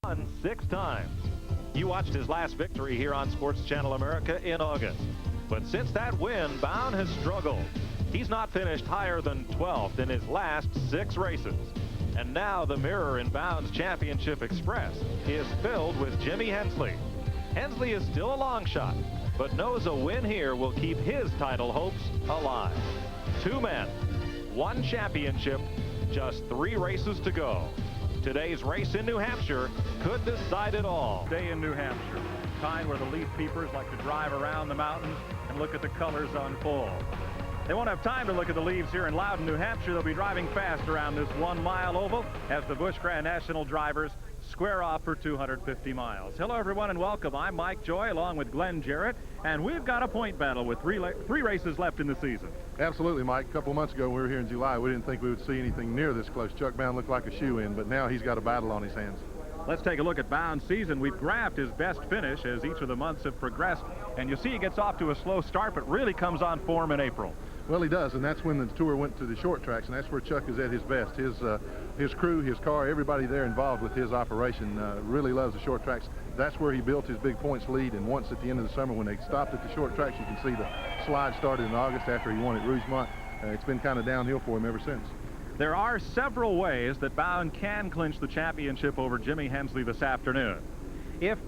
Won 6 times. You watched his last victory here on Sports Channel America in August. But since that win, Bound has struggled. He's not finished higher than 12th in his last 6 races. And now the mirror in Bound's Championship Express is filled with Jimmy Hensley. Hensley is still a long shot, but knows a win here will keep his title hopes alive. 2 men, 1 championship, just 3 races to go. Today's race in New Hampshire could decide it all. Day in New Hampshire, time where the leaf peepers like to drive around the mountains and look at the colors unfold. They won't have time to look at the leaves here in Loudon, New Hampshire. They'll be driving fast around this 1-mile oval as the Busch Grand National drivers square off for 250 miles. Hello, everyone, and welcome. I'm Mike Joy, along with Glenn Jarrett, and we've got a point battle with 3 races left in the season. Absolutely, Mike. A couple of months ago, when we were here in July, we didn't think we would see anything near this close. Chuck Bound looked like a shoe-in, but now he's got a battle on his hands. Let's take a look at Bound's season. We've graphed his best finish as each of the months have progressed, and you see he gets off to a slow start, but really comes on form in April. Well, he does, and that's when the tour went to the short tracks, and that's where Chuck is at his best. His crew, his car, everybody there involved with his operation really loves the short tracks. That's where he built his big points lead, and once at the end of the summer when they stopped at the short tracks, you can see the slide started in August after he won at Rougemont. It's been kind of downhill for him ever since. There are several ways that Bound can clinch the championship over Jimmy Hensley this afternoon. If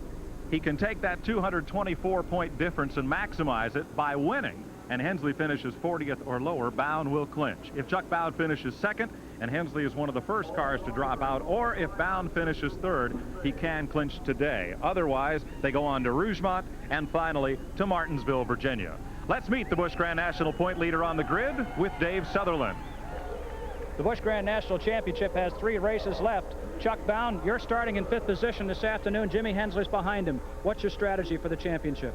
he can take that 224-point difference and maximize it by winning, and Hensley finishes 40th or lower, Bound will clinch. If Chuck Bound finishes second, and Hensley is one of the first cars to drop out, or if Bound finishes third, he can clinch today. Otherwise, they go on to Rougemont, and finally to Martinsville, Virginia. Let's meet the Busch Grand National point leader on the grid with Dave Sutherland. The Busch Grand National Championship has 3 races left. Chuck Bound, you're starting in 5th position this afternoon. Jimmy Hensley's behind him. What's your strategy for the championship?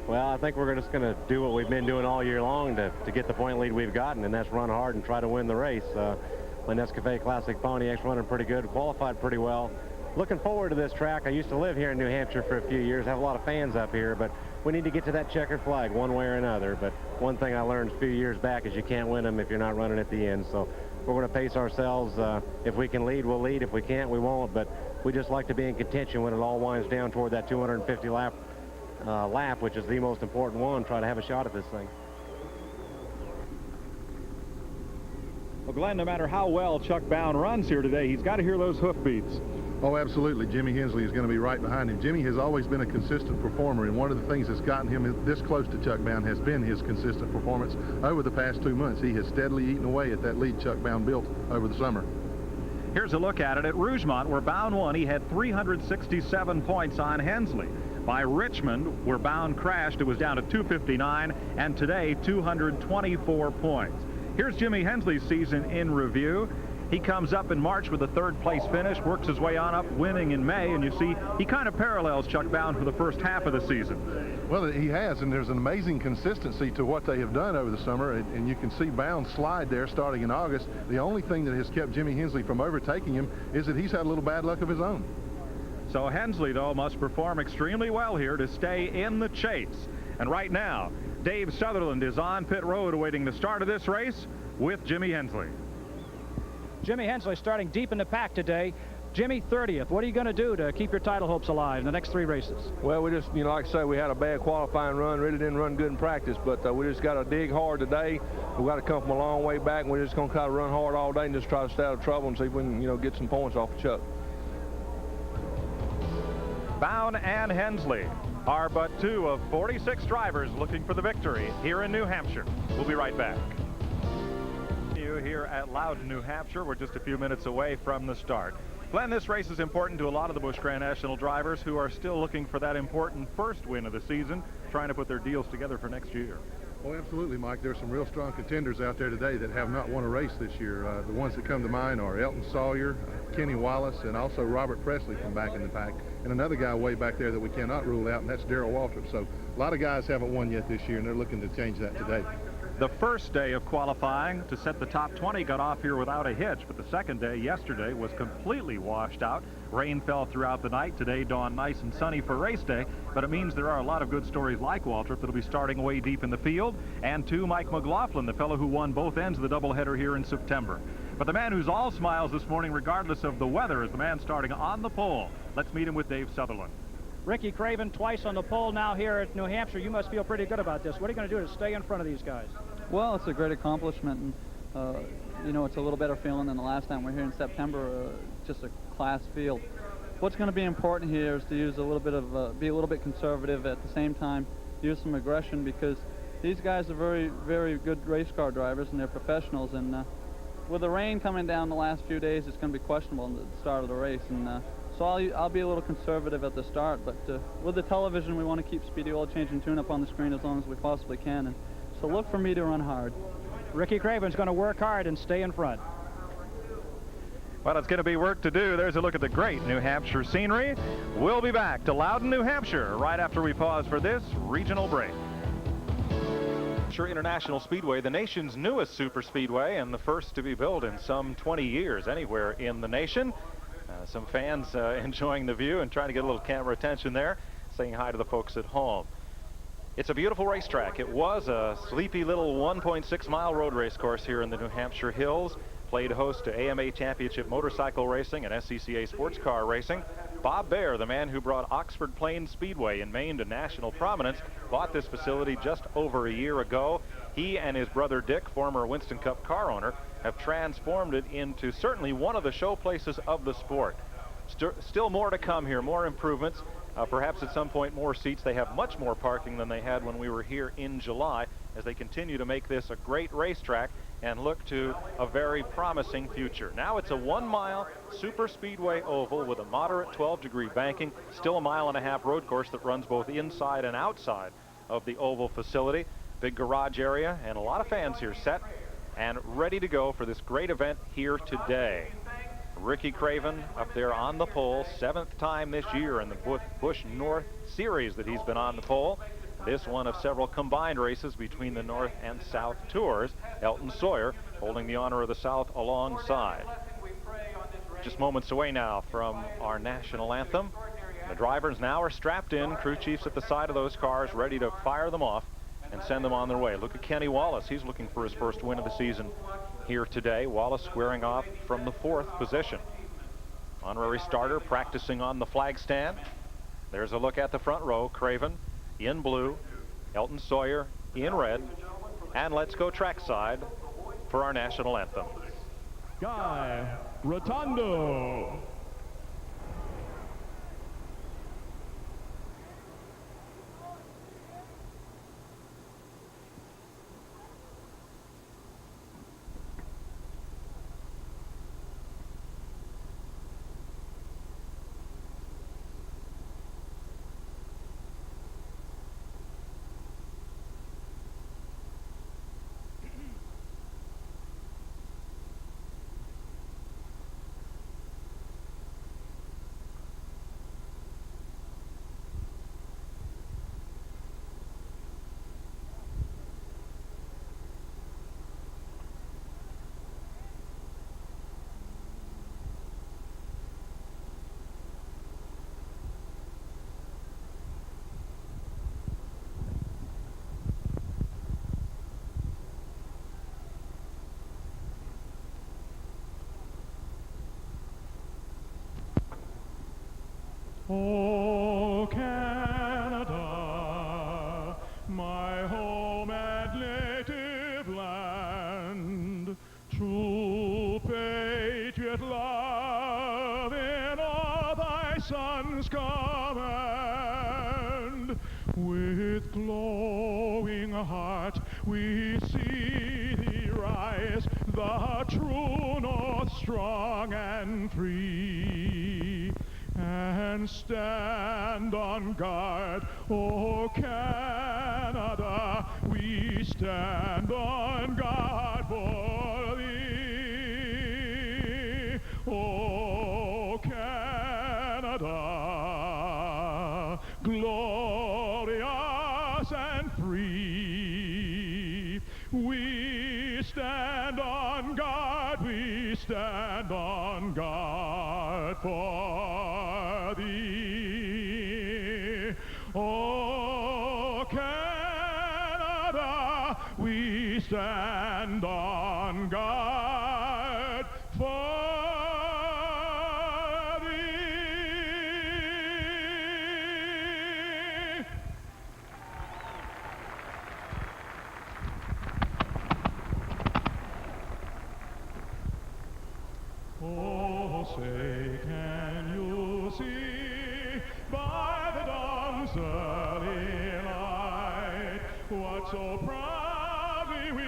Well, I think we're just going to do what we've been doing all year long to get the point lead we've gotten, and that's run hard and try to win the race. My Nescafe Classic Pontiac's running pretty good, qualified pretty well. Looking forward to this track. I used to live here in New Hampshire for a few years, have a lot of fans up here, but we need to get to that checkered flag one way or another. But one thing I learned a few years back is you can't win them if you're not running at the end. So we're going to pace ourselves. If we can lead, we'll lead. If we can't, we won't. But we just like to be in contention when it all winds down toward that 250 lap, which is the most important one. Try to have a shot at this thing. Well, Glenn, no matter how well Chuck Bound runs here today, he's got to hear those hoof beats. Oh, absolutely. Jimmy Hensley is going to be right behind him. Jimmy has always been a consistent performer, and one of the things that's gotten him this close to Chuck Bound has been his consistent performance over the past 2 months. He has steadily eaten away at that lead Chuck Bound built over the summer. Here's a look at it at Rougemont, where Bound won. He had 367 points on Hensley. By Richmond, where Bound crashed, it was down to 259, and today 224 points. Here's Jimmy Hensley's season in review. He comes up in March with a 3rd place finish, works his way on up, winning in May, and you see he kind of parallels Chuck Bound for the first half of the season. Well, he has, and there's an amazing consistency to what they have done over the summer, and you can see Bound slide there starting in August. The only thing that has kept Jimmy Hensley from overtaking him is that he's had a little bad luck of his own. So Hensley, though, must perform extremely well here to stay in the chase. And right now, Dave Sutherland is on pit road awaiting the start of this race with Jimmy Hensley. Jimmy Hensley starting deep in the pack today. Jimmy, 30th. What are you going to do to keep your title hopes alive in the next 3 races? Well, we just, like I say, we had a bad qualifying run. Really didn't run good in practice, but we just got to dig hard today. We've got to come from a long way back, and we're just going to try to run hard all day and just try to stay out of trouble and see if we can, get some points off of Chuck. Bound and Hensley are but 2 of 46 drivers looking for the victory here in New Hampshire. We'll be right back. Here at Loudon, New Hampshire. We're just a few minutes away from the start. Glenn, this race is important to a lot of the Busch Grand National drivers who are still looking for that important first win of the season, trying to put their deals together for next year. Oh, absolutely, Mike. There's some real strong contenders out there today that have not won a race this year. The ones that come to mind are Elton Sawyer, Kenny Wallace, and also Robert Presley from back in the pack, and another guy way back there that we cannot rule out, and that's Darrell Waltrip. So a lot of guys haven't won yet this year, and they're looking to change that today. The first day of qualifying to set the top 20 got off here without a hitch, but the second day, yesterday, was completely washed out. Rain fell throughout the night. Today dawned nice and sunny for race day, but it means there are a lot of good stories like Waltrip that'll be starting way deep in the field, and too, Mike McLaughlin, the fellow who won both ends of the doubleheader here in September. But the man who's all smiles this morning, regardless of the weather, is the man starting on the pole. Let's meet him with Dave Sutherland. Ricky Craven twice on the pole now here at New Hampshire. You must feel pretty good about this. What are you going to do to stay in front of these guys? Well, it's a great accomplishment, and you know, it's a little better feeling than the last time we were here in September. Just a class field. What's going to be important here is to use a little bit of, be a little bit conservative at the same time, use some aggression, because these guys are very, very good race car drivers and they're professionals. And with the rain coming down the last few days, it's going to be questionable at the start of the race. And so I'll be a little conservative at the start, but with the television, we want to keep speedy oil change and tune-up on the screen as long as we possibly can. And so look for me to run hard. Ricky Craven's going to work hard and stay in front. Well, it's going to be work to do. There's a look at the great New Hampshire scenery. We'll be back to Loudon, New Hampshire, right after we pause for this regional break. Hampshire International Speedway, the nation's newest super speedway and the first to be built in some 20 years anywhere in the nation. Some fans enjoying the view and trying to get a little camera attention there, saying hi to the folks at home. It's a beautiful racetrack. It was a sleepy little 1.6-mile road race course here in the New Hampshire hills. Played host to AMA Championship motorcycle racing and SCCA sports car racing. Bob Baer, the man who brought Oxford Plains Speedway in Maine to national prominence, bought this facility just over a year ago. He and his brother Dick, former Winston Cup car owner, have transformed it into certainly one of the show places of the sport. Still more to come here, more improvements, perhaps at some point more seats. They have much more parking than they had when we were here in July, as they continue to make this a great racetrack and look to a very promising future. Now it's a 1-mile super speedway oval with a moderate 12-degree banking, still a 1.5-mile road course that runs both inside and outside of the oval facility. Big garage area and a lot of fans here set and ready to go for this great event here today. Ricky Craven up there on the pole, 7th time this year in the Busch North Series that he's been on the pole. This one of several combined races between the North and South Tours. Elton Sawyer holding the honor of the South alongside. Just moments away now from our national anthem. The drivers now are strapped in, crew chiefs at the side of those cars ready to fire them off and send them on their way. Look at Kenny Wallace. He's looking for his first win of the season here today. Wallace squaring off from the 4th position. Honorary starter practicing on the flag stand. There's a look at the front row. Craven in blue, Elton Sawyer in red, and let's go trackside for our national anthem. Guy Rotondo. Oh, Canada, my home and native land, true patriot love in all thy sons command. With glowing heart we see thee rise, the true North strong and free. And stand on guard, oh Canada, we stand on guard for thee. Oh Canada, glorious and free, we stand on guard, we stand on guard for thee. Oh, Canada, we stand on guard early light, what so proudly we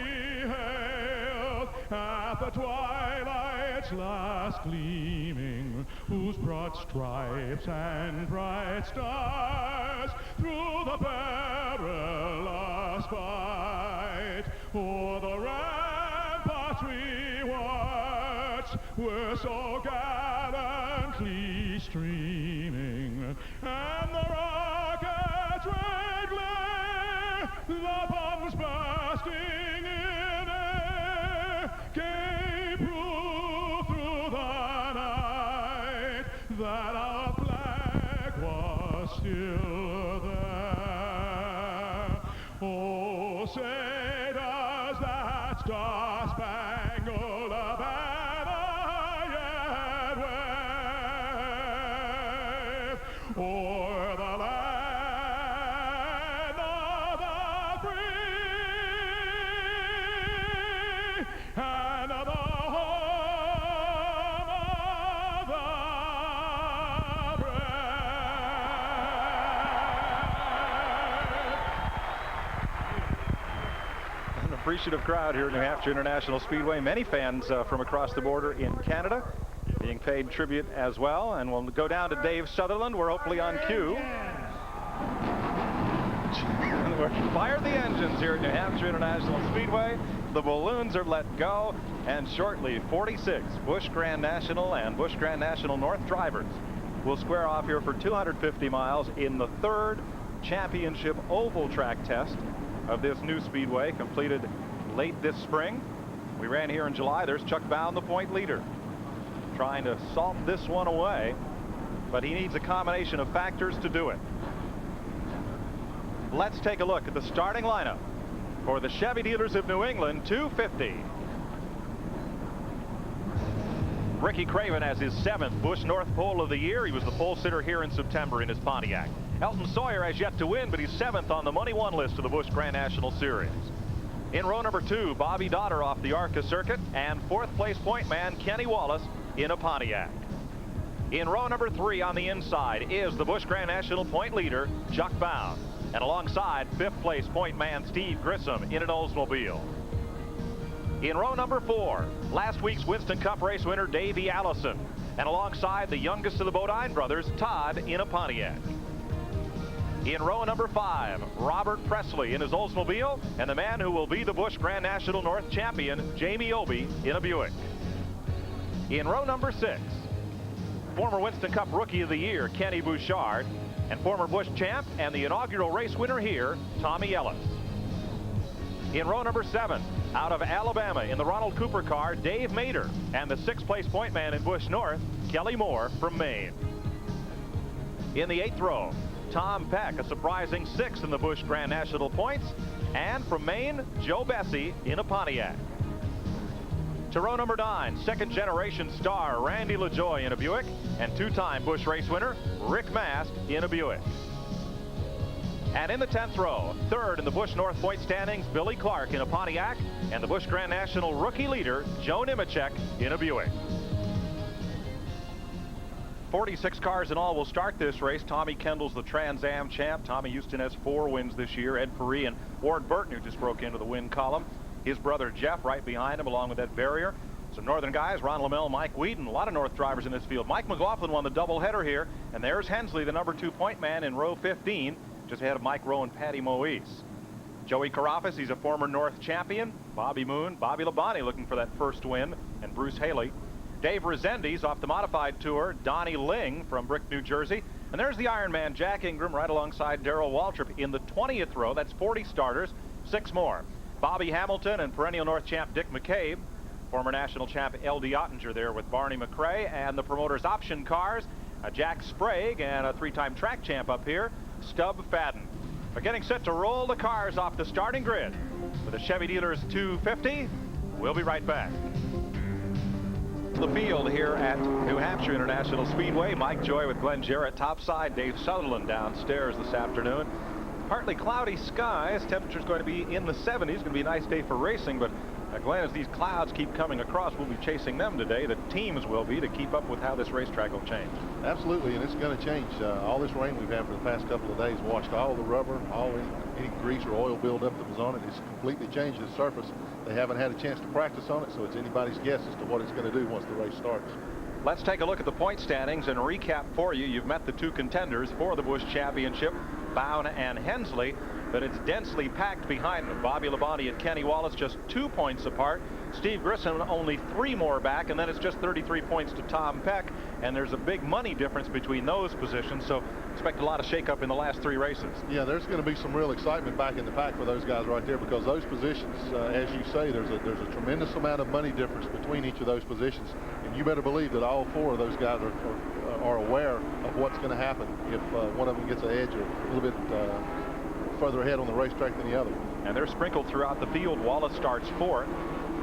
hailed at the twilight's last gleaming, whose broad stripes and bright stars through the perilous fight o'er the ramparts we watched were so gallantly streaming, and the rocket's red glare, the bombs bursting in air, gave proof through the night that our flag was still there. Oh, say does that star-spangled banner yet wave o'er the land of the free and the home of the brave? An appreciative crowd here at New Hampshire International Speedway. Many fans from across the border in Canada being paid tribute as well. And we'll go down to Dave Sutherland. We're hopefully on cue. Fire the engines here at New Hampshire International Speedway. The balloons are let go, and shortly 46 Busch Grand National and Busch Grand National North drivers will square off here for 250 miles in the third championship oval track test of this new speedway, completed late this spring. We ran here in July. There's Chuck Bound, the point leader, trying to salt this one away, but he needs a combination of factors to do it. Let's take a look at the starting lineup for the Chevy dealers of New England 250. Ricky Craven has his 7th Busch North Pole of the year. He was the pole sitter here in September in his Pontiac. Elton Sawyer has yet to win, but he's 7th on the money won list of the Busch Grand National Series. In row number 2, Bobby Dotter off the ARCA circuit, and 4th place point man Kenny Wallace in a Pontiac. In row number 3 on the inside is the Busch Grand National point leader Chuck Bound, and alongside 5th place point man Steve Grissom in an Oldsmobile. In row number 4, last week's Winston Cup race winner Davey Allison, and alongside the youngest of the Bodine brothers, Todd, in a Pontiac. In row number 5, Robert Presley in his Oldsmobile, and the man who will be the Busch Grand National North champion, Jamie Obey, in a Buick. In row number 6, former Winston Cup Rookie of the Year, Kenny Bouchard, and former Busch champ and the inaugural race winner here, Tommy Ellis. In row number 7, out of Alabama in the Ronald Cooper car, Dave Mader, and the 6th place point man in Busch North, Kelly Moore from Maine. In the 8th row, Tom Peck, a surprising 6th in the Busch Grand National points, and from Maine, Joe Bessie in a Pontiac. To row number 9, 2nd generation star Randy LaJoie in a Buick, and 2-time Busch race winner Rick Mast in a Buick. And in the 10th row, 3rd in the Busch North point standings, Billy Clark in a Pontiac, and the Busch Grand National rookie leader Joe Nemechek in a Buick. 46 cars in all will start this race. Tommy Kendall's the Trans Am champ. Tommy Houston has 4 wins this year. Ed Perry and Ward Burton, who just broke into the win column. His brother Jeff right behind him, along with Ed Barrier. Some Northern guys, Ron Lamell, Mike Wheaton, a lot of North drivers in this field. Mike McLaughlin won the doubleheader here, and there's Hensley, the number 2 point man in row 15, just ahead of Mike Rowe and Patty Moise. Joey Karafis, he's a former North champion. Bobby Moon, Bobby Labonte looking for that first win, and Bruce Haley. Dave Rezendes off the modified tour, Donnie Ling from Brick, New Jersey. And there's the Ironman, Jack Ingram, right alongside Darrell Waltrip in the 20th row. That's 40 starters, 6 more. Bobby Hamilton and perennial North champ Dick McCabe. Former national champ L.D. Ottinger there with Barney McRae, and the promoter's option cars, Jack Sprague, and a 3-time track champ up here, Stub Fadden. They're getting set to roll the cars off the starting grid for the Chevy Dealers 250. We'll be right back. The field here at New Hampshire International Speedway. Mike Joy with Glenn Jarrett topside, Dave Sutherland downstairs this afternoon. Partly cloudy skies. Temperature's going to be in the 70s. Going to be a nice day for racing, but Now, Glenn, as these clouds keep coming across, we'll be chasing them today. The teams will be, to keep up with how this racetrack will change. Absolutely, and it's going to change. All this rain we've had for the past couple of days washed all the rubber, any grease or oil buildup that was on it. It's completely changed the surface. They haven't had a chance to practice on it, so it's anybody's guess as to what it's going to do once the race starts. Let's take a look at the point standings and recap for you. You've met the two contenders for the Busch Championship, Bown and Hensley, but it's densely packed behind them. Bobby Labonte and Kenny Wallace just 2 points apart. Steve Grissom only 3 more back, and then it's just 33 points to Tom Peck, and there's a big money difference between those positions, so expect a lot of shakeup in the last 3 races. Yeah, there's going to be some real excitement back in the pack for those guys right there, because those positions, as you say, there's a tremendous amount of money difference between each of those positions, and you better believe that all 4 of those guys are aware of what's going to happen if one of them gets an edge or a little bit further ahead on the racetrack than the other. And they're sprinkled throughout the field. Wallace starts 4th.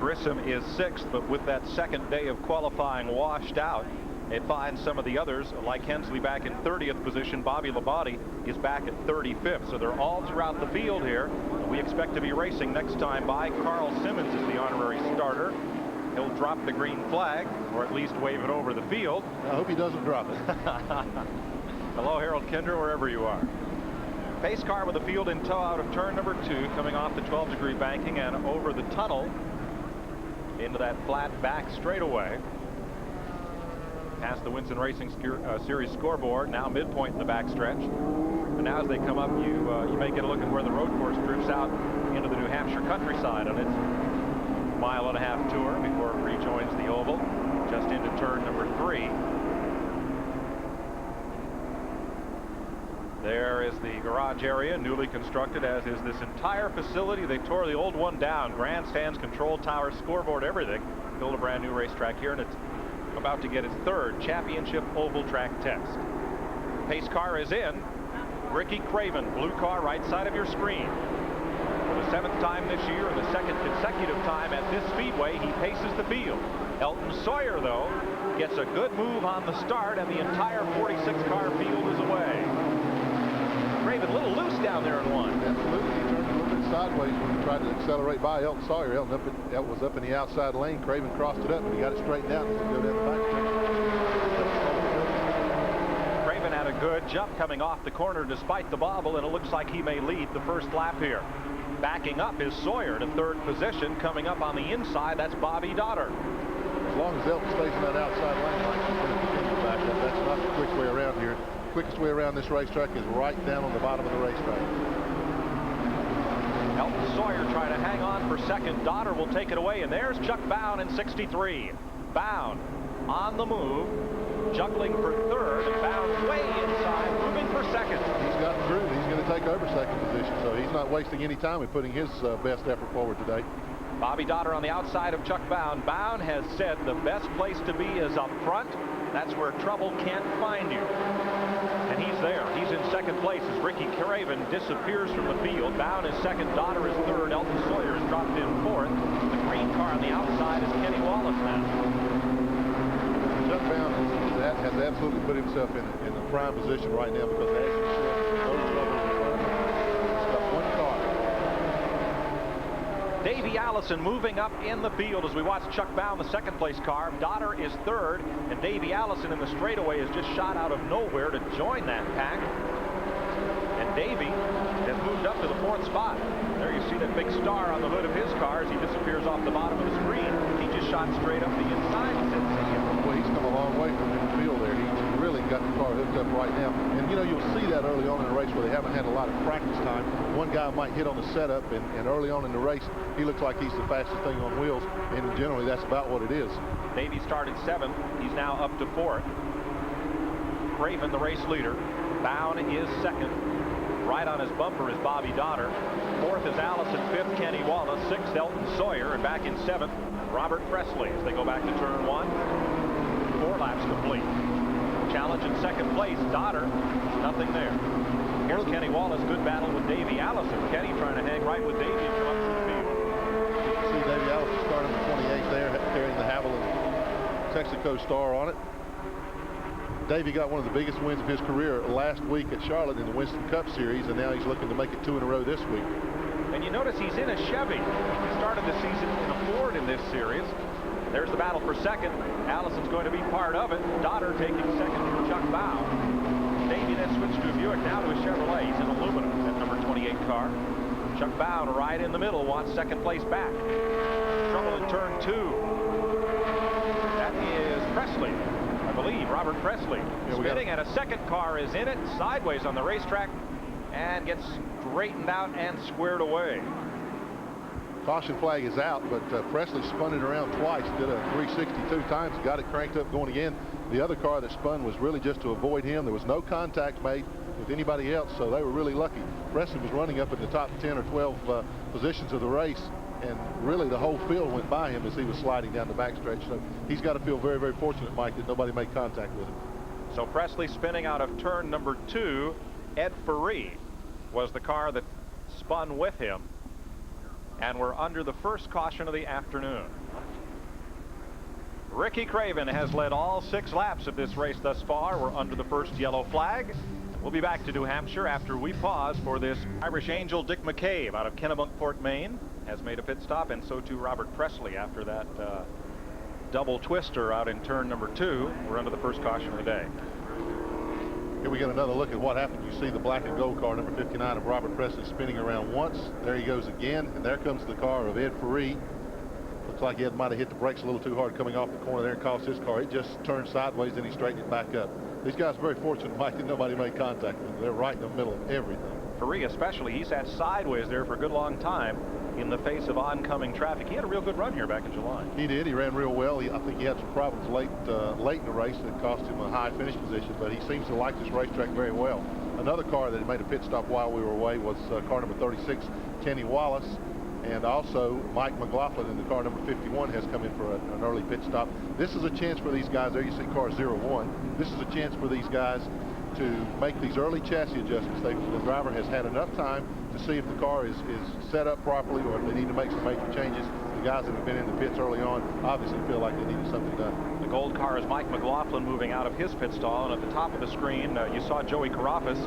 Grissom is 6th, but with that second day of qualifying washed out, it finds some of the others, like Hensley, back in 30th position. Bobby Labonte is back at 35th. So they're all throughout the field here. We expect to be racing next time by. Carl Simmons is the honorary starter. He'll drop the green flag, or at least wave it over the field. I hope he doesn't drop it. Hello, Harold Kinder, wherever you are. Pace car with the field in tow out of turn number 2, coming off the 12-degree banking and over the tunnel into that flat back straightaway. Past the Winston Racing Series scoreboard, now midpoint in the backstretch. And now as they come up, you may get a look at where the road course drifts out into the New Hampshire countryside on its 1.5 mile tour before it rejoins the oval, just into turn number 3. There is the garage area, newly constructed, as is this entire facility. They tore the old one down. Grandstands, control towers, scoreboard, everything. Built a brand new racetrack here, and it's about to get its 3rd championship oval track test. Pace car is in. Ricky Craven, blue car, right side of your screen. For the 7th time this year and the 2nd consecutive time at this Speedway, he paces the field. Elton Sawyer, though, gets a good move on the start, and the entire 46-car field is away. Craven a little loose down there in 1. Absolutely. He turned a little bit sideways when he tried to accelerate by Elton Sawyer. Elton was up in the outside lane. Craven crossed it up, and he got it straightened out and go down the back. Craven had a good jump coming off the corner despite the bobble, and it looks like he may lead the first lap here. Backing up is Sawyer to 3rd position. Coming up on the inside, that's Bobby Dotter. As long as Elton stays in that outside lane, like he's going to continue back up. That's not the quick way around here. Quickest way around this racetrack is right down on the bottom of the racetrack. Elton Sawyer trying to hang on for 2nd. Dotter will take it away, and there's Chuck Bown in 63. Bown on the move, juggling for 3rd, and Bown way inside, moving for 2nd. He's got through. He's going to take over 2nd position, so he's not wasting any time in putting his best effort forward today. Bobby Dotter on the outside of Chuck Bown. Bown has said the best place to be is up front. That's where trouble can't find you. And he's there. He's in 2nd place as Ricky Craven disappears from the field. Bown is 2nd. Dotter is 3rd. Elton Sawyer is dropped in 4th. The green car on the outside is Kenny Wallace now. Chuck Bown has absolutely put himself in a prime position right now, because as you said, no trouble. He's got 1 car. Davey Allison moving up in the field as we watch Chuck Bown, the 2nd place car. Dotter is 3rd, and Davey Allison in the straightaway has just shot out of nowhere to join that pack. And Davey has moved up to the 4th spot. There you see that big star on the hood of his car as he disappears off the bottom of the screen. He just shot straight up the inside. Well, he's come a long way from midfield there. He's really got the car hooked up right now. And, you know, you'll see that early on in the race where they haven't had a lot of practice time. One guy might hit on the setup, and early on in the race, he looks like he's the fastest thing on wheels. And generally, that's about what it is. Davey started 7th. He's now up to 4th. Craven, the race leader. Bown is 2nd. Right on his bumper is Bobby Dotter. 4th is Allison. 5th, Kenny Wallace. 6th, Elton Sawyer. And back in 7th, Robert Presley as they go back to turn 1. 4 laps complete. Challenge in 2nd place. Dotter, nothing there. Here's Kenny Wallace. Good battle with Davey Allison. Kenny trying to hang right with Davey and come up to the field. You can see Davey Allison starting the 28th there, carrying the Haviland Texaco star on it. Davey got one of the biggest wins of his career last week at Charlotte in the Winston Cup Series, and now he's looking to make it 2 in a row this week. And you notice he's in a Chevy. He started the season in a Ford in this series. There's the battle for second. Allison's going to be part of it. Dotter taking second from Chuck Bow. Davey then switched to a Buick, now to a Chevrolet. He's in aluminum, that number 28 car. Chuck Bow right in the middle, wants second place back. Trouble in turn 2. That is Presley, I believe, Robert Presley. Spinning, and a second car is in it, sideways on the racetrack, and gets straightened out and squared away. Caution flag is out, but Presley spun it around twice, did a 362 times, got it cranked up going again. The other car that spun was really just to avoid him. There was no contact made with anybody else, so they were really lucky. Presley was running up in the top 10 or 12 positions of the race, and really the whole field went by him as he was sliding down the backstretch. So he's got to feel very, very fortunate, Mike, that nobody made contact with him. So Presley spinning out of turn number 2. Ed Ferree was the car that spun with him, and we're under the first caution of the afternoon. Ricky Craven has led all 6 laps of this race thus far. We're under the first yellow flag. We'll be back to New Hampshire after we pause for this. Irish Angel Dick McCabe out of Kennebunkport, Maine, has made a pit stop, and so too Robert Presley after that double twister out in turn number 2. We're under the first caution of the day. Here we get another look at what happened. You see the black and gold car number 59 of Robert Presley spinning around once. There he goes again, and there comes the car of Ed Ferree. Looks like Ed might have hit the brakes a little too hard coming off the corner there and cost his car. It just turned sideways, then he straightened it back up. These guys are very fortunate, Mike, that nobody made contact with them. They're right in the middle of everything. Ferree especially, he sat sideways there for a good long time in the face of oncoming traffic. He had a real good run here back in July. He did. He ran real well. I think he had some problems late in the race that cost him a high finish position, but he seems to like this racetrack very well. Another car that made a pit stop while we were away was car number 36, Kenny Wallace. And also Mike McLaughlin in the car number 51 has come in for an early pit stop. This is a chance for these guys. There you see car 01. This is a chance for these guys to make these early chassis adjustments. The driver has had enough time to see if the car is set up properly or if they need to make some major changes. The guys that have been in the pits early on obviously feel like they needed something done. The gold car is Mike McLaughlin moving out of his pit stall, and at the top of the screen you saw Joey Carafas,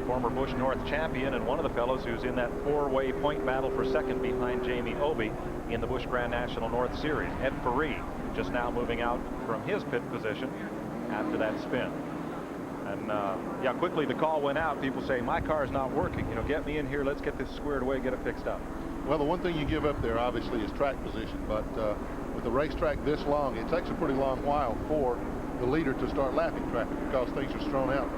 former Busch North champion and one of the fellows who's in that 4-way point battle for second behind Jamie Obey in the Busch Grand National North Series. Ed Ferree just now moving out from his pit position after that spin. And yeah, quickly the call went out. People say, my car is not working. You know, get me in here. Let's get this squared away, get it fixed up. Well, the one thing you give up there obviously is track position, but with the racetrack this long, it takes a pretty long while for the leader to start lapping traffic because things are strung out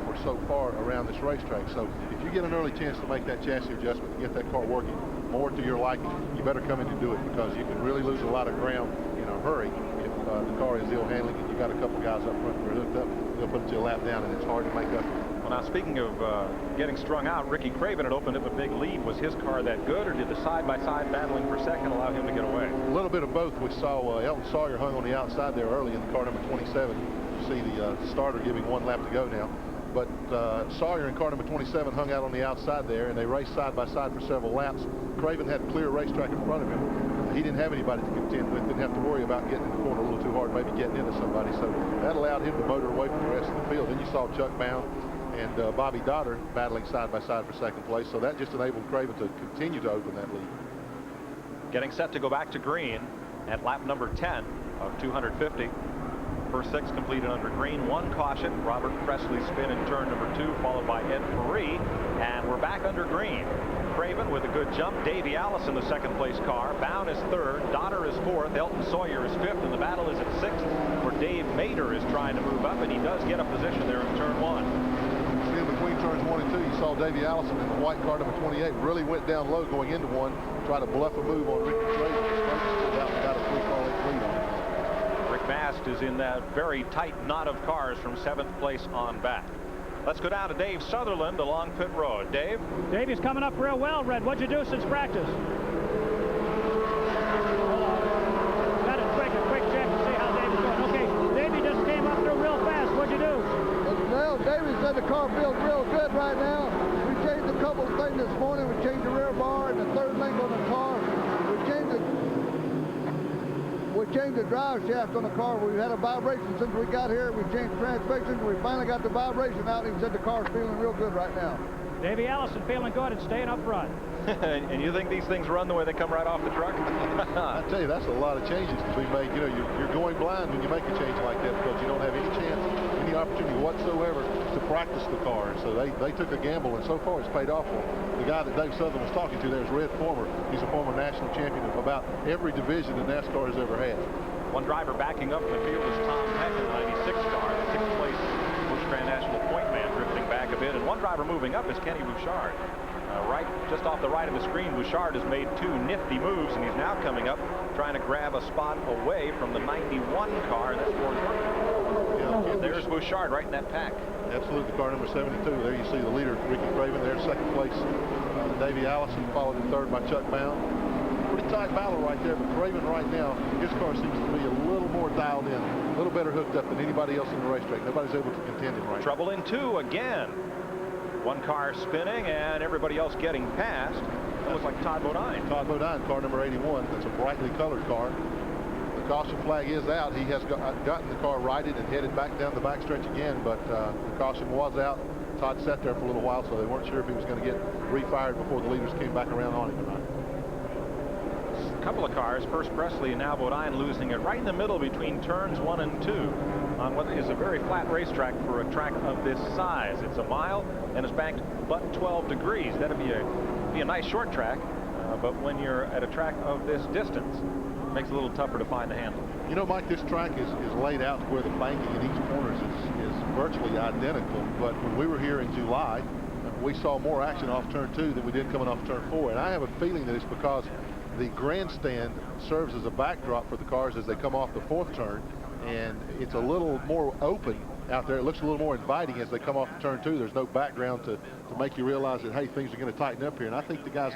for so far around this racetrack. So if you get an early chance to make that chassis adjustment and get that car working more to your liking, you better come in and do it because you can really lose a lot of ground in a hurry if the car is ill handling and you got a couple guys up front that are hooked up. They'll put you a lap down and it's hard to make up. Well, now speaking of getting strung out, Ricky Craven had opened up a big lead. Was his car that good, or did the side-by-side battling for second allow him to get away? A little bit of both. We saw Elton Sawyer hung on the outside there early in the car number 27. You see the starter giving 1 lap to go now. But Sawyer in car number 27 hung out on the outside there, and they raced side by side for several laps. Craven had clear racetrack in front of him. He didn't have anybody to contend with, didn't have to worry about getting in the corner a little too hard, maybe getting into somebody. So that allowed him to motor away from the rest of the field. Then you saw Chuck Bound and Bobby Dotter battling side by side for second place. So that just enabled Craven to continue to open that lead. Getting set to go back to green at lap number 10 of 250. First 6 completed under green. 1 caution. Robert Presley spin in turn number 2, followed by Ed Ferree. And we're back under green. Craven with a good jump. Davey Allison, the second place car. Bound is 3rd. Dotter is 4th. Elton Sawyer is 5th. And the battle is at 6th, where Dave Mader is trying to move up, and he does get a position there in turn 1. In between turns 1 and 2, you saw Davey Allison in the white car number 28 really went down low going into 1, try to bluff a move on Ricky Craven. Got a 3-car lead on him. Rick Mast is in that very tight knot of cars from 7th place on back. Let's go down to Dave Sutherland along pit road. Dave? Davey's coming up real well, Red. What'd you do since practice? Got a quick check to see how Davey's going. Okay, Davey just came up there real fast. What'd you do? Well, Davey said the car feels real good right now. We changed a couple of things this morning. We changed the rear bar and the third link on the car. We changed the drive shaft on the car. We had a vibration since we got here. We changed transmissions. We finally got the vibration out. He said the car's feeling real good right now. Davey Allison feeling good and staying up front. And you think these things run the way they come right off the truck? I tell you, that's a lot of changes to be made. You know, you're going blind when you make a change like that because you don't have any chance, any opportunity whatsoever to practice the car. And so they took a gamble, and so far it's paid off for them. The guy that Dave Southern was talking to there is Red Former. He's a former national champion of about every division that NASCAR has ever had. One driver backing up in the field is Tom Peck in the 96 car, the 6th place Busch Grand National point man, drifting back a bit. And one driver moving up is Kenny Bouchard. Right just off the right of the screen, Bouchard has made 2 nifty moves, and he's now coming up trying to grab a spot away from the 91 car. And that's Yeah, there's Bouchard right in that pack. Absolutely, car number 72. There you see the leader, Ricky Craven. There's second place, Davey Allison, followed in third by Chuck Bound. Pretty tight battle right there, but Craven right now, his car seems to be a little more dialed in, a little better hooked up than anybody else in the racetrack. Nobody's able to contend him right now. Trouble in 2 again. One car spinning and everybody else getting past. That looks like Todd Bodine. Todd Bodine, car number 81. That's a brightly colored car. The caution flag is out. He has gotten the car righted and headed back down the backstretch again, but the caution was out. Todd sat there for a little while, so they weren't sure if he was going to get refired before the leaders came back around on him tonight. A couple of cars, first Presley and now Bodine, losing it right in the middle between turns 1 and 2 on what is a very flat racetrack for a track of this size. It's a mile and it's banked but 12 degrees. That'd be a nice short track, but when you're at a track of this distance, it makes it a little tougher to find the handle. You know, Mike, this track is laid out to where the banking in each corner is virtually identical, but when we were here in July, we saw more action off turn 2 than we did coming off turn 4, and I have a feeling that it's because the grandstand serves as a backdrop for the cars as they come off the 4th turn, and it's a little more open out there. It looks a little more inviting as they come off the turn 2. There's no background to make you realize that, hey, things are going to tighten up here. And I think the guys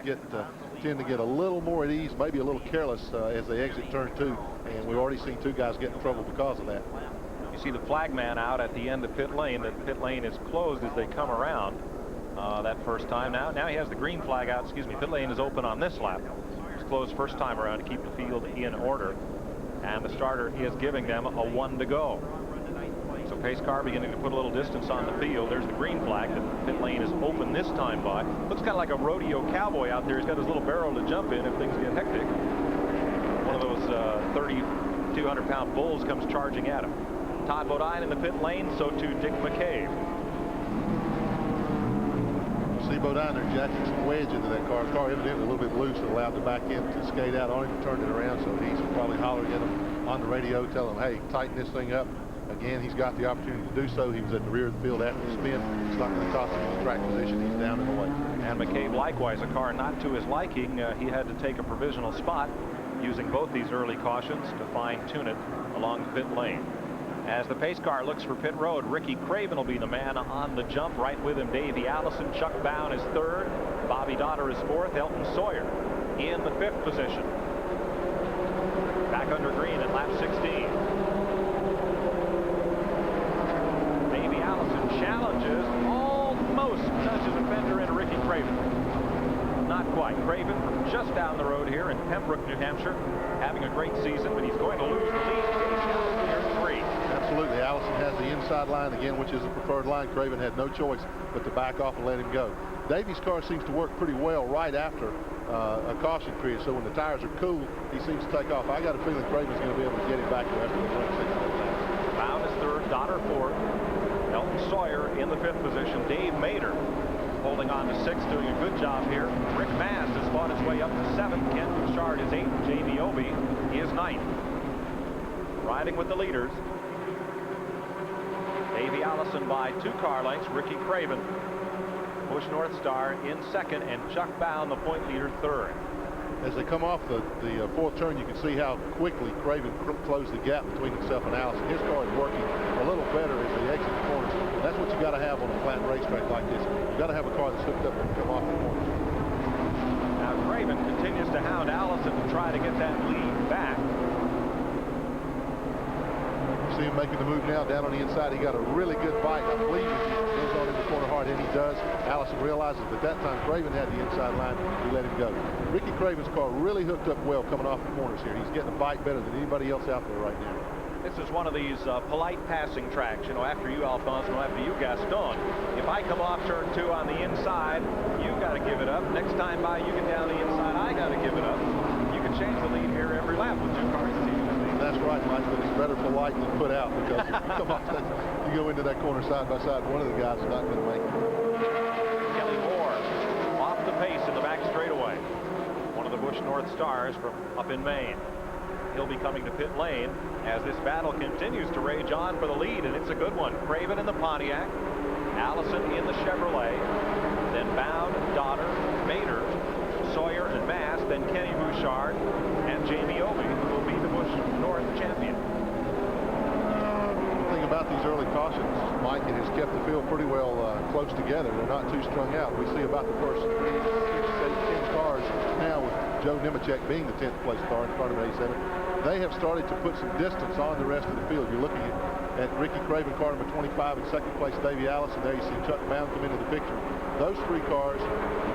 tend to get a little more at ease, maybe a little careless as they exit turn 2. And we've already seen 2 guys get in trouble because of that. You see the flag man out at the end of pit lane. The pit lane is closed as they come around that first time. Now he has the green flag out. Excuse me. Pit lane is open on this lap. It's closed first time around to keep the field in order. And the starter is giving them a 1 to go. So pace car beginning to put a little distance on the field. There's the green flag. The pit lane is open this time by. Looks kind of like a rodeo cowboy out there. He's got his little barrel to jump in if things get hectic. One of those 3,200-pound bulls comes charging at him. Todd Bodine in the pit lane, so too Dick McCabe. See Bodine there jacking some wedge into that car. The car evidently a little bit loose and allowed the back end to skate out on him and turn it around, so he's probably hollering at him on the radio, telling him, hey, tighten this thing up. Again, he's got the opportunity to do so. He was at the rear of the field after the spin. It's not going to cost him any track position. He's down and away. And McCabe, likewise, a car not to his liking. He had to take a provisional spot using both these early cautions to fine-tune it along the pit lane. As the pace car looks for pit road, Ricky Craven will be the man on the jump. Right with him, Davey Allison. Chuck Bound is 3rd. Bobby Dotter is 4th. Elton Sawyer in the 5th position. Back under green at lap 16. Davey Allison challenges, almost touches a fender into Ricky Craven. Not quite. Craven from just down the road here in Pembroke, New Hampshire, having a great season, but he's going to lose the lead. Absolutely. Allison has the inside line again, which is the preferred line. Craven had no choice but to back off and let him go. Davey's car seems to work pretty well right after a caution period, so when the tires are cool, he seems to take off. I got a feeling Craven's going to be able to get him back there after the run 6 laps. Bound is 3rd, Dotter 4th, Elton Sawyer in the 5th position. Dave Mader holding on to 6th, doing a good job here. Rick Mast has fought his way up to 7th. Ken Bouchard is 8th. J.B. Obey is 9th. Riding with the leaders. Davey Allison by 2 car lengths. Ricky Craven, Busch North Star in 2nd, and Chuck Bound, the point leader, 3rd. As they come off the 4th turn, you can see how quickly Craven closed the gap between himself and Allison. His car is working a little better as they exit the corners. That's what you got to have on a flat racetrack like this. You got to have a car that's hooked up when you come off the corners. Now Craven continues to hound Allison to try to get that lead back. See him making the move now down on the inside. He got a really good bite. I believe if he goes on in the corner hard, and he does. Allison realizes that that time Craven had the inside line. He let him go. Ricky Craven's car really hooked up well coming off the corners here. He's getting a bite better than anybody else out there right now. This is one of these polite passing tracks. You know, after you, Alfonso, after you, Gaston. If I come off turn 2 on the inside, you got to give it up. Next time by, you get down the inside, I got to give it up. You can change the lead here every lap with 2 cars. That's right, Mike, but it's better polite than put out, because if you come off that, you go into that corner side by side, one of the guys is not going to make it. Kelly Moore off the pace in the back straightaway. One of the Busch North Stars from up in Maine. He'll be coming to pit lane as this battle continues to rage on for the lead, and it's a good one. Craven in the Pontiac, Allison in the Chevrolet, then Bound, Daughter, Mater, Sawyer, and Mass, then Kenny Bouchard and Jamie Obey, who will be the Busch North champion. The thing about these early cautions, Mike, it has kept the field pretty well close together. They're not too strung out. We see about the first 6, 8, 10 cars now, with Joe Nemechek being the 10th place car in front of 87. They have started to put some distance on the rest of the field. You're looking at Ricky Craven, car number 25, in second place, Davey Allison. There you see Chuck Bound come into the picture. Those 3 cars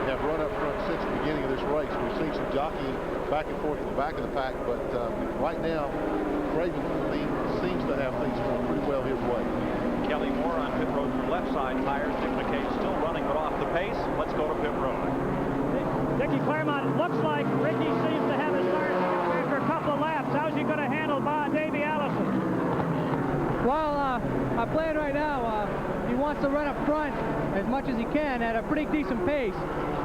have run up front since the beginning of this race. We've seen some jockeying back and forth in the back of the pack, but right now, Craven seems to have things going pretty well his way. Kelly Moore on pit road for left side tires. Dick McKay still running but off the pace. Let's go to pit road. Dickie Claremont, it looks like Ricky seems to have his start after a couple of laps. How's he going to handle Davey Allison? Well, my plan right now, he wants to run up front as much as he can at a pretty decent pace.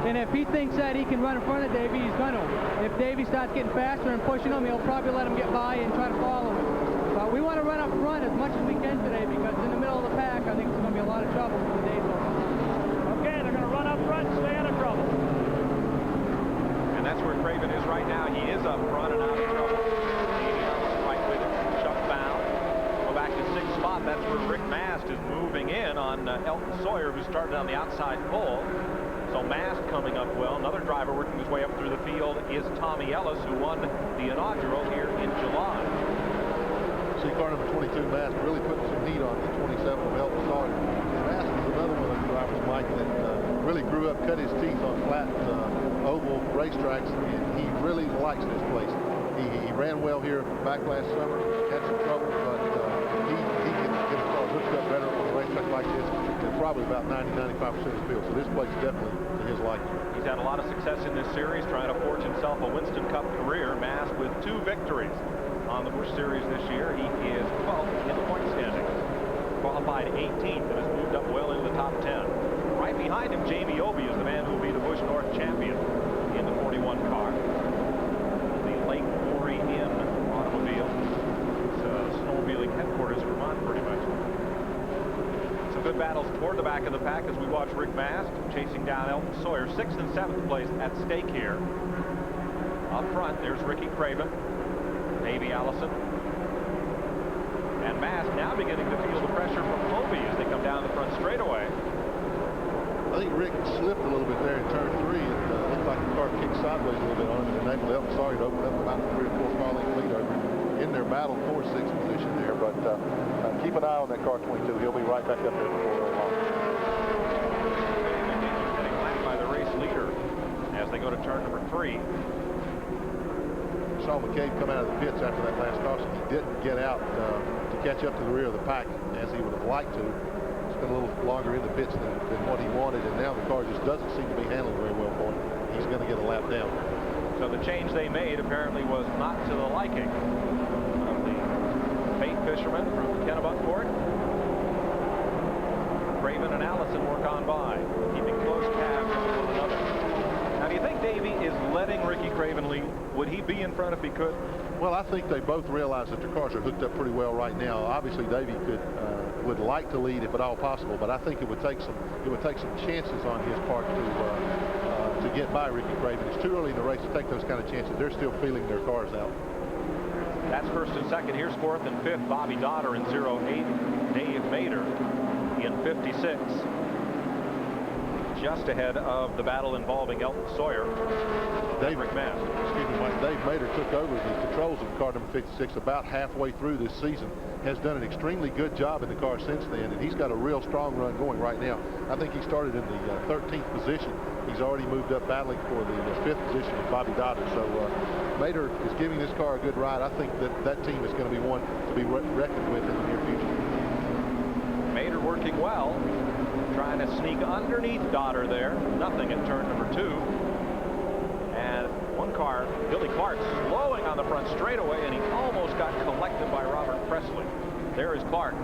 And if he thinks that he can run in front of Davey, he's going to. If Davey starts getting faster and pushing him, he'll probably let him get by and try to follow him. But we want to run up front as much as we can today, because in the middle of the pack, I think it's going to be a lot of trouble for the days over. Okay, they're going to run up front and stay out of trouble. And that's where Craven is right now. He is up front and out of trouble. Right with him. Chuck Bound. Go back to 6th spot. That's where Rick Mast is moving in on Elton Sawyer, who started on the outside pole. So Mast coming up well. Another driver working his way up through the field is Tommy Ellis, who won the inaugural here in July. See car number 22, Mast, really putting some heat on the 27 of Elton Sawyer. Mast is another one of the drivers, Mike, that really grew up, cut his teeth on flat oval racetracks, and he really likes this place. He ran well here back last summer, had some trouble, but he can get his car hooked up better on a racetrack like this than probably about 90-95% of the field. So this place is definitely to his liking. He's had a lot of success in this series, trying to forge himself a Winston Cup career. Mast with 2 victories on the Busch Series this year. He is 12th in the point standing. Qualified 18th and has moved up well into the top 10. Right behind him, Jamie Obey is the man who will be the Busch North champion in the 41 car. The Lake Quarry Inn automobile. It's snowmobiling headquarters, Vermont, pretty much. Some good battles toward the back of the pack as we watch Rick Mast chasing down Elton Sawyer. 6th and 7th place at stake here. Up front, there's Ricky Craven, Davey Allison, and Mast now beginning to feel the pressure from Obey as they come down the front straightaway. I think Rick slipped a little bit there in turn 3, and looked like the car kicked sideways a little bit on him, and enabled Elton Sawyer to open up about a 3 or 4 car length lead over in their battle for 6th position there. But keep an eye on that car 22. He'll be right back up there before very long. Getting lapped by the race leader as they go to turn number 3. Saw McCabe come out of the pits after that last caution. He didn't get out to catch up to the rear of the pack as he would have liked to. Spent a little longer in the pits than what he wanted, and now the car just doesn't seem to be handling very well for him. He's going to get a lap down. So the change they made apparently was not to the liking of the bait fisherman from Kennebunkport. Craven and Allison work on by, keeping close tabs on one another. Now, do you think Davey is letting Ricky Craven lead? Would he be in front if he could? Well, I think they both realize that their cars are hooked up pretty well right now. Obviously, Davey would like to lead if at all possible, but I think it would take some chances on his part to get by Ricky Craven. It's too early in the race to take those kind of chances. They're still feeling their cars out. That's 1st and 2nd. Here's 4th and 5th. Bobby Daughter in 08. Dave Mater in 56. Just ahead of the battle involving Elton Sawyer. Dave Mater took over the controls of car number 56 about halfway through this season. has done an extremely good job in the car since then, and he's got a real strong run going right now. I think he started in the 13th position. He's already moved up battling for the 5th position with Bobby Dotter. So Mater is giving this car a good ride. I think that team is going to be one to be reckoned with in the near future. Mater working well, trying to sneak underneath Dotter there. Nothing at turn number 2. And one car, Billy Clark, slowing on the front straightaway, and he almost got collected by Robert Presley. There is Clark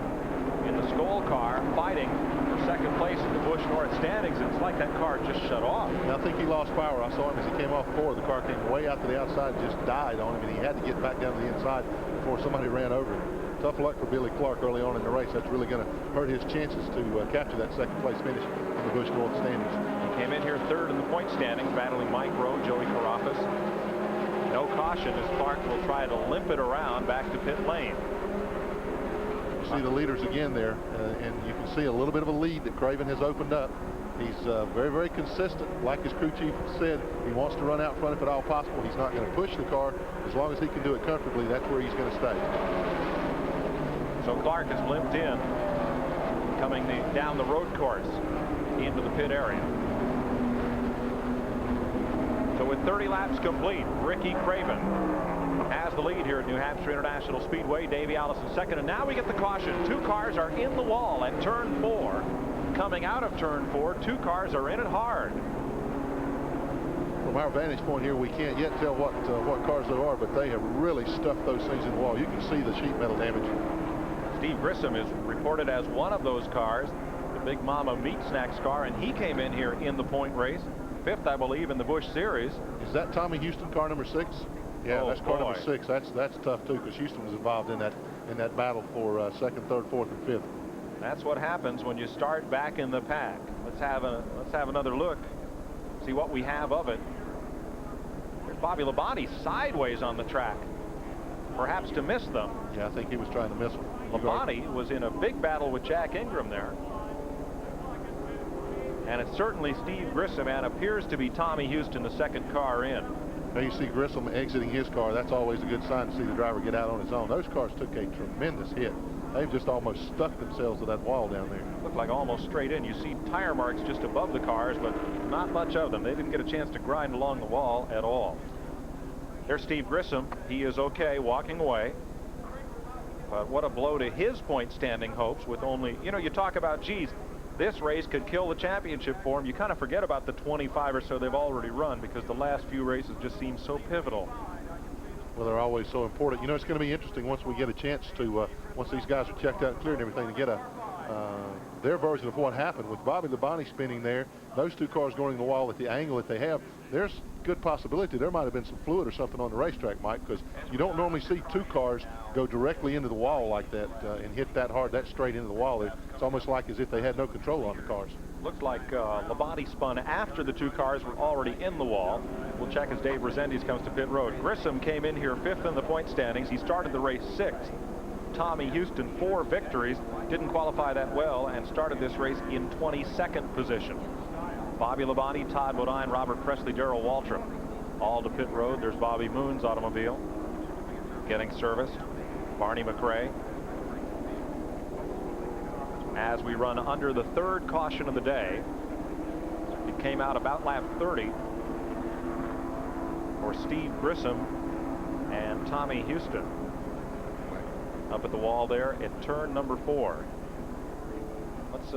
in the Skoll car, fighting for second place in the Busch North standings. It's like that car just shut off. And I think he lost power. I saw him as he came off 4. The car came way out to the outside and just died on him, and he had to get back down to the inside before somebody ran over him. Tough luck for Billy Clark early on in the race. That's really going to hurt his chances to capture that second place finish in the Busch North standings. He came in here 3rd in the point standings, battling Mike Rowe, Joey Carafas. No caution as Clark will try to limp it around back to pit lane. You see the leaders again there, and you can see a little bit of a lead that Craven has opened up. He's very, very consistent. Like his crew chief said, he wants to run out front if at all possible. He's not going to push the car. As long as he can do it comfortably, that's where he's going to stay. So Clark has limped in, coming down the road course into the pit area. So with 30 laps complete, Ricky Craven has the lead here at New Hampshire International Speedway. Davey Allison second, and now we get the caution. 2 cars are in the wall at turn 4. Coming out of turn 4, 2 cars are in it hard. From our vantage point here, we can't yet tell what cars they are, but they have really stuffed those things in the wall. You can see the sheet metal damage. Steve Grissom is reported as one of those cars, the Big Mama Meat Snacks car, and he came in here in the point race, 5th, I believe, in the Busch Series. Is that Tommy Houston, car number 6? Yeah, that's car number 6. That's tough too, because Houston was involved in that battle for 2nd, 3rd, 4th, and 5th. That's what happens when you start back in the pack. Let's have another look, see what we have of it. There's Bobby Labonte sideways on the track, perhaps to miss them. Yeah, I think he was trying to miss them. Labonte was in a big battle with Jack Ingram there. And it's certainly Steve Grissom, and appears to be Tommy Houston, the second car in. Now you see Grissom exiting his car. That's always a good sign to see the driver get out on his own. Those cars took a tremendous hit. They've just almost stuck themselves to that wall down there. Looked like almost straight in. You see tire marks just above the cars, but not much of them. They didn't get a chance to grind along the wall at all. There's Steve Grissom. He is okay walking away. But what a blow to his point standing hopes with only, you talk about, geez, this race could kill the championship for him. You kind of forget about the 25 or so they've already run, because the last few races just seem so pivotal. Well, they're always so important. It's going to be interesting once we get a chance to, once these guys are checked out and cleared and everything, to get their version of what happened with Bobby Labonte spinning there. Those 2 cars going to the wall at the angle that they have. There's good possibility there might have been some fluid or something on the racetrack, Mike, because you don't normally see 2 cars go directly into the wall like that and hit that hard, that straight into the wall. It's almost like as if they had no control on the cars. Looks like Labonte spun after the 2 cars were already in the wall. We'll check as Dave Resendiz comes to pit road. Grissom came in here 5th in the point standings. He started the race 6th. Tommy Houston, 4 victories, didn't qualify that well, and started this race in 22nd position. Bobby Labonte, Todd Bodine, Robert Presley, Darrell Waltrip, all to pit road. There's Bobby Moon's automobile getting serviced. Barney McRae. As we run under the 3rd caution of the day, it came out about lap 30 for Steve Grissom and Tommy Houston. Up at the wall there at turn number 4. Let's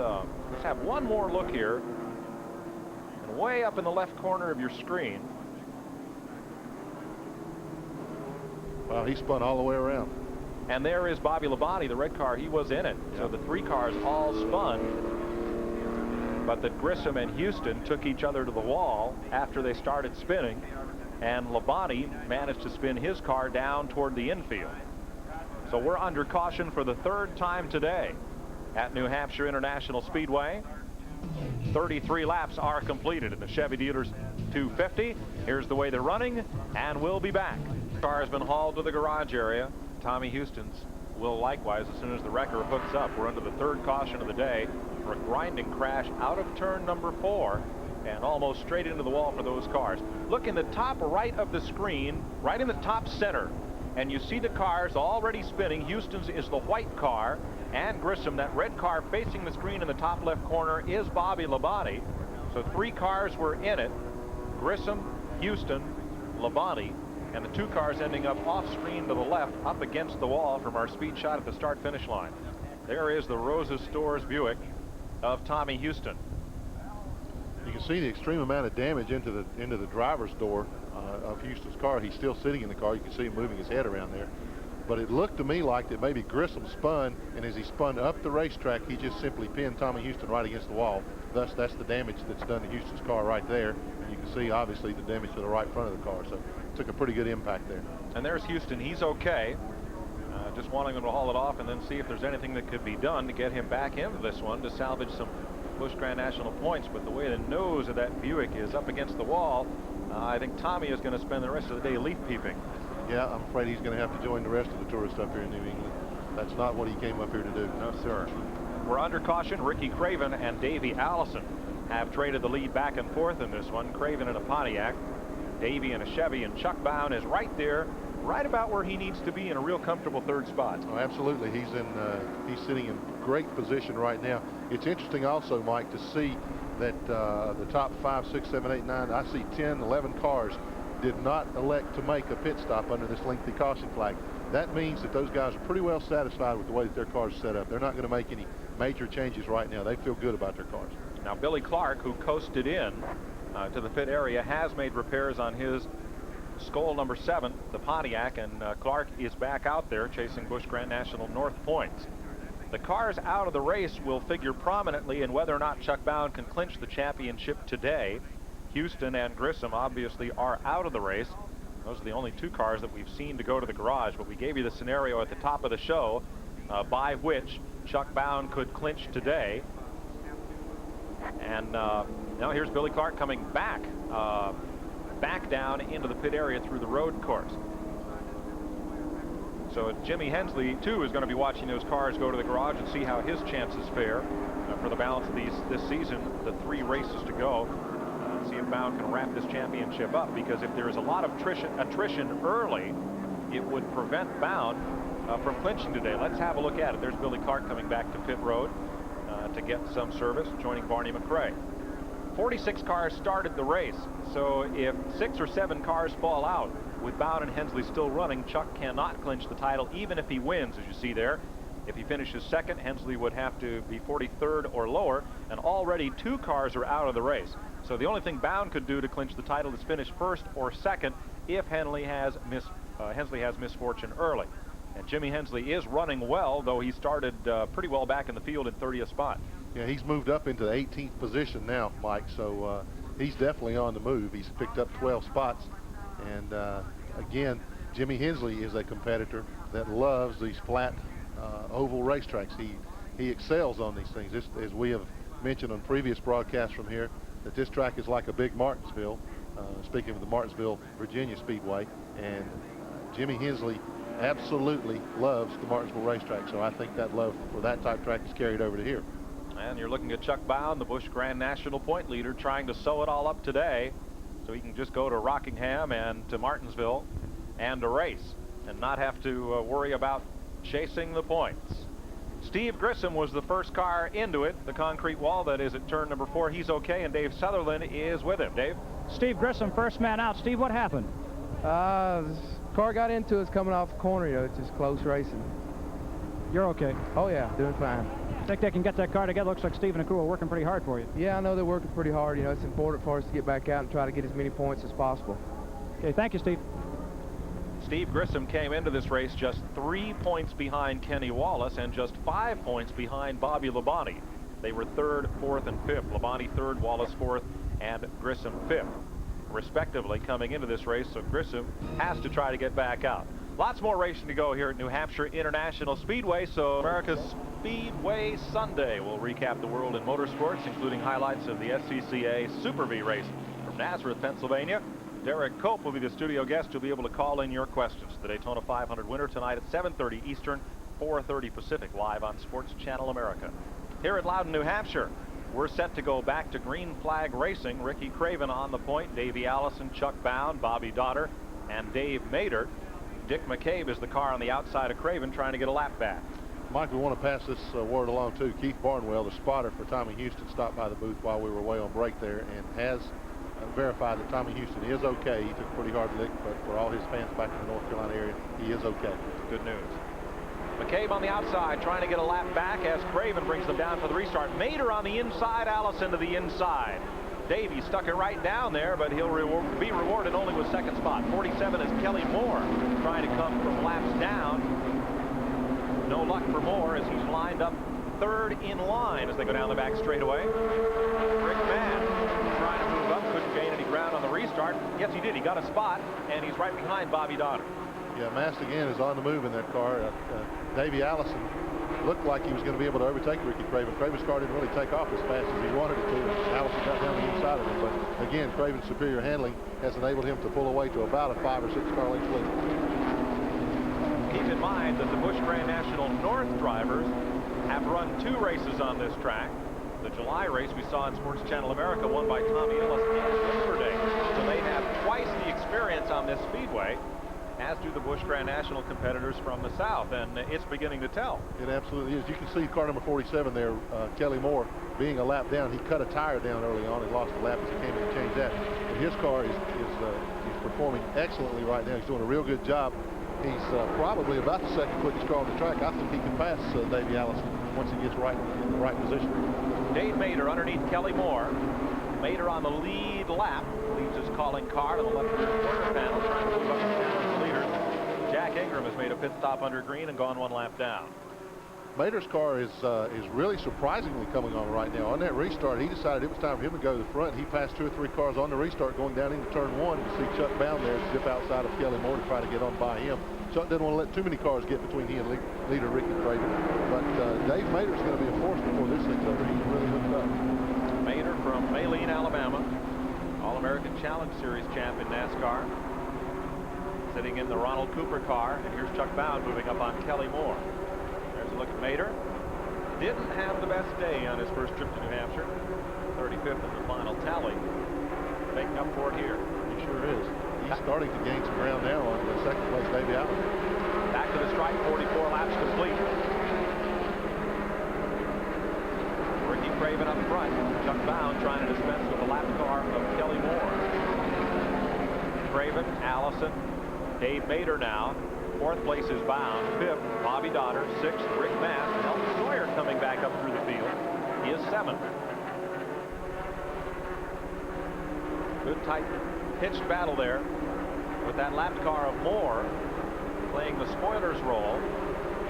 have one more look here. And way up in the left corner of your screen. Wow, he spun all the way around. And there is Bobby Labonte, the red car. He was in it. Yeah. So the 3 cars all spun. But that Grissom and Houston took each other to the wall after they started spinning. And Labonte managed to spin his car down toward the infield. So we're under caution for the 3rd time today at New Hampshire International Speedway. 33 laps are completed in the Chevy Dealers 250. Here's the way they're running, and we'll be back. Car has been hauled to the garage area. Tommy Houston's will likewise as soon as the wrecker hooks up. We're under the 3rd caution of the day for a grinding crash out of turn number 4 and almost straight into the wall for those cars. Look in the top right of the screen, right in the top center. and you see the cars already spinning. Houston's is the white car, and Grissom, that red car facing the screen in the top left corner, is Bobby Labonte. So 3 cars were in it: Grissom, Houston, Labonte, and the 2 cars ending up off screen to the left, up against the wall from our speed shot at the start-finish line. There is the Rosa Stores Buick of Tommy Houston. You can see the extreme amount of damage into the driver's door of Houston's car. He's still sitting in the car. You can see him moving his head around there. But it looked to me like that maybe Grissom spun, and as he spun up the racetrack, he just simply pinned Tommy Houston right against the wall. Thus, that's the damage that's done to Houston's car right there. And you can see, obviously, the damage to the right front of the car. So it took a pretty good impact there. And there's Houston. He's okay. Just wanting him to haul it off and then see if there's anything that could be done to get him back into this one to salvage some Busch Grand National points. But the way the nose of that Buick is up against the wall, I think Tommy is going to spend the rest of the day leaf peeping. Yeah, I'm afraid he's going to have to join the rest of the tourists up here in New England. That's not what he came up here to do. No, sir. We're under caution. Ricky Craven and Davey Allison have traded the lead back and forth in this one. Craven in a Pontiac, Davey in a Chevy, and Chuck Bown is right there, right about where he needs to be, in a real comfortable 3rd spot. Oh, absolutely. He's sitting in great position right now. It's interesting also, Mike, to see that the top 5, 6, 7, 8, 9, I see 10, 11 cars did not elect to make a pit stop under this lengthy caution flag. That means that those guys are pretty well satisfied with the way that their cars are set up. They're not going to make any major changes right now. They feel good about their cars. Now, Billy Clark, who coasted in to the pit area, has made repairs on his Skoal number 7, the Pontiac, and Clark is back out there chasing Busch Grand National North points. The cars out of the race will figure prominently in whether or not Chuck Bown can clinch the championship today. Houston and Grissom obviously are out of the race. Those are the only 2 cars that we've seen to go to the garage, but we gave you the scenario at the top of the show by which Chuck Bown could clinch today. And now here's Billy Clark coming back down into the pit area through the road course. So Jimmy Hensley, too, is going to be watching those cars go to the garage and see how his chances fare for the balance of this season, the 3 races to go. See if Bown can wrap this championship up, because if there is a lot of attrition early, it would prevent Bown from clinching today. Let's have a look at it. There's Billy Clark coming back to pit road to get some service, joining Barney McRae. 46 cars started the race, so if 6 or 7 cars fall out with Bown and Hensley still running, Chuck cannot clinch the title, even if he wins, as you see there. If he finishes 2nd, Hensley would have to be 43rd or lower, and already 2 cars are out of the race. So the only thing Bown could do to clinch the title is finish 1st or 2nd if Hensley has misfortune early. And Jimmy Hensley is running well, though he started pretty well back in the field in 30th spot. Yeah, he's moved up into the 18th position now, Mike, so he's definitely on the move. He's picked up 12 spots. And again, Jimmy Hensley is a competitor that loves these flat oval racetracks. He excels on these things. As we have mentioned on previous broadcasts from here, that this track is like a big Martinsville, speaking of the Martinsville, Virginia Speedway. And Jimmy Hensley absolutely loves the Martinsville racetrack, so I think that love for that type of track is carried over to here. And you're looking at Chuck Bown, the Busch Grand National point leader, trying to sew it all up today so he can just go to Rockingham and to Martinsville and to race and not have to worry about chasing the points. Steve Grissom was the first car into it, the concrete wall that is at turn number 4. He's okay, and Dave Sutherland is with him. Dave? Steve Grissom, first man out. Steve, what happened? This car got into us coming off the corner, you know, it's just close racing. You're okay? Oh, yeah, doing fine. Think they can get that car together? Looks like Steve and the crew are working pretty hard for you. Yeah, I know they're working pretty hard. You know, it's important for us to get back out and try to get as many points as possible. Okay, thank you, Steve. Steve Grissom came into this race just 3 points behind Kenny Wallace and just 5 points behind Bobby Labonte. They were 3rd, 4th, and 5th. Labonte 3rd, Wallace 4th, and Grissom 5th, respectively, coming into this race. So Grissom has to try to get back out. Lots more racing to go here at New Hampshire International Speedway. So America's Speedway Sunday will recap the world in motorsports, including highlights of the SCCA Super V race from Nazareth, Pennsylvania. Derek Cope will be the studio guest. You'll be able to call in your questions. The Daytona 500 winner tonight at 7:30 Eastern, 4:30 Pacific, live on Sports Channel America. Here at Loudon, New Hampshire, we're set to go back to green flag racing. Ricky Craven on the point, Davey Allison, Chuck Bown, Bobby Dotter, and Dave Mader. Dick McCabe is the car on the outside of Craven trying to get a lap back. Mike, we want to pass this word along too. Keith Barnwell, the spotter for Tommy Houston, stopped by the booth while we were away on break there and has verified that Tommy Houston is okay. He took a pretty hard lick, but for all his fans back in the North Carolina area, he is okay. Good news. McCabe on the outside trying to get a lap back as Craven brings them down for the restart. Mater on the inside, Allison to the inside. Davey stuck it right down there, but he'll be rewarded only with second spot. 47 is Kelly Moore trying to come from laps down. No luck for Moore as he's lined up third in line as they go down the back straightaway. Rick Mann trying to move up, couldn't gain any ground on the restart. Yes, he did. He got a spot, and he's right behind Bobby Donner. Yeah, Mast again is on the move in that car. Davey Allison looked like he was going to be able to overtake Ricky Craven. Craven's car didn't really take off as fast as he wanted it to. Allison got down the inside of him, but again, Craven's superior handling has enabled him to pull away to about a 5 or 6 car length lead. Keep in mind that the Busch Grand National North drivers have run 2 races on this track. The July race we saw in Sports Channel America won by Tommy Ellis and yesterday. So they have twice the experience on this speedway, as do the Busch Grand National competitors from the south, and it's beginning to tell. It absolutely is. You can see car number 47 there, Kelly Moore, being a lap down. He cut a tire down early on and lost a lap as he came in to change that. And his car is performing excellently right now. He's doing a real good job. He's probably about the second quickest car on the track. I think he can pass Davey Allison once he gets right in the right position. Dave Mater underneath Kelly Moore. Mater on the lead lap. Leads his calling car to the left rear quarter panel, trying to move up and down as the leader. Jack Ingram has made a pit stop under green and gone 1 lap down. Mater's car is really surprisingly coming on right now. On that restart, he decided it was time for him to go to the front. He passed 2 or 3 cars on the restart going down into turn 1. You see Chuck Bound there zip outside of Kelly Moore to try to get on by him. Chuck didn't want to let too many cars get between he and leader Ricky Craven. But Dave Mater's going to be a force before this thing's over. He's really hooked up. Mater from Maline, Alabama. All-American Challenge Series champ in NASCAR. Sitting in the Ronald Cooper car. And here's Chuck Bound moving up on Kelly Moore. There's a look at Mater. Didn't have the best day on his first trip to New Hampshire. 35th in the final tally. Making up for it here. He sure is. He's starting to gain some ground now on the second place Davey Allison. Back to the stripe, 44 laps complete. Ricky Craven up front. Chuck Bound trying to dispense with the lap car of Kelly Moore. Craven, Allison, Dave Mater now. 4th place is Bound. 5th, Bobby Donner. 6th, Rick Mast. And Elton Sawyer coming back up through the field. He is 7th. Good tight pitched battle there with that lapped car of Moore playing the spoiler's role.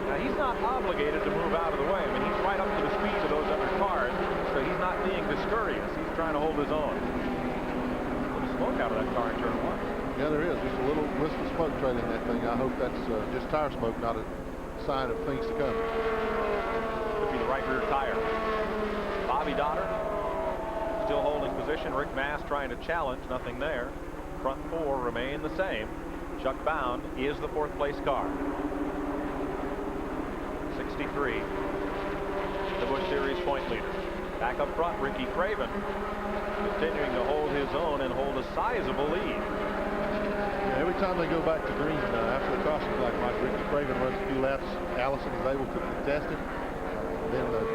Now he's not obligated to move out of the way. I mean, he's right up to the speed of those other cars, so he's not being discourteous. He's trying to hold his own. A little smoke out of that car in turn 1. Yeah, there is. Just a little wisp of smoke trailing that thing. I hope that's just tire smoke, not a sign of things to come. Could be the right rear tire. Bobby Donner still holding position. Rick Mast trying to challenge. Nothing there. Front 4 remain the same. Chuck Bound is the 4th place car. 63. The Busch Series point leader. Back up front, Ricky Craven continuing to hold his own and hold a sizable lead. Yeah, every time they go back to green after the caution flag, Mike, Ricky Craven runs a few laps. Allison is able to contest it. Then the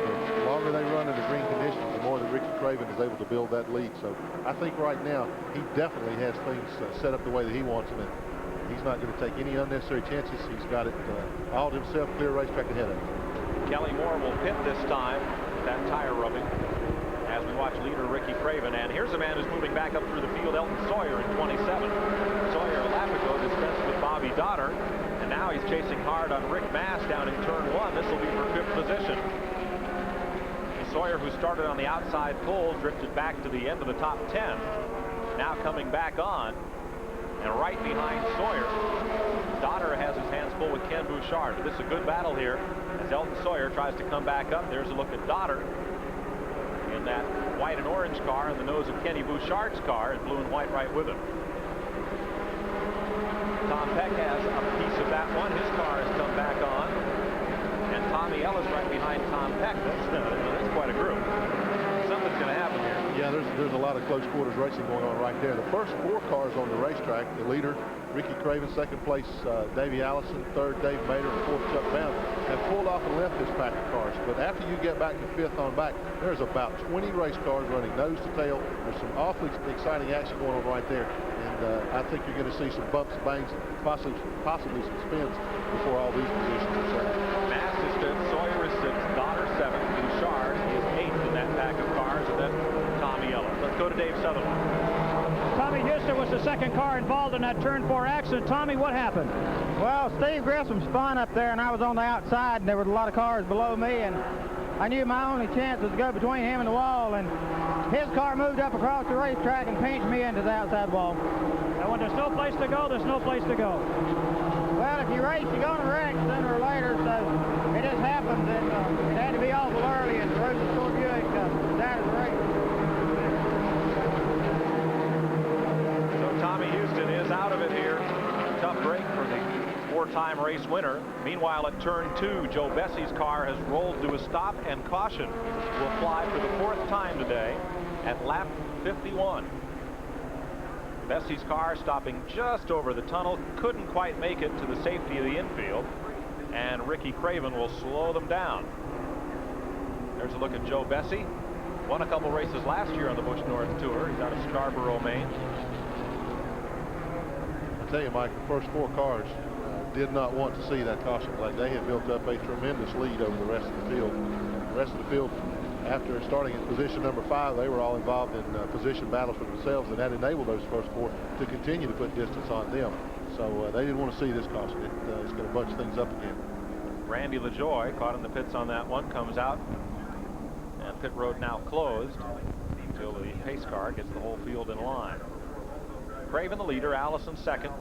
longer they run in the green conditions, the more that Ricky Craven is able to build that lead. So I think right now he definitely has things set up the way that he wants them. And he's not going to take any unnecessary chances. He's got it all to himself, clear racetrack ahead of him. Kelly Moore will pit this time with that tire rubbing as we watch leader Ricky Craven. And here's a man who's moving back up through the field, Elton Sawyer in 27. Sawyer a lap ago dispensed with Bobby Donner. And now he's chasing hard on Rick Mast down in turn 1. This will be for 5th position. Sawyer, who started on the outside pole, drifted back to the end of the top 10. Now coming back on. And right behind Sawyer, Donner has his hands full with Ken Bouchard. But this is a good battle here as Elton Sawyer tries to come back up. There's a look at Donner in that white and orange car and the nose of Kenny Bouchard's car in blue and white right with him. Tom Peck has a piece of that one. His car has come back on. And Tommy Ellis right behind Tom Peck. That's quite a group. Something's going to happen here. Yeah, there's a lot of close quarters racing going on right there. The first 4 cars on the racetrack, the leader, Ricky Craven, second place Davey Allison, third Dave Mader, and fourth Chuck Bound have pulled off and left this pack of cars. But after you get back to fifth on back, there's about 20 race cars running nose to tail. There's some awfully exciting action going on right there. And I think you're going to see some bumps and bangs, possibly some spins before all these positions are settled. Mast is fifth, Sawyer is sixth, Donner seventh, Bouchard is eighth in that pack of cars, and then Tommy Ellis. Let's go to Dave Sutherland. Tommy Houston was the second car involved in that turn 4 accident. Tommy, what happened? Well, Steve Grissom spun up there, and I was on the outside, and there was a lot of cars below me, and I knew my only chance was to go between him and the wall, and his car moved up across the racetrack and pinched me into the outside wall. And when there's no place to go, there's no place to go. Well, if you race, you're going to wreck sooner or later, so it just happens, and it had to be awful early, and the Rosa Store Buick died of the race. Tommy Houston is out of it here. Tough break for the four-time race winner. Meanwhile, at turn 2, Joe Bessie's car has rolled to a stop, and caution will fly for the fourth time today at lap 51. Bessie's car stopping just over the tunnel, couldn't quite make it to the safety of the infield, and Ricky Craven will slow them down. There's a look at Joe Bessie. Won a couple races last year on the Busch North Tour. He's out of Scarborough, Maine. I tell you, Mike, the first 4 cars did not want to see that caution flag. They had built up a tremendous lead over the rest of the field. The rest of the field, after starting at position number 5, they were all involved in position battles for themselves, and that enabled those first 4 to continue to put distance on them. So they didn't want to see this caution. It's going to bunch things up again. Randy LaJoie caught in the pits on that one, comes out, and pit road now closed until the pace car gets the whole field in line. Craven the leader, Allison second,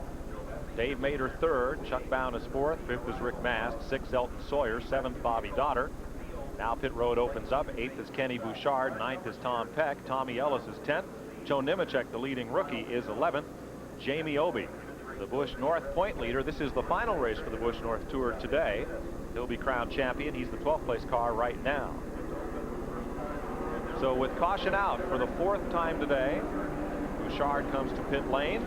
Dave Mader third, Chuck Bound is fourth, fifth is Rick Mast, sixth Elton Sawyer, seventh Bobby Donner. Now pit road opens up. Eighth is Kenny Bouchard, ninth is Tom Peck, Tommy Ellis is 10th, Joe Nemechek, the leading rookie, is 11th, Jamie Obey, the Busch North point leader. This is the final race for the Busch North Tour today. He'll be crowned champion. He's the 12th place car right now. So with caution out for the 4th time today, Bouchard comes to pit lane,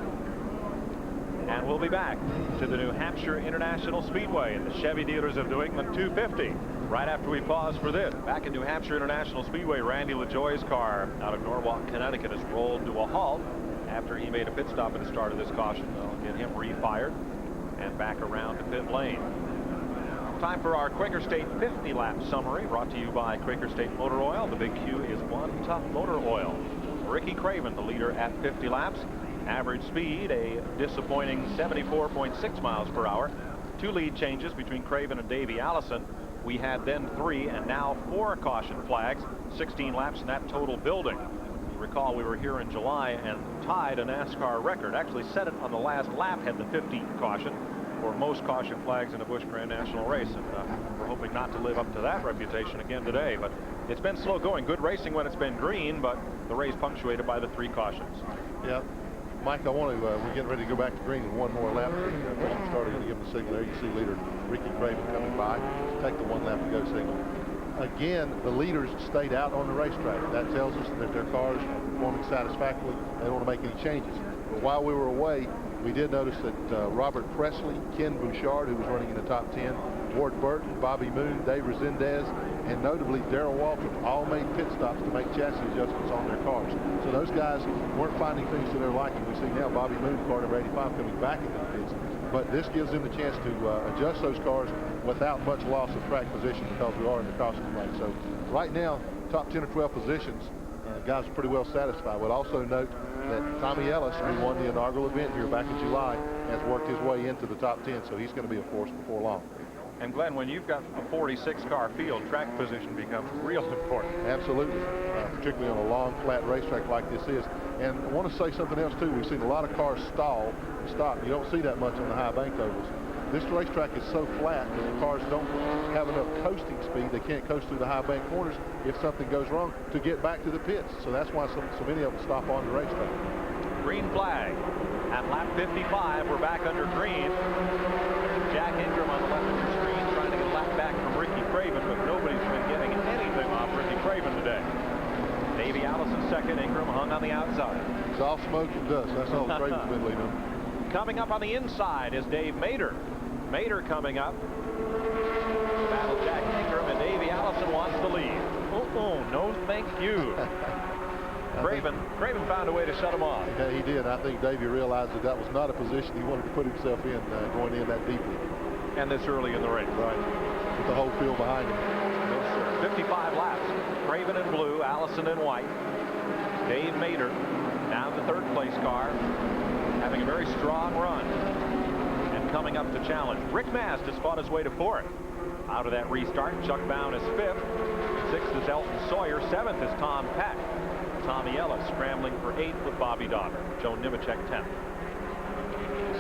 and we'll be back to the New Hampshire International Speedway in the Chevy Dealers of New England 250 right after we pause for this. Back in New Hampshire International Speedway, Randy LaJoie's car out of Norwalk, Connecticut has rolled to a halt after he made a pit stop at the start of this caution. They'll get him refired and back around to pit lane. Time for our Quaker State 50 lap summary, brought to you by Quaker State Motor Oil. The big Q is One Tough Motor Oil. Ricky Craven, the leader at 50 laps. Average speed, a disappointing 74.6 miles per hour. 2 lead changes between Craven and Davey Allison. We had then 3 and now 4 caution flags, 16 laps in that total building. You recall we were here in July and tied a NASCAR record, actually set it on the last lap, had the 50 caution for most caution flags in a Busch Grand National race, and we're hoping not to live up to that reputation again today. But it's been slow going. Good racing when it's been green, but the race punctuated by the 3 cautions. Yeah, Mike, I want to, we're getting ready to go back to green in one more lap. We're starting to give them the signal there. You see leader Ricky Craven coming by. Take the 1 lap to go signal. Again, the leaders stayed out on the racetrack. That tells us that their cars are performing satisfactorily. They don't want to make any changes. But while we were away, we did notice that Robert Presley, Ken Bouchard, who was running in the top 10, Ward Burton, Bobby Moon, Dave Resendez, and notably Darrell Waltrip all made pit stops to make chassis adjustments on their cars. So those guys weren't finding things to their liking. We see now Bobby Moon, car number 85, coming back into the pits. But this gives them the chance to adjust those cars without much loss of track position, because we are in the caution flag. So right now, top 10 or 12 positions, guys are pretty well satisfied. We'll also note that Tommy Ellis, who won the inaugural event here back in July, has worked his way into the top 10, so he's going to be a force before long. And Glenn, when you've got a 46-car field, track position becomes real important. Absolutely, particularly on a long, flat racetrack like this is. And I want to say something else, too. We've seen a lot of cars stall and stop. You don't see that much on the high banked ovals. This racetrack is so flat that the cars don't have enough coasting speed. They can't coast through the high bank corners if something goes wrong to get back to the pits. So that's why so many of them stop on the racetrack. Green flag at lap 55. We're back under green. Jack Ingram on the left of your screen trying to get a lap back from Ricky Craven, but nobody's been getting anything off Ricky Craven today. Davey Allison second. Ingram hung on the outside. It's all smoke and dust. That's all Craven's been leading. coming up on the inside is Dave Mader. Mader coming up. Battle Jack Ingram, and Davey Allison wants the lead. No thank you. Craven found a way to shut him off. Yeah, he did. I think Davey realized that was not a position he wanted to put himself in going in that deeply. And this early in the race. Right. With the whole field behind him. Yes, 55 laps. Craven in blue, Allison in white. Dave Mader, now the third place car, having a very strong run. And coming up to challenge. Rick Mast has fought his way to fourth. Out of that restart, Chuck Bown is fifth. Sixth is Elton Sawyer. Seventh is Tom Peck. Tommy Ellis scrambling for eighth with Bobby Daughter. Joe Nemechek 10th.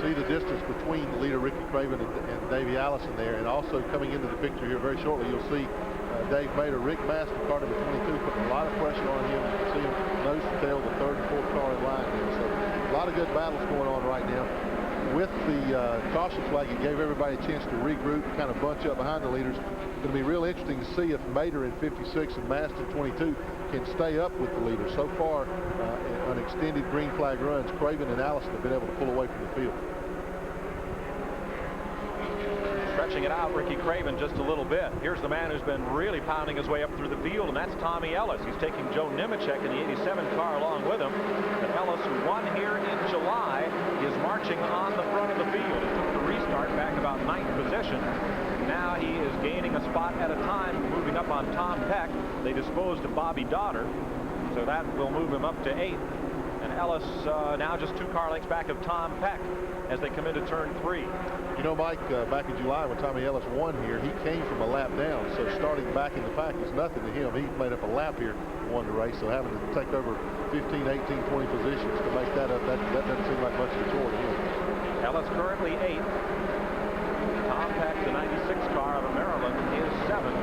See the distance between leader Ricky Craven and Davey Allison there, and also coming into the picture here very shortly, you'll see Dave Mader, Rick Mast, car number 22, putting a lot of pressure on him. You can see him nose to tail, the third and fourth car in line here. So a lot of good battles going on right now. With the caution flag, it gave everybody a chance to regroup, kind of bunch up behind the leaders. It's going to be real interesting to see if Mader in 56 and Mast in 22 can stay up with the leaders. So far, on extended green flag runs, Craven and Allison have been able to pull away from the field. Stretching it out, Ricky Craven just a little bit. Here's the man who's been really pounding his way up through the field, and that's Tommy Ellis. He's taking Joe Nemechek in the 87 car along with him. And Ellis, who won here in July, is marching on the front of the field. He took the restart back about 9th position. Now he is gaining a spot at a time, moving up on Tom Peck. They disposed of Bobby Daughter, so that will move him up to 8th. And Ellis now just 2 car lengths back of Tom Peck as they come into turn 3. You know, Mike, back in July when Tommy Ellis won here, he came from a lap down, so starting back in the pack is nothing to him. He made up a lap here and won the race, so having to take over 15, 18, 20 positions to make that up, that doesn't seem like much of a chore to him. Ellis currently 8th. Tom Peck, the 96 car out of Maryland, is 7th.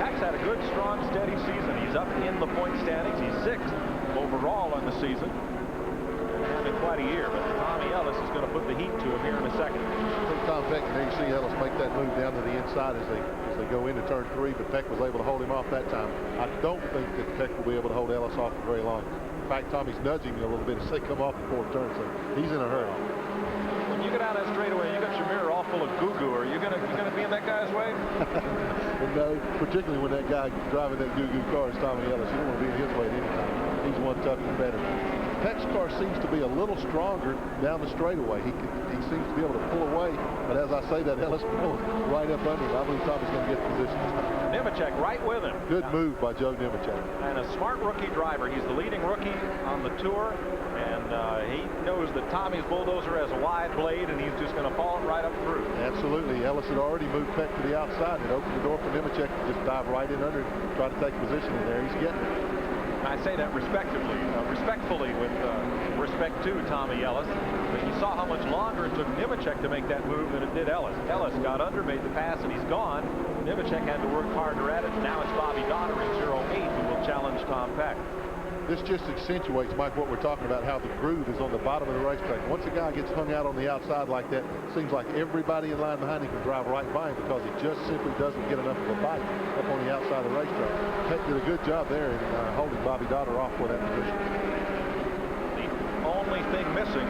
Peck's had a good, strong, steady season. He's up in the point standings. He's 6th overall on the season. Having quite a year, but Tommy Ellis is going to put the heat to him here in a second. Tom Peck, and there you see Ellis make that move down to the inside as they go into turn 3, but Peck was able to hold him off that time. I don't think that Peck will be able to hold Ellis off for very long. In fact, Tommy's nudging him a little bit as they come off the 4th turn, so he's in a hurry. When you get out of that straightaway, you got your mirror all full of goo-goo. Are you gonna be in that guy's way? No, particularly when that guy driving that goo-goo car is Tommy Ellis. You don't want to be in his way at any time. He's one tough competitor. Peck's car seems to be a little stronger down the straightaway. He seems to be able to pull away, but as I say that, Ellis pulled right up under him. I believe Tommy's going to get the position. Nemechek right with him. Good move by Joe Nemechek. And a smart rookie driver. He's the leading rookie on the tour, and he knows that Tommy's bulldozer has a wide blade, and he's just going to follow it right up through. Absolutely. Ellis had already moved Peck to the outside. It opened the door for Nemechek to just dive right in under and try to take position in there. He's getting it. I say that respectfully with respect to Tommy Ellis. But you saw how much longer it took Nemechek to make that move than it did Ellis. Ellis got under, made the pass, and he's gone. Nemechek had to work harder at it. Now it's Bobby Daughter in 08 who will challenge Tom Peck. This just accentuates, Mike, what we're talking about, how the groove is on the bottom of the racetrack. Once a guy gets hung out on the outside like that, it seems like everybody in line behind him can drive right by him because he just simply doesn't get enough of a bite up on the outside of the racetrack. Peck did a good job there in holding Bobby Daughter off for that position. The only thing missing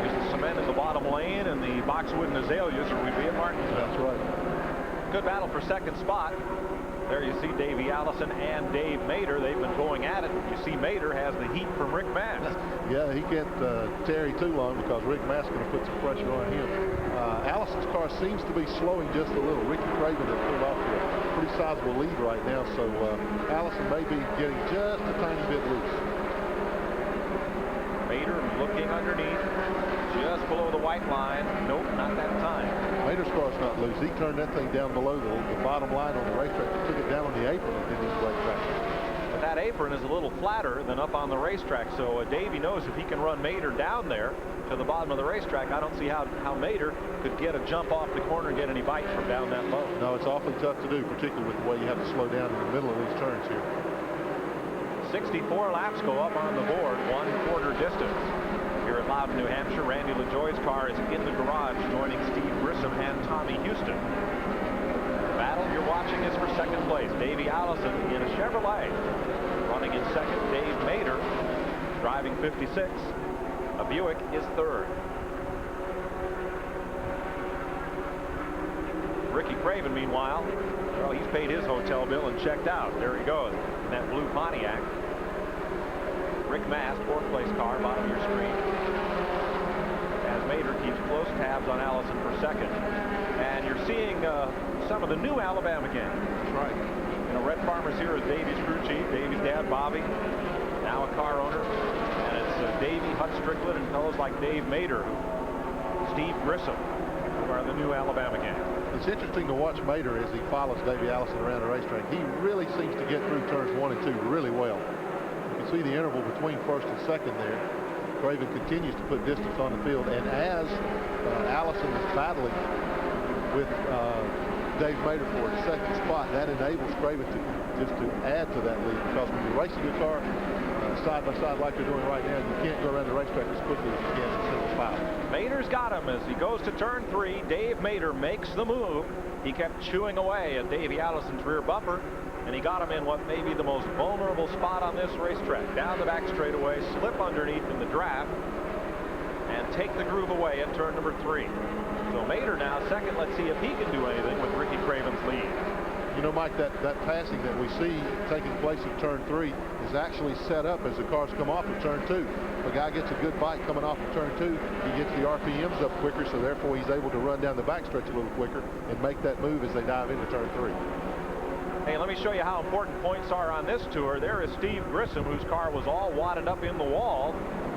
is the cement in the bottom lane and the boxwood and azaleas, or we'd be at Martinsville. That's right. Good battle for second spot. There you see Davey Allison and Dave Mader. They've been going at it. You see Mader has the heat from Rick Mast. Yeah, he can't tarry too long because Rick Mast is going to put some pressure on him. Allison's car seems to be slowing just a little. Ricky Craven has pulled off to a pretty sizable lead right now, so Allison may be getting just a tiny bit loose. Mader looking underneath, just below the white line. Nope, not that time. Mader's car's not loose. He turned that thing down below the bottom line on the racetrack. He took it down on the apron and didn't break back. But that apron is a little flatter than up on the racetrack, so Davey knows if he can run Mader down there to the bottom of the racetrack, I don't see how Mader could get a jump off the corner and get any bite from down that low. No, it's awfully tough to do, particularly with the way you have to slow down in the middle of these turns here. 64 laps go up on the board, 1/4 distance. Here at Loudon, New Hampshire, Randy LaJoie's car is in the garage, joining Steve Grissom and Tommy Houston. The battle you're watching is for second place. Davey Allison in a Chevrolet. Running in second, Dave Mader, driving 56. A Buick is third. Ricky Craven, meanwhile, well, he's paid his hotel bill and checked out. There he goes in that blue Pontiac. Rick Mast, 4th place car, bottom of your screen. As Mater keeps close tabs on Allison for 2nd. And you're seeing some of the new Alabama gang. That's right. You know, Red Farmer's here as Davy's crew chief. Davy's dad, Bobby, now a car owner. And it's Davy, Hut Strickland, and fellows like Dave Mater, Steve Grissom, who are the new Alabama gang. It's interesting to watch Mater as he follows Davy Allison around the racetrack. He really seems to get through turns 1 and 2 really well. You can see the interval between 1st and 2nd there. Craven continues to put distance on the field, and as Allison is battling with Dave Mater for his 2nd spot, that enables Craven to add to that lead, because when you're racing your car side by side like they're doing right now, you can't go around the racetrack as quickly as you can in single file. Mater's got him as he goes to turn 3. Dave Mater makes the move. He kept chewing away at Davy Allison's rear bumper, and he got him in what may be the most vulnerable spot on this racetrack. Down the back straightaway, slip underneath in the draft, and take the groove away at turn number 3. So Mater now 2nd. Let's see if he can do anything with Ricky Craven's lead. You know, Mike, that passing that we see taking place in turn 3 is actually set up as the cars come off of turn 2. If a guy gets a good bite coming off of turn 2, he gets the RPMs up quicker, so therefore he's able to run down the backstretch a little quicker and make that move as they dive into turn 3. Hey, let me show you how important points are on this tour. There is Steve Grissom, whose car was all wadded up in the wall.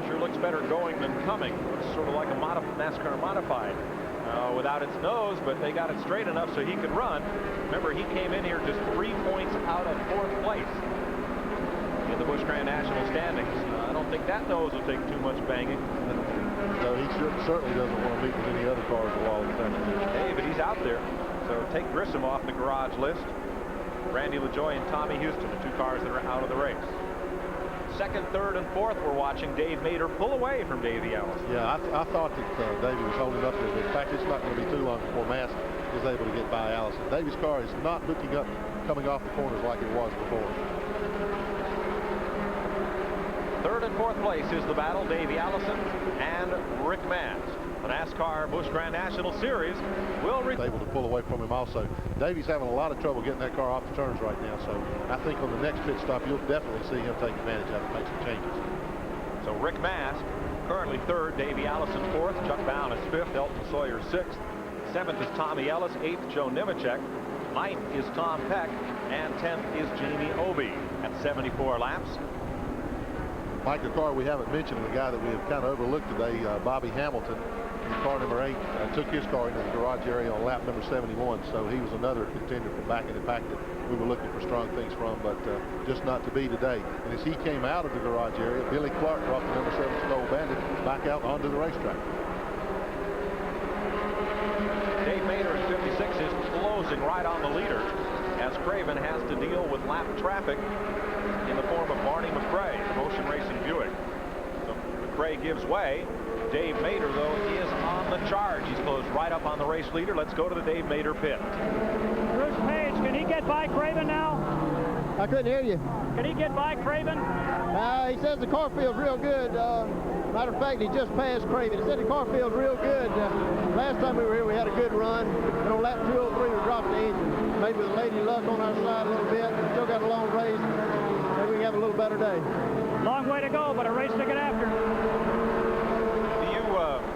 Sure looks better going than coming. It's sort of like a NASCAR modified. Without its nose, but they got it straight enough so he could run. Remember, he came in here just 3 points out of 4th place in the Busch Grand National standings. I don't think that nose will take too much banging. No, he certainly doesn't want to meet with any other cars at all this afternoon. Hey, but he's out there. So take Grissom off the garage list. Randy LaJoie and Tommy Houston, the 2 cars that are out of the race. 2nd, 3rd, and 4th, we're watching Dave Mater pull away from Davy Allison. Yeah, I thought that Davy was holding up there. In fact, it's not going to be too long before Mast is able to get by Allison. Davy's car is not hooking up, coming off the corners like it was before. 3rd and 4th place is the battle, Davy Allison and Rick Mast. The NASCAR Busch Grand National Series will able to pull away from him also. Davy's having a lot of trouble getting that car off the turns right now, so I think on the next pit stop you'll definitely see him take advantage of it and make some changes. So Rick Mast currently 3rd, Davy Allison 4th, Chuck Bown is 5th, Elton Sawyer 6th, 7th is Tommy Ellis, 8th Joe Nemechek, 9th is Tom Peck, and 10th is Jamie Obey at 74 laps. Mike, the car we haven't mentioned, the guy that we have kind of overlooked today, Bobby Hamilton, in car number 8, took his car into the garage area on lap number 71, so he was another contender from back in the pack that we were looking for strong things from, but just not to be today. And as he came out of the garage area, Billy Clark brought the number 7 Skull Bandit back out onto the racetrack. Dave Mater at 56 is closing right on the leader as Craven has to deal with lap traffic in the form of Barney McRae, Motion Racing Buick. So McRae gives way. Dave Mater, though, is on the charge. He's closed right up on the race leader. Let's go to the Dave Mater pit. Bruce Page, can he get by Craven now? I couldn't hear you. Can he get by Craven? He says the car feels real good. Matter of fact, he just passed Craven. He said the car feels real good. Last time we were here, we had a good run. And on lap 203, we dropped the engine. Maybe with Lady Luck on our side a little bit. We still got a long race. Maybe we can have a little better day. Long way to go, but a race to get after.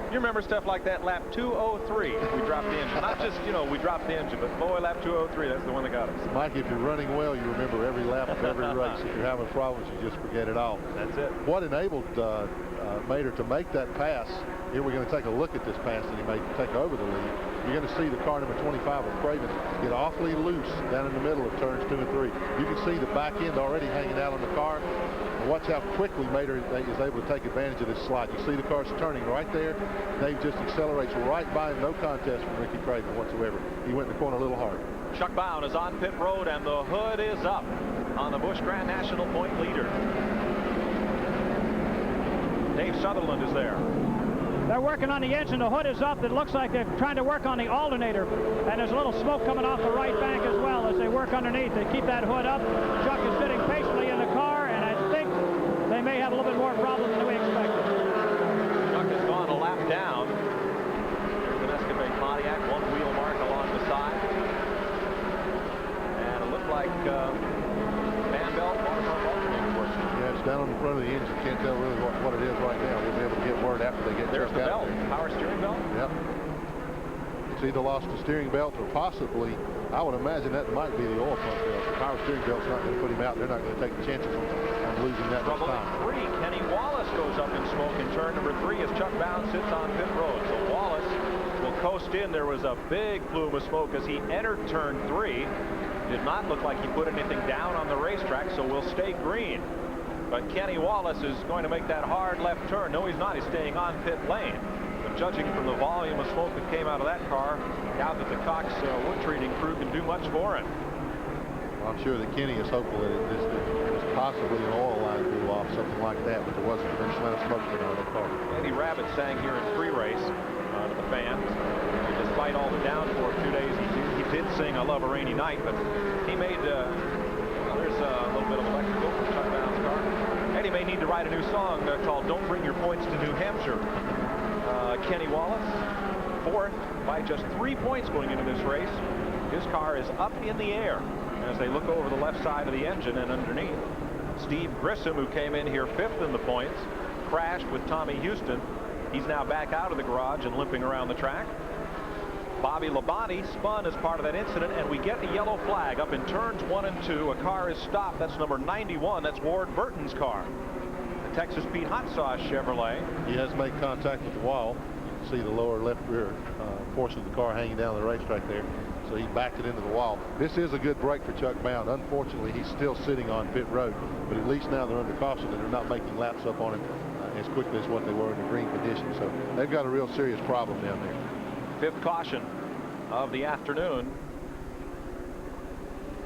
You remember stuff like that, lap 203, we dropped the engine. Not just, you know, we dropped the engine, but boy, lap 203, that's the one that got us. Mike, if you're running well, you remember every lap of every race. If you're having problems, you just forget it all. That's it. What enabled Mater to make that pass, here we're going to take a look at this pass that he made to take over the lead. You're going to see the car number 25 of Craven get awfully loose down in the middle of turns 2 and 3. You can see the back end already hanging out on the car. And watch how quickly Mater is able to take advantage of this slide. You see the car's turning right there. Dave just accelerates right by him. No contest from Ricky Craven whatsoever. He went in the corner a little hard. Chuck Bown is on pit road, and the hood is up on the Busch Grand National point leader. Dave Sutherland is there. They're working on the engine. The hood is up. It looks like they're trying to work on the alternator. And there's a little smoke coming off the right bank as well as they work underneath. They keep that hood up. Chuck is sitting patiently in the car, and I think they may have a little bit more problem than we expected. Chuck has gone a lap down. There's an Escapade Pontiac, one wheel mark along the side. like fan belt, water pump alternator work. Yeah, it's down on the front of the engine. Can't tell really what it is right now. We'll be able to get word after they get There's the checked out belt, there. power steering belt. Yep. It's either lost the steering belt or possibly, I would imagine that might be the oil pump belt. The power steering belt's not going to put him out. They're not going to take the chances on losing that much Trouble time. in 3. Kenny Wallace goes up in smoke in turn number 3 as Chuck Bound sits on pit road. So Wallace will coast in. There was a big plume of smoke as he entered turn 3. Did not look like he put anything down on the racetrack, so we'll stay green. But Kenny Wallace is going to make that hard left turn. No, he's not. He's staying on pit lane. But judging from the volume of smoke that came out of that car, doubt that the Cox wood treating crew can do much for him. Well, I'm sure that Kenny is hopeful that it was possibly an oil line blew off, something like that, but there wasn't a tremendous amount of smoke coming out of that car. Eddie Rabbit sang here in pre-race to the fans. Despite all the downpour of 2 days, he did sing "I Love a Rainy Night," but he made well, there's a little bit of electrical from Chuck Bound's car. Eddie may need to write a new song called "Don't Bring Your Points to New Hampshire." Kenny Wallace, 4th by just 3 points going into this race. His car is up in the air as they look over the left side of the engine and underneath. Steve Grissom, who came in here 5th in the points, crashed with Tommy Houston. He's now back out of the garage and limping around the track. Bobby Labonte spun as part of that incident, and we get a yellow flag up in turns 1 and 2. A car is stopped. That's number 91. That's Ward Burton's car. The Texas Pete Hot Sauce Chevrolet. He has made contact with the wall. You can see the lower left rear portion of the car hanging down the racetrack there. So he backed it into the wall. This is a good break for Chuck Bound. Unfortunately, he's still sitting on pit road, but at least now they're under caution and they're not making laps up on him as quickly as what they were in the green conditions. So they've got a real serious problem down there. 5th caution of the afternoon.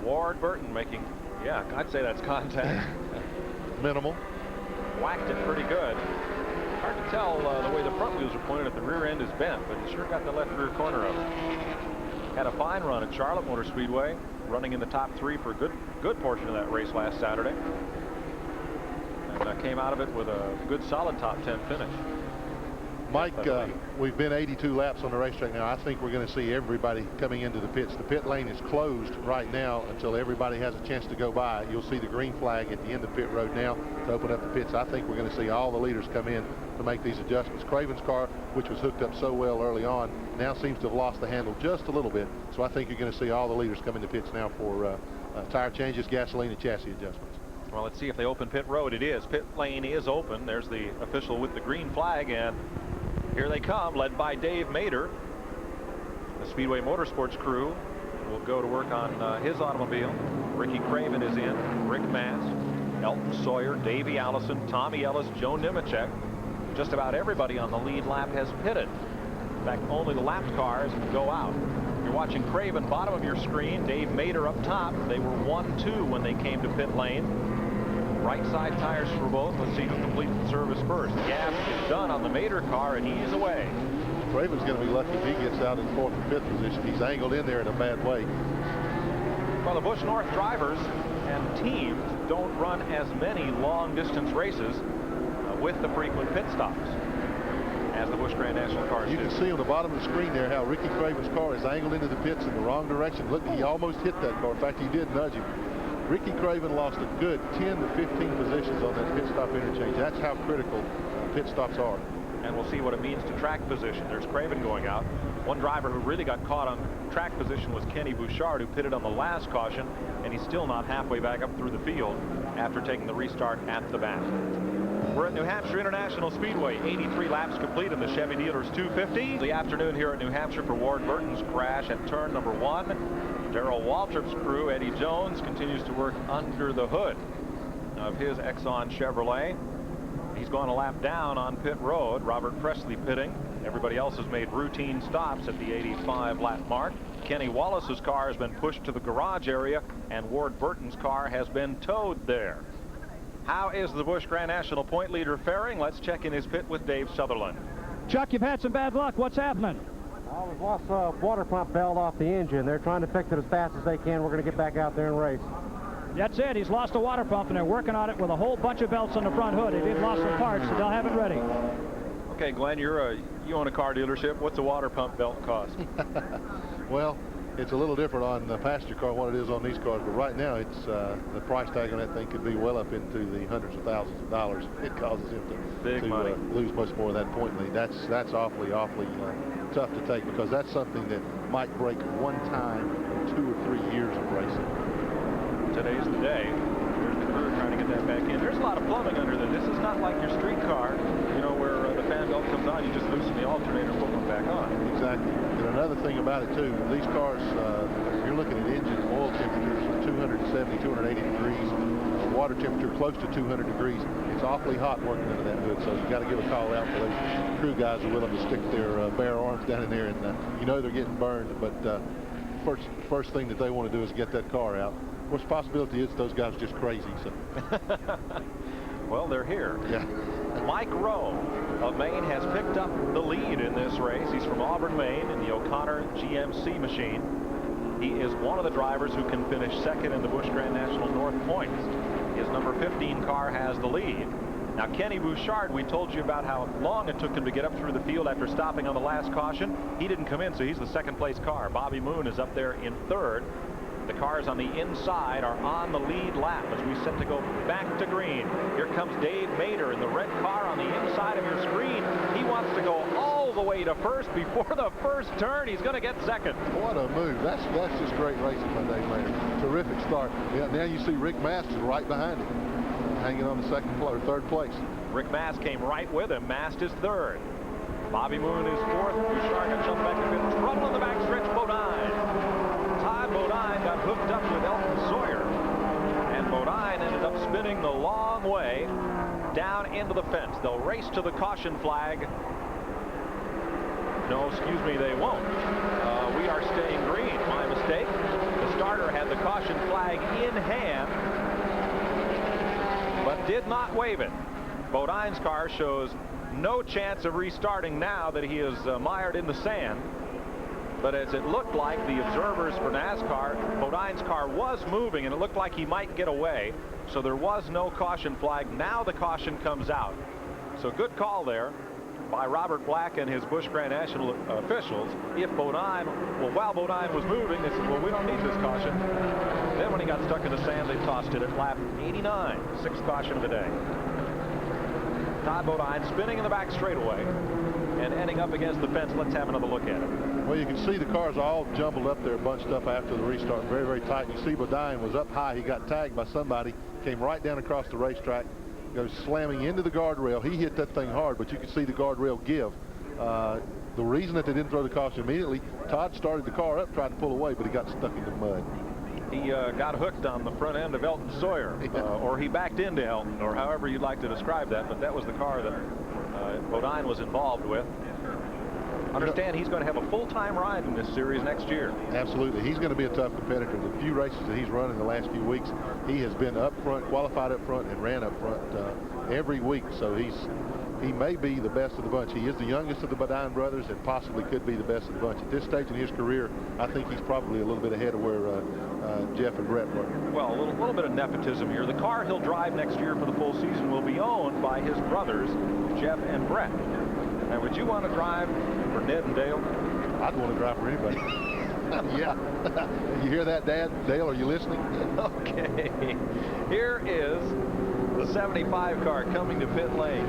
Ward Burton making, yeah, I'd say that's contact. Minimal. Whacked it pretty good. Hard to tell the way the front wheels are pointed if the rear end is bent, but he sure got the left rear corner of it. Had a fine run at Charlotte Motor Speedway, running in the top 3 for a good portion of that race last Saturday. And came out of it with a good solid top 10 finish. Mike, we've been 82 laps on the racetrack now. I think we're going to see everybody coming into the pits. The pit lane is closed right now until everybody has a chance to go by. You'll see the green flag at the end of pit road now to open up the pits. I think we're going to see all the leaders come in to make these adjustments. Craven's car, which was hooked up so well early on, now seems to have lost the handle just a little bit. So I think you're going to see all the leaders come into pits now for tire changes, gasoline, and chassis adjustments. Well, let's see if they open pit road. It is. Pit lane is open. There's the official with the green flag, and here they come, led by Dave Mader. The Speedway Motorsports crew will go to work on his automobile. Ricky Craven is in, Rick Mast, Elton Sawyer, Davey Allison, Tommy Ellis, Joe Nemechek. Just about everybody on the lead lap has pitted. In fact, only the lapped cars go out. You're watching Craven, bottom of your screen, Dave Mader up top. They were 1-2 when they came to pit lane. Right side tires for both. Let's see who completes the service first. The gas is done on the Mader car, and he's away. Craven's going to be lucky if he gets out in 4th and 5th position. He's angled in there in a bad way. Well, the Busch North drivers and teams don't run as many long-distance races with the frequent pit stops as the Busch Grand National cars You do. can see on the bottom of the screen there how Ricky Craven's car is angled into the pits in the wrong direction. Look, he almost hit that car. In fact, he did nudge him. Ricky Craven lost a good 10 to 15 positions on that pit stop interchange. That's how critical pit stops are. And we'll see what it means to track position. There's Craven going out. One driver who really got caught on track position was Kenny Bouchard, who pitted on the last caution, and he's still not halfway back up through the field after taking the restart at the back. We're at New Hampshire International Speedway. 83 laps complete in the Chevy Dealers 250. The afternoon here at New Hampshire for Ward Burton's crash at turn number 1. Darrell Waltrip's crew, Eddie Jones, continues to work under the hood of his Exxon Chevrolet. He's gone a lap down on pit road. Robert Presley pitting. Everybody else has made routine stops at the 85 lap mark. Kenny Wallace's car has been pushed to the garage area, and Ward Burton's car has been towed there. How is the Busch Grand National point leader faring? Let's check in his pit with Dave Sutherland. Chuck, you've had some bad luck. What's happening? Well, we've lost a water pump belt off the engine. They're trying to fix it as fast as they can. We're going to get back out there and race. That's it. He's lost a water pump, and they're working on it with a whole bunch of belts on the front hood. They've lost some parts, so they'll have it ready. Okay, Glenn, you own a car dealership. What's a water pump belt cost? Well, it's a little different on the passenger car than what it is on these cars, but right now it's the price tag on that thing could be well up into the hundreds of thousands of dollars. It causes him to lose much more of that point lead. That's awfully tough to take, because that's something that might break one time in 2 or 3 years of racing. Today's the day. There's the crew trying to get that back in. There's a lot of plumbing under this. This is not like your street car, you know, where the fan belt comes on, you just loosen the alternator and put one back on. Exactly. And another thing about it too, these cars, you're looking at engine oil temperatures of 270, 280 degrees, water temperature close to 200 degrees. It's awfully hot working under that hood, so you got to give a call out for those crew guys who are willing to stick their bare arms down in there, and you know they're getting burned. But first thing that they want to do is get that car out. Of course, the possibility is those guys are just crazy. So. Well, they're here. Yeah. Mike Rowe of Maine has picked up the lead in this race. He's from Auburn, Maine, in the O'Connor GMC machine. He is one of the drivers who can finish second in the Busch Grand National North points. His number 15 car has the lead. Now, Kenny Bouchard, we told you about how long it took him to get up through the field after stopping on the last caution. He didn't come in, so he's the second place car. Bobby Moon is up there in third. The cars on the inside are on the lead lap as we set to go back to green. Here comes Dave Mader in the red car on the inside of your screen. He wants to go all the way to first before the first turn. He's going to get second. What a move. That's just great racing by Dave Mader. Terrific start. Yeah, now you see Rick Mast is right behind him, hanging on the third place. Rick Mast came right with him. Mast is third. Bobby Moon is fourth. Bouchard got jumped back to fifth. Trouble in the backstretch. Bodine. Todd Bodine got hooked up with Elton Sawyer, and Bodine ended up spinning the long way down into the fence. They'll race to the caution flag. No, excuse me, they won't. We are staying green. My mistake. The starter had the caution flag in hand, but did not wave it. Bodine's car shows no chance of restarting now that he is mired in the sand. But as it looked like, the observers for NASCAR, Bodine's car was moving, and it looked like he might get away. So there was no caution flag. Now the caution comes out. So good call there by Robert Black and his Busch Grand National officials. If Bodine, while Bodine was moving, they said, well, we don't need this caution. Then when he got stuck in the sand, they tossed it at lap 89, sixth caution of the day. Todd Bodine spinning in the back straightaway and ending up against the fence. Let's have another look at it. Well, you can see the cars all jumbled up there, bunched up after the restart, very, very tight. You see Bodine was up high. He got tagged by somebody, came right down across the racetrack, goes slamming into the guardrail. He hit that thing hard, but you can see the guardrail give. The reason that they didn't throw the caution immediately, Todd started the car up, tried to pull away, but he got stuck in the mud. He got hooked on the front end of Elton Sawyer, or he backed into Elton, or however you'd like to describe that, but that was the car that Bodine was involved with. Understand he's going to have a full-time ride in this series next year. Absolutely. He's going to be a tough competitor. The few races that he's run in the last few weeks, he has been up front, qualified up front, and ran up front every week. So he may be the best of the bunch. He is the youngest of the Bodine brothers and possibly could be the best of the bunch. At this stage in his career, I think he's probably a little bit ahead of where Jeff and Brett were. Well, a little bit of nepotism here. The car he'll drive next year for the full season will be owned by his brothers, Jeff and Brett. Now, would you want to drive for Ned and Dale? I'd want to drive for anybody. Yeah. You hear that, Dad? Dale, are you listening? Okay. Here is the 75 car coming to pit lane.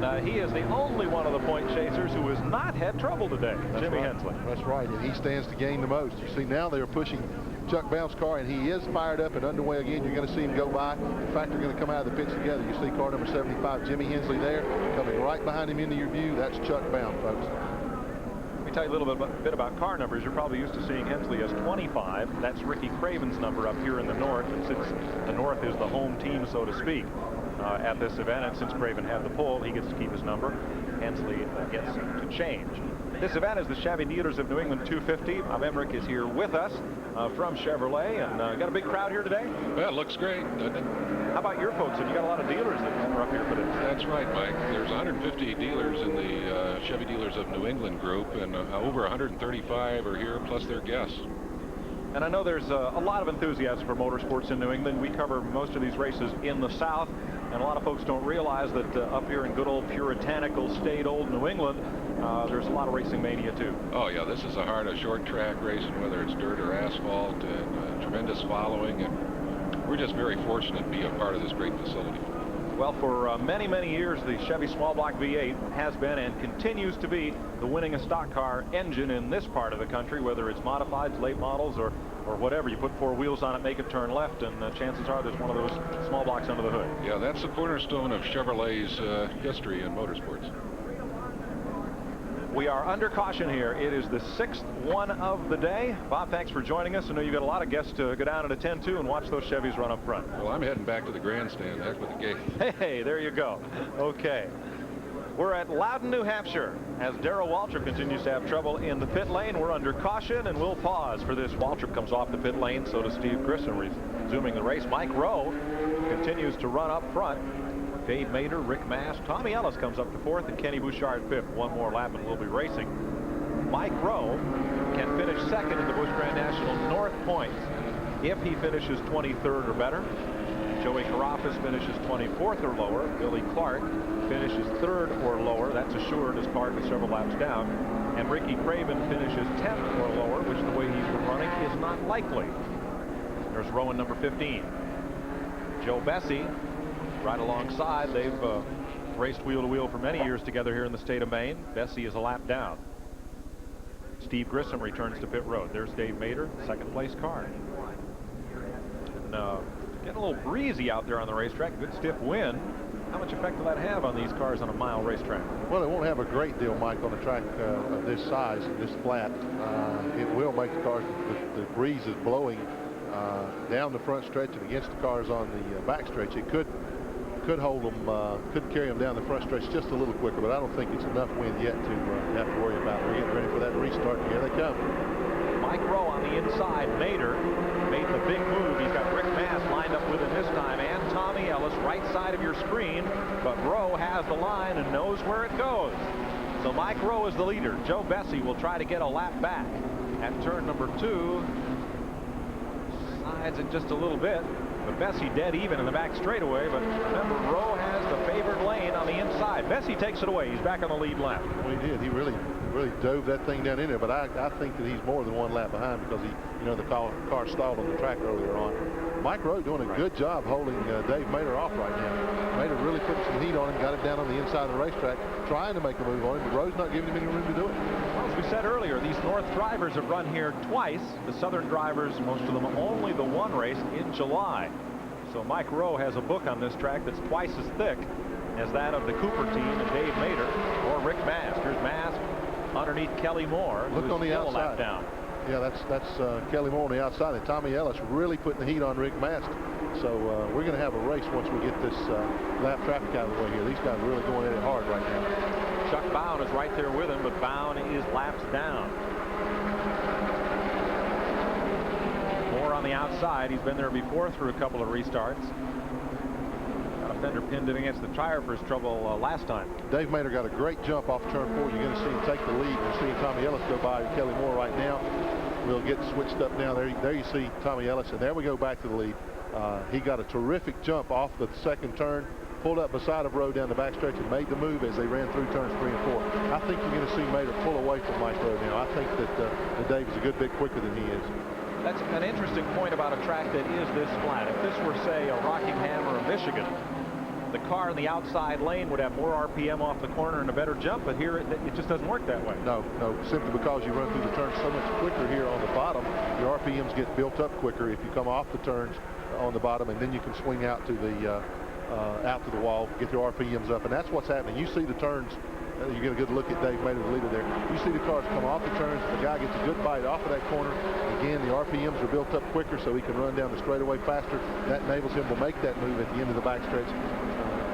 And he is the only one of the point chasers who has not had trouble today, Jimmy Hensley. That's right, and he stands to gain the most. You see, now they're pushing Chuck Bounce's car, and he is fired up and underway again. You're going to see him go by. In fact, they're going to come out of the pits together. You see car number 75, Jimmy Hensley there, coming right behind him into your view. That's Chuck Bounce, folks. Let me tell you a little bit about car numbers. You're probably used to seeing Hensley as 25. That's Ricky Craven's number up here in the north, and since the north is the home team, so to speak, at this event, and since Craven had the pole, he gets to keep his number. Hensley gets to change. This event is the Chevy Dealers of New England 250. Bob Emmerich is here with us from Chevrolet, and got a big crowd here today? Well, it looks great, doesn't it? How about your folks? Have you got a lot of dealers that are up here for this? That's right, Mike. There's 150 dealers in the Chevy Dealers of New England group, and over 135 are here, plus their guests. And I know there's a lot of enthusiasm for motorsports in New England. We cover most of these races in the South, and a lot of folks don't realize that up here in good old puritanical state old New England, there's a lot of racing mania too. Oh yeah, this is the heart of short track racing, whether it's dirt or asphalt, and tremendous following, and we're just very fortunate to be a part of this great facility. Well, for many, many years, the Chevy small block V8 has been and continues to be the winningest stock car engine in this part of the country, whether it's modifieds, late models, or whatever. You put 4 wheels on it, make it turn left, and chances are there's one of those small blocks under the hood. Yeah, that's the cornerstone of Chevrolet's history in motorsports. We are under caution here. It is the 6th one of the day. Bob, thanks for joining us. I know you've got a lot of guests to go down and attend to and watch those Chevys run up front. Well, I'm heading back to the grandstand. Heck with the gate. Hey, there you go. Okay. We're at Loudon, New Hampshire, as Darrell Waltrip continues to have trouble in the pit lane. We're under caution, and we'll pause for this. Waltrip comes off the pit lane, so does Steve Grissom, resuming the race. Mike Rowe continues to run up front. Dave Mader, Rick Mast, Tommy Ellis comes up to 4th, and Kenny Bouchard 5th. One more lap, and we'll be racing. Mike Rowe can finish 2nd in the Busch Grand National North points if he finishes 23rd or better. Joey Carafas finishes 24th or lower. Billy Clark finishes 3rd or lower. That's assured as Clark is several laps down. And Ricky Craven finishes 10th or lower, which the way he's been running is not likely. There's row in number 15. Joe Bessie right alongside. They've raced wheel to wheel for many years together here in the state of Maine. Bessie is a lap down. Steve Grissom returns to pit road. There's Dave Mader, 2nd place car. And getting a little breezy out there on the racetrack. Good stiff wind. How much effect will that have on these cars on a mile racetrack? Well, it won't have a great deal, Mike, on a track of this size, this flat. It will make the cars, the breeze is blowing down the front stretch and against the cars on the back stretch. It could hold them, could carry them down the front stretch just a little quicker, but I don't think it's enough wind yet to have to worry about. We're getting ready for that restart, and here they come. Mike Rowe on the inside. Mader made the big move. He's got Rick Mast lined up with him this time, and Tommy Ellis right side of your screen, but Rowe has the line and knows where it goes. So Mike Rowe is the leader. Joe Bessie will try to get a lap back at turn number 2. Sides it just a little bit, but Bessie dead even in the back straightaway. But remember, Rowe has the favored lane on the inside. Bessie takes it away. He's back on the lead lap. Well, he did. He really dove that thing down in there, but I think that he's more than 1 lap behind because the car stalled on the track earlier on. Mike Rowe doing a good job holding Dave Mader off right now. Mader really putting some heat on him, got it down on the inside of the racetrack, trying to make a move on him, but Rowe's not giving him any room to do it. Well, as we said earlier, these North drivers have run here twice. The Southern drivers, most of them only the one race in July. So Mike Rowe has a book on this track that's twice as thick as that of the Cooper team and Dave Mader or Rick Mast. Here's Mast underneath Kelly Moore. Look on the outside. Lap down. Yeah, that's Kelly Moore on the outside, and Tommy Ellis really putting the heat on Rick Mast. So we're going to have a race once we get this lap traffic out of the way here. These guys are really going at it hard right now. Chuck Bowen is right there with him, but Bowen is laps down. Moore on the outside. He's been there before through a couple of restarts. Got a fender pinned in against the tire for his trouble last time. Dave Mader got a great jump off turn 4. You're going to see him take the lead. You're seeing Tommy Ellis go by Kelly Moore right now. We'll get switched up now. There you see Tommy Ellis, and there we go back to the lead. He got a terrific jump off the 2nd turn, pulled up beside of Rowe down the backstretch and made the move as they ran through turns 3 and 4. I think you're going to see Mader pull away from Mike Rowe now. I think that Dave is a good bit quicker than he is. That's an interesting point about a track that is this flat. If this were, say, a Rockingham or a Michigan, the car in the outside lane would have more RPM off the corner and a better jump, but here it just doesn't work that way. No, simply because you run through the turns so much quicker here on the bottom. Your RPMs get built up quicker if you come off the turns on the bottom, and then you can swing out to the wall, get your RPMs up, and that's what's happening. You see the turns. You get a good look at Dave Mader, the leader there. You see the cars come off the turns. The guy gets a good bite off of that corner. Again, the RPMs are built up quicker, so he can run down the straightaway faster. That enables him to make that move at the end of the backstretch.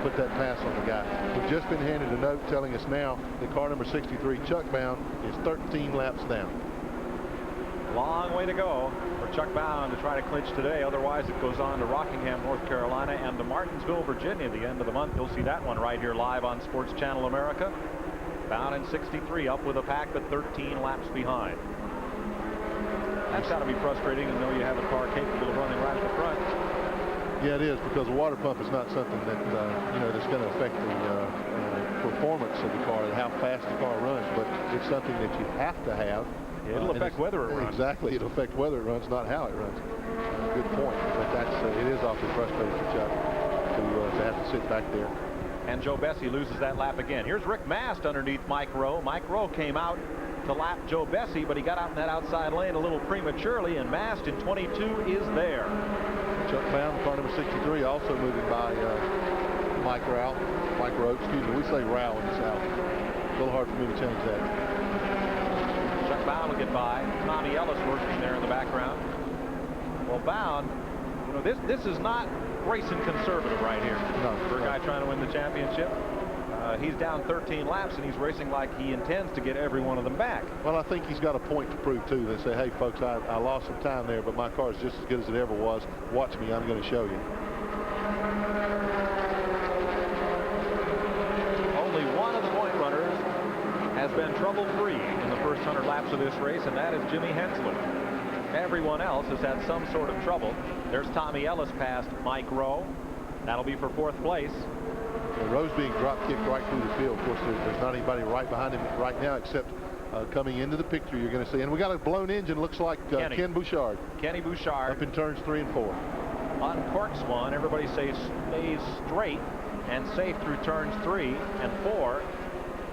Put that pass on the guy. We've just been handed a note telling us now that car number 63, Chuck Bowen, is 13 laps down. Long way to go for Chuck Bowen to try to clinch today. Otherwise, it goes on to Rockingham, North Carolina, and to Martinsville, Virginia, at the end of the month. You'll see that one right here live on Sports Channel America. Bowen in 63, up with a pack, but 13 laps behind. That's got to be frustrating to know you have a car capable of running right at the front. Yeah, it is, because a water pump is not something that that's going to affect the performance of the car and how fast the car runs, but it's something that you have to have. It'll affect whether it runs. Exactly, it'll affect whether it runs, not how it runs. Good point, but that's it is awfully frustrating for Chuck to have to sit back there. And Joe Bessie loses that lap again. Here's Rick Mast underneath Mike Rowe. Mike Rowe came out to lap Joe Bessie, but he got out in that outside lane a little prematurely, and Mast in 22 is there. Chuck Bound, car number 63, also moving by Mike Rowe, excuse me. We say Rowe in the South. A little hard for me to change that. Chuck Bound will get by. Tommy Ellis working there in the background. Well, Bound, you know, this is not racing conservative right here. No, for a guy trying to win the championship. He's down 13 laps, and he's racing like he intends to get every one of them back. Well, I think he's got a point to prove, too. They say, hey, folks, I lost some time there, but my car is just as good as it ever was. Watch me. I'm going to show you. Only one of the point runners has been trouble-free in the first 100 laps of this race, and that is Jimmy Hensley. Everyone else has had some sort of trouble. There's Tommy Ellis past Mike Rowe. That'll be for 4th place. Rowe's being drop-kicked right through the field. Of course, there's not anybody right behind him right now except coming into the picture you're going to see. And we got a blown engine, looks like Ken Bouchard. Kenny Bouchard. Up in turns 3 and 4. Uncorks one. Everybody stays straight and safe through turns 3 and 4.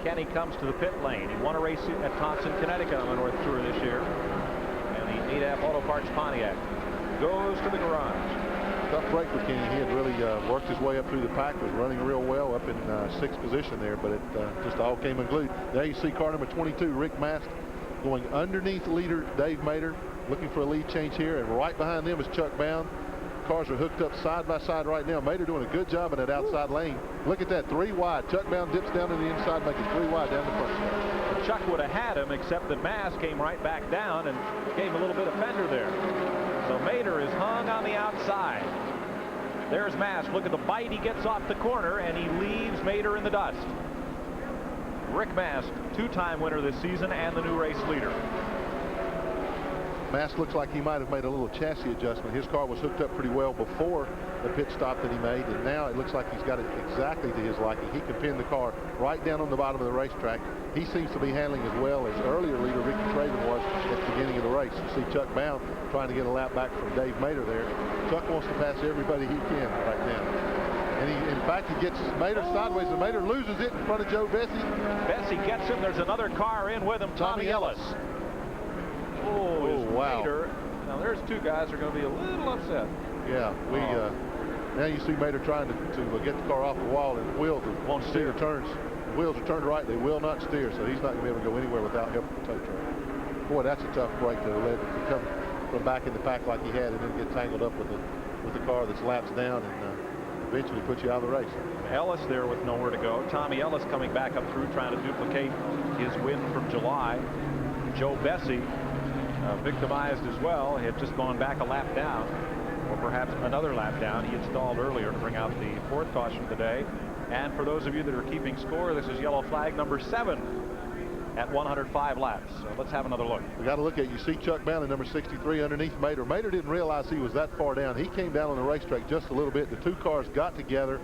Kenny comes to the pit lane. He won a race at Thompson, Connecticut on the North Tour this year. And the 8F Auto Parts Pontiac goes to the garage. Tough break for Kenny. He had really worked his way up through the pack, was running real well up in 6th position there, but it just all came unglued. There you see car number 22, Rick Mast, going underneath leader Dave Mader, looking for a lead change here, and right behind them is Chuck Bound. Cars are hooked up side by side right now. Mader doing a good job in that outside lane. Look at that, 3 wide. Chuck Bound dips down to the inside, making 3 wide down the front. Chuck would have had him, except that Mast came right back down and gave him a little bit of fender there. So Mader is hung on the outside. There's Mast. Look at the bite he gets off the corner, and he leaves Mader in the dust. Rick Mast, 2-time winner this season and the new race leader. Mast looks like he might have made a little chassis adjustment. His car was hooked up pretty well before the pit stop that he made, and now it looks like he's got it exactly to his liking. He can pin the car right down on the bottom of the racetrack. He seems to be handling as well as earlier leader Ricky Craven was at the beginning of the race. You see Chuck Bound trying to get a lap back from Dave Mader there. Chuck wants to pass everybody he can right now. And in fact, he gets Mader sideways, and Mader loses it in front of Joe Bessie. Bessie gets him. There's another car in with him, Tommy Ellis. Oh, wow. Mader. Now, there's 2 guys who are going to be a little upset. Yeah, now you see Mader trying to get the car off the wall, and the wheels won't steer. Turns. The wheels are turned right. They will not steer, so he's not going to be able to go anywhere without help from the tow truck. Boy, that's a tough break to let him come from back in the pack like he had, and then get tangled up with the car that's laps down, and eventually put you out of the race. Ellis there with nowhere to go. Tommy Ellis coming back up through, trying to duplicate his win from July. Joe Bessie, victimized as well. He had just gone back a lap down, or perhaps another lap down. He had stalled earlier to bring out the 4th caution of the day. And for those of you that are keeping score, this is yellow flag number 7 at 105 laps. So let's have another look. We got to look at, you see Chuck Bound in number 63 underneath Mader. Mader didn't realize he was that far down. He came down on the racetrack just a little bit. The 2 cars got together.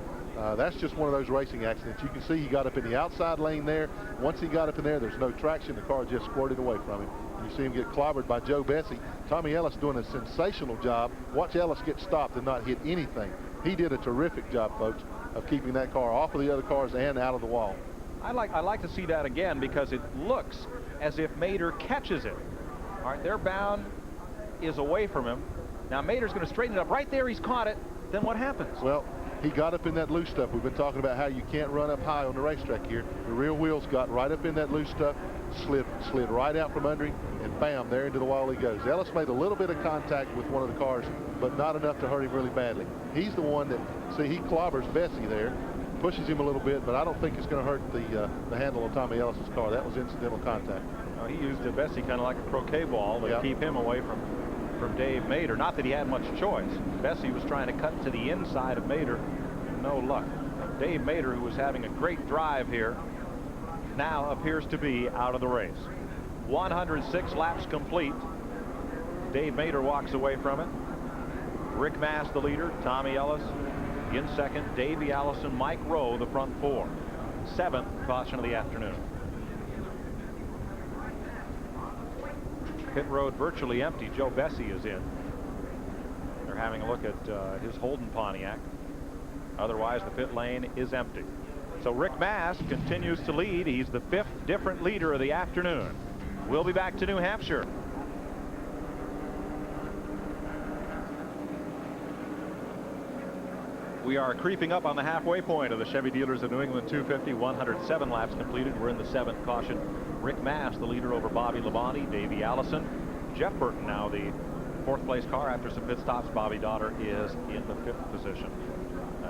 That's just one of those racing accidents. You can see he got up in the outside lane there. Once he got up in there, there's no traction. The car just squirted away from him. You see him get clobbered by Joe Bessie. Tommy Ellis doing a sensational job. Watch Ellis get stopped and not hit anything. He did a terrific job, folks, of keeping that car off of the other cars and out of the wall. I'd like to see that again, because it looks as if Mader catches it. All right, their Bound is away from him. Now Mader's going to straighten it up. Right there, he's caught it. Then what happens? Well, he got up in that loose stuff. We've been talking about how you can't run up high on the racetrack here. The rear wheels got right up in that loose stuff, slid right out from under him, and bam, there into the wall he goes. Ellis made a little bit of contact with one of the cars, but not enough to hurt him really badly. He's the one that, see, he clobbers Bessie there, pushes him a little bit, but I don't think it's going to hurt the handle on Tommy Ellis's car. That was incidental contact. He used Bessie kind of like a croquet ball to keep him away from Dave Mader. Not that he had much choice. Bessie was trying to cut to the inside of Mader. No luck. Dave Mader, who was having a great drive here, now appears to be out of the race. 106 laps complete. Dave Mader walks away from it. Rick Mast, the leader. Tommy Ellis in second. Davey Allison, Mike Rowe, the front 4. 7th caution of the afternoon. Pit road virtually empty. Joe Bessie is in. They're having a look at his Holden Pontiac. Otherwise, the pit lane is empty. So Rick Mast continues to lead. He's the 5th different leader of the afternoon. We'll be back to New Hampshire. We are creeping up on the halfway point of the Chevy dealers of New England 250. 107 laps completed. We're in the 7th caution. Rick Mast, the leader over Bobby Labonte, Davey Allison. Jeff Burton now the 4th place car after some pit stops. Bobby Daughter is in the 5th position.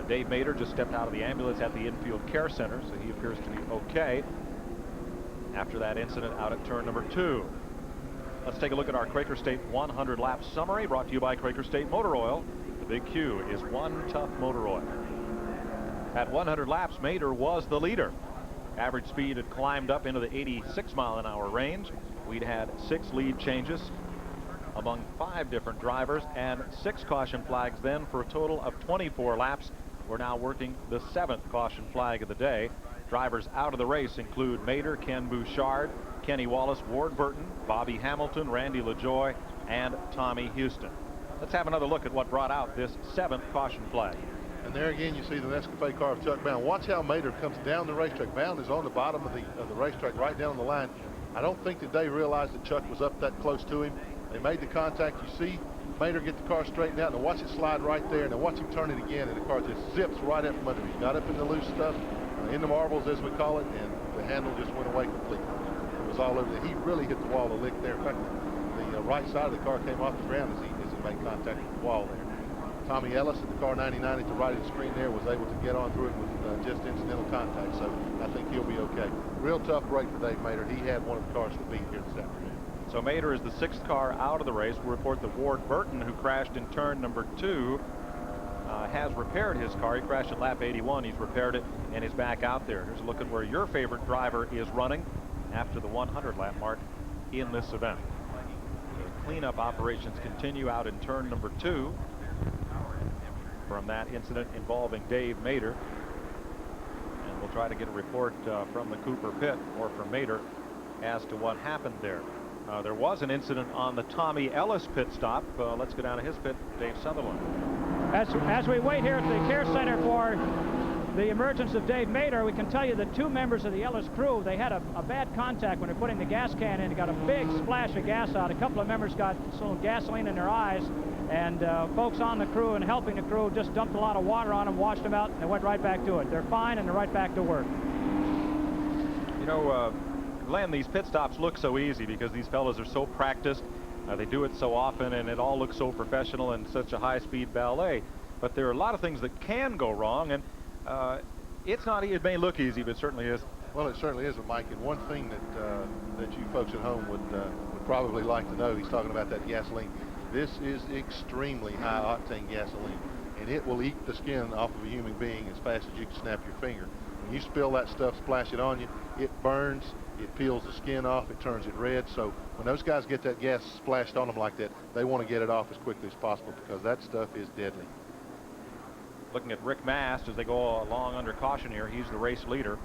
Dave Mader just stepped out of the ambulance at the infield care center, so he appears to be okay after that incident out at turn number 2. Let's take a look at our Quaker State 100 lap summary brought to you by Quaker State Motor Oil. The Big Q is one tough motor oil. At 100 laps, Mader was the leader. Average speed had climbed up into the 86-mile-an-hour range. We'd had 6 lead changes among 5 different drivers and 6 caution flags then for a total of 24 laps. We're now working the 7th caution flag of the day. Drivers out of the race include Mader, Ken Bouchard, Kenny Wallace, Ward Burton, Bobby Hamilton, Randy LaJoie, and Tommy Houston. Let's have another look at what brought out this 7th caution flag. And there again, you see the Nescafe car of Chuck Bound. Watch how Mader comes down the racetrack. Bound is on the bottom of the racetrack, right down the line. I don't think that they realized that Chuck was up that close to him. They made the contact. You see Mader get the car straightened out, and watch it slide right there, and then watch him turn it again, and the car just zips right up from under him. He got up in the loose stuff, in the marbles as we call it, and the handle just went away completely. It was all over there. He really hit the wall a lick there. In fact, the right side of the car came off the ground as he made contact with the wall there. Tommy Ellis at the car 99 at the right of the screen there was able to get on through it with just incidental contact, so I think he'll be okay. Real tough break for Dave Mader. He had one of the cars to beat here this afternoon. So Mader is the 6th car out of the race. We'll report that Ward Burton, who crashed in turn number 2, has repaired his car. He crashed at lap 81. He's repaired it and is back out there. Here's a look at where your favorite driver is running after the 100 lap mark in this event. The cleanup operations continue out in turn number 2 from that incident involving Dave Mader. And we'll try to get a report from the Cooper pit or from Mader as to what happened there. There was an incident on the Tommy Ellis pit stop. Let's go down to his pit, Dave Sutherland. As we wait here at the care center for the emergence of Dave Mader, we can tell you that 2 members of the Ellis crew, they had a bad contact when they're putting the gas can in. They got a big splash of gas out. A couple of members got some gasoline in their eyes, and folks on the crew and helping the crew just dumped a lot of water on them, washed them out, and they went right back to it. They're fine, and they're right back to work. You know, Glenn, these pit stops look so easy because these fellas are so practiced. They do it so often, and it all looks so professional and such a high-speed ballet. But there are a lot of things that can go wrong, and it's not. It may look easy, but it certainly is. Well, it certainly is, Mike. And one thing that you folks at home would probably like to know, he's talking about that gasoline. This is extremely high-octane gasoline, and it will eat the skin off of a human being as fast as you can snap your finger. When you spill that stuff, splash it on you, it burns. It peels the skin off, it turns it red. So when those guys get that gas splashed on them like that, they want to get it off as quickly as possible because that stuff is deadly. Looking at Rick Mast as they go along under caution here, he's the race leader.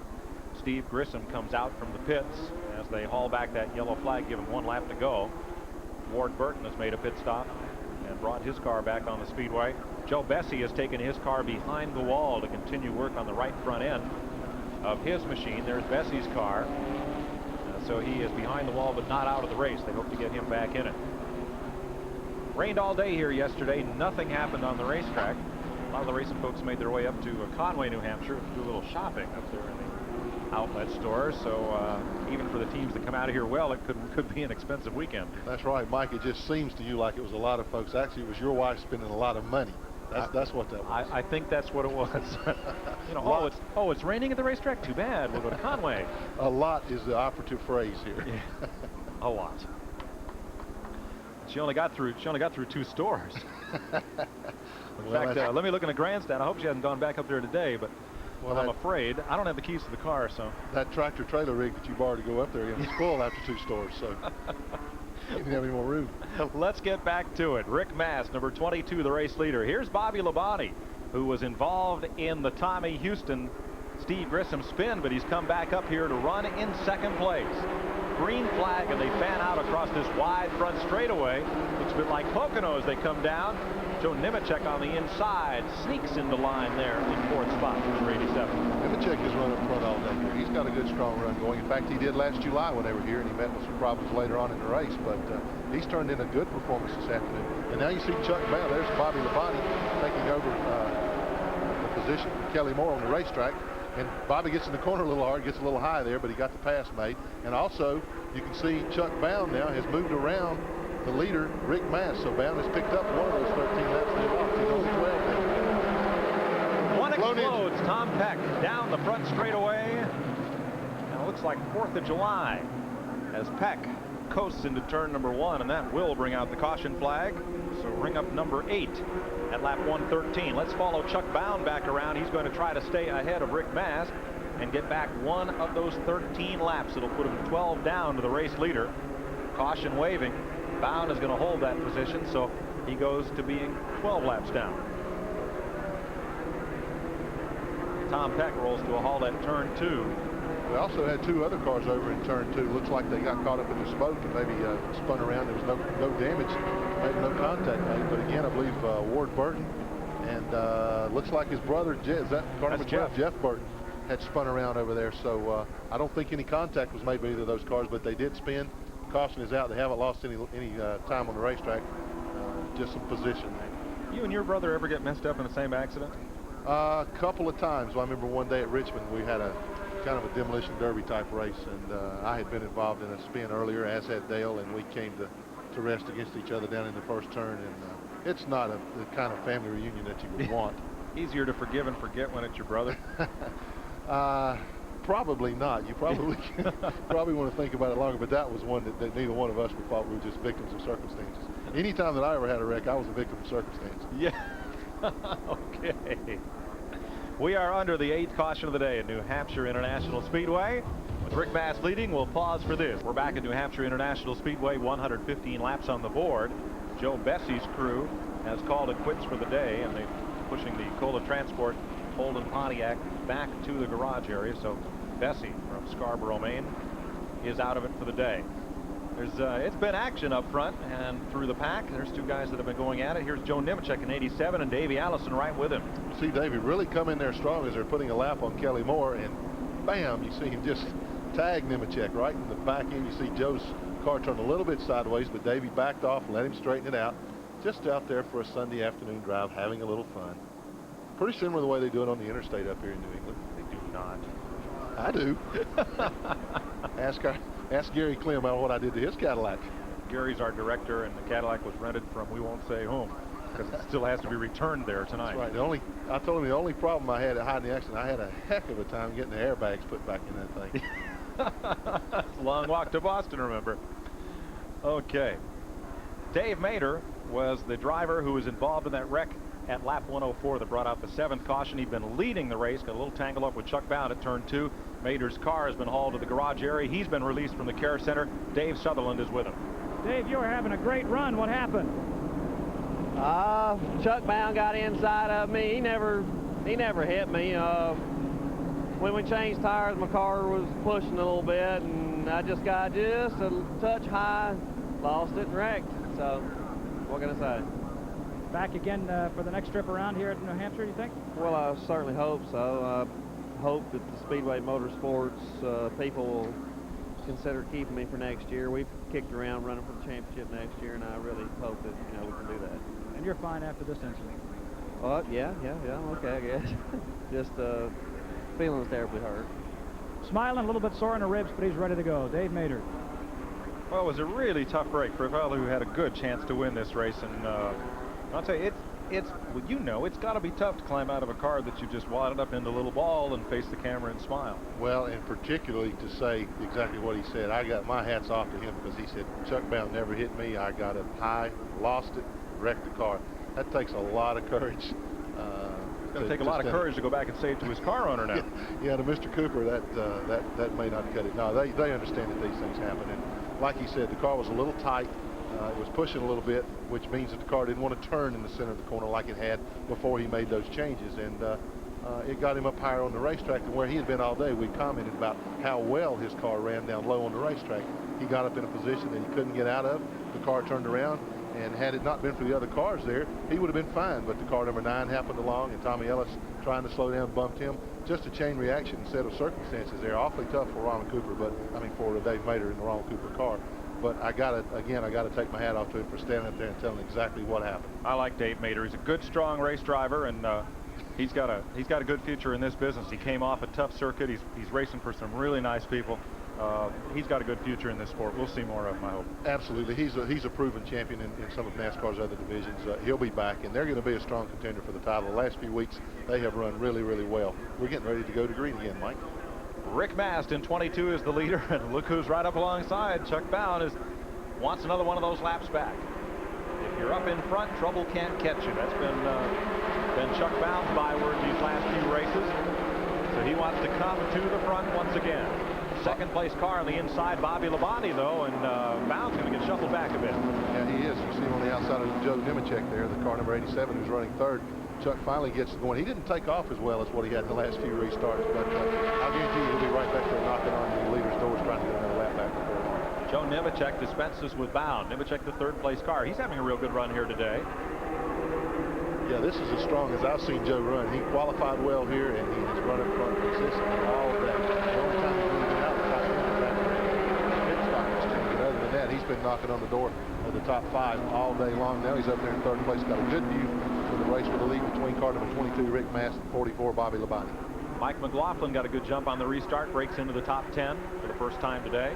Steve Grissom comes out from the pits as they haul back that yellow flag, give him 1 lap to go. Ward Burton has made a pit stop and brought his car back on the speedway. Joe Bessie has taken his car behind the wall to continue work on the right front end of his machine. There's Bessie's car. So he is behind the wall but not out of the race. They hope to get him back in it. Rained all day here yesterday. Nothing happened on the racetrack. A lot of the racing folks made their way up to Conway, New Hampshire to do a little shopping up there in the outlet stores. So even for the teams that come out of here, well, it could be an expensive weekend. That's right, Mike. It just seems to you like it was a lot of folks. Actually, it was your wife spending a lot of money. That's what that was. I think that's what it was. You know, it's raining at the racetrack. Too bad. We'll go to Conway. A lot is the operative phrase here. Yeah. A lot. She only got through 2 stores. In fact, let me look in the grandstand. I hope she hasn't gone back up there today, but well, I'm afraid I don't have the keys to the car. So that tractor trailer rig that you borrowed to go up there is full after 2 stores. So. You didn't have any more room. Let's get back to it. Rick Mast, number 22, the race leader. Here's Bobby Labonte, who was involved in the Tommy Houston Steve Grissom spin, but he's come back up here to run in second place. Green flag, and they fan out across this wide front straightaway. Looks a bit like Pocono as they come down. Joe Nemechek on the inside sneaks into line there in fourth spot for number 87. Nemechek has run up front all day here. He's got a good, strong run going. In fact, he did last July when they were here, and he met with some problems later on in the race. But he's turned in a good performance this afternoon. And now you see Chuck Bell. There's Bobby Labonte taking over the position from Kelly Moore on the racetrack. And Bobby gets in the corner a little hard, gets a little high there, but he got the pass made. And also, you can see Chuck Bound now has moved around the leader, Rick Mass. So Bound has picked up one of those 13 laps they lost. He's only 12 now. One explodes. Tom Peck down the front straightaway. Now it looks like 4th of July as Peck coasts into turn number 1, and that will bring out the caution flag. So ring up number 8 at lap 113. Let's follow Chuck Bound back around. He's going to try to stay ahead of Rick Mass and get back one of those 13 laps. It'll put him 12 down to the race leader. Caution waving. Bound is going to hold that position, so he goes to being 12 laps down. Tom Peck rolls to a halt at turn 2. We also had 2 other cars over in turn 2. Looks like they got caught up in the smoke and maybe spun around. There was no damage, maybe no contact made. But again, I believe Ward Burton and looks like his brother, is that car number 12? Jeff Burton had spun around over there. So I don't think any contact was made by either of those cars, but they did spin. Caution is out. They haven't lost any time on the racetrack. Just some position there. You and your brother ever get messed up in the same accident? A couple of times. Well, I remember one day at Richmond we had a kind of a demolition derby type race, and I had been involved in a spin earlier, as had Dale, and we came to rest against each other down in the first turn, and it's not the kind of family reunion that you would want. Easier to forgive and forget when it's your brother? Probably not. You probably probably want to think about it longer, but that was one that neither one of us we thought we were just victims of circumstances. Anytime that I ever had a wreck, I was a victim of circumstance. Yeah. Okay. We are under the 8th caution of the day at New Hampshire International Speedway. With Rick Mass leading, we'll pause for this. We're back at New Hampshire International Speedway, 115 laps on the board. Joe Bessie's crew has called it quits for the day, and they're pushing the Cola Transport Holden Pontiac back to the garage area. So Bessie from Scarborough, Maine, is out of it for the day. It's been action up front and through the pack. There's 2 guys that have been going at it. Here's Joe Nemechek in 87 and Davey Allison right with him. You see Davey really come in there strong as they're putting a lap on Kelly Moore, and bam, you see him just tag Nemechek right in the back end. You see Joe's car turn a little bit sideways, but Davey backed off and let him straighten it out. Just out there for a Sunday afternoon drive, having a little fun. Pretty similar to the way they do it on the interstate up here in New England. They do not. I do. Ask Gary Clem about what I did to his Cadillac. Gary's our director, and the Cadillac was rented from we won't say whom, because it still has to be returned there tonight. That's right. I told him the only problem I had at hiding the accident, I had a heck of a time getting the airbags put back in that thing. Long walk to Boston, remember. Okay. Dave Mader was the driver who was involved in that wreck at lap 104 that brought out the 7th caution. He'd been leading the race, got a little tangled up with Chuck Bound at turn 2. Mader's car has been hauled to the garage area. He's been released from the care center. Dave Sutherland is with him. Dave, you were having a great run. What happened? Chuck Bound got inside of me. He never hit me. When we changed tires, my car was pushing a little bit, and I just got just a touch high, lost it and wrecked. So what can I say? Back again for the next trip around here at New Hampshire, you think? Well, I certainly hope so. I hope that the Speedway Motorsports people will consider keeping me for next year. We've kicked around running for the championship next year, and I really hope that we can do that. And you're fine after this incident? Yeah, I'm okay, I guess. Just feeling terribly hurt. Smiling, a little bit sore in the ribs, but he's ready to go. Dave Mader. Well, it was a really tough break for a fellow who had a good chance to win this race, and I'll tell you, it's got to be tough to climb out of a car that you just wadded up into a little ball and face the camera and smile. Well, and particularly to say exactly what he said, I got my hats off to him, because he said, Chuck Bound never hit me. I got up high, lost it, wrecked the car. That takes a lot of courage. It's going to take a lot of courage to go back and say it to his car owner now. Yeah, to Mr. Cooper, that may not cut it. No, they understand that these things happen. And like he said, the car was a little tight. It was pushing a little bit, which means that the car didn't want to turn in the center of the corner like it had before he made those changes. And it got him up higher on the racetrack than where he had been all day. We commented about how well his car ran down low on the racetrack. He got up in a position that he couldn't get out of. The car turned around, and had it not been for the other cars there, he would have been fine. But the car number 9 happened along, and Tommy Ellis, trying to slow down, bumped him. Just a chain reaction instead of circumstances there. Awfully tough for Ronald Cooper, but I mean for Dave Mater in the Ronald Cooper car. But I gotta take my hat off to him for standing up there and telling exactly what happened. I like Dave Mater. He's a good, strong race driver, and he's got a good future in this business. He came off a tough circuit. He's racing for some really nice people. He's got a good future in this sport. We'll see more of him, I hope. Absolutely. He's a proven champion in some of NASCAR's other divisions. He'll be back, and they're going to be a strong contender for the title. The last few weeks, they have run really, really well. We're getting ready to go to green again, Mike. Rick Mast in 22 is the leader, and look who's right up alongside. Chuck Bowen wants another one of those laps back. If you're up in front, trouble can't catch you. That's been Chuck Bowen's byword these last few races. So he wants to come to the front once again. Second place car on the inside, Bobby Labonte, though, and Bowen's going to get shuffled back a bit. Yeah, he is. You see him on the outside of Joe Nemechek there, the car number 87, who's running third. Chuck finally gets going. He didn't take off as well as what he had in the last few restarts, but I'll guarantee you he'll be right back there knocking on the leader's doors trying to get another lap back before long. Joe Nemechek dispenses with Bowen. Nemechek, the third place car. He's having a real good run here today. Yeah, this is as strong as I've seen Joe run. He qualified well here, and he has run up front consistently all of that. The only time he's really been out the top 10 pit stop exchange, and other than that, he's been knocking on the door of the top 5 all day long. Now he's up there in third place. Got a good view for the race for the lead between car number 22, Rick Mast, and 44, Bobby Labonte. Mike McLaughlin got a good jump on the restart, breaks into the top 10 for the first time today.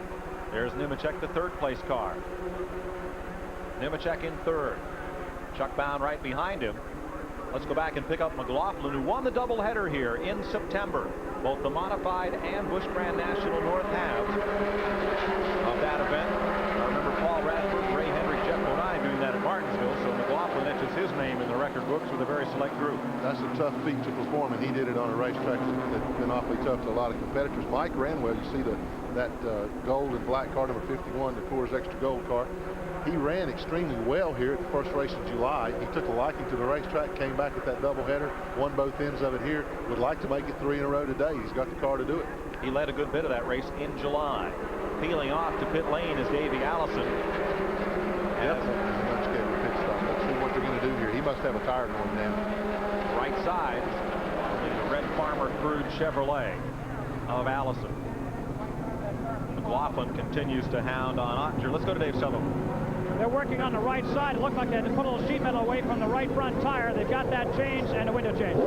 There's Nemechek, the third place car. Nemechek in third. Chuck Bowen right behind him. Let's go back and pick up McLaughlin, who won the doubleheader here in September. Both the modified and Busch Grand National North halves of that event. I remember Paul Radford, Ray Henry, Jeff Bodine doing that at Martinsville, so McLaughlin etches his name in the record books with a very select group. That's a tough feat to perform, and he did it on a racetrack that's been awfully tough to a lot of competitors. Mike ran well. You see that gold and black car number 51, the Coors Extra Gold car. He ran extremely well here at the first race in July. He took a liking to the racetrack, came back with that doubleheader, won both ends of it here. Would like to make it 3 in a row today. He's got the car to do it. He led a good bit of that race in July. Peeling off to pit lane is Davey Allison. Yep. Pit stop. Let's see what they're going to do here. He must have a tire going down. Right side, the Red Farmer crude Chevrolet of Allison. McLaughlin continues to hound on Ottinger. Let's go to Dave Sullivan. They're working on the right side. It looked like they had to put a little sheet metal away from the right front tire. They've got that changed and the window changed.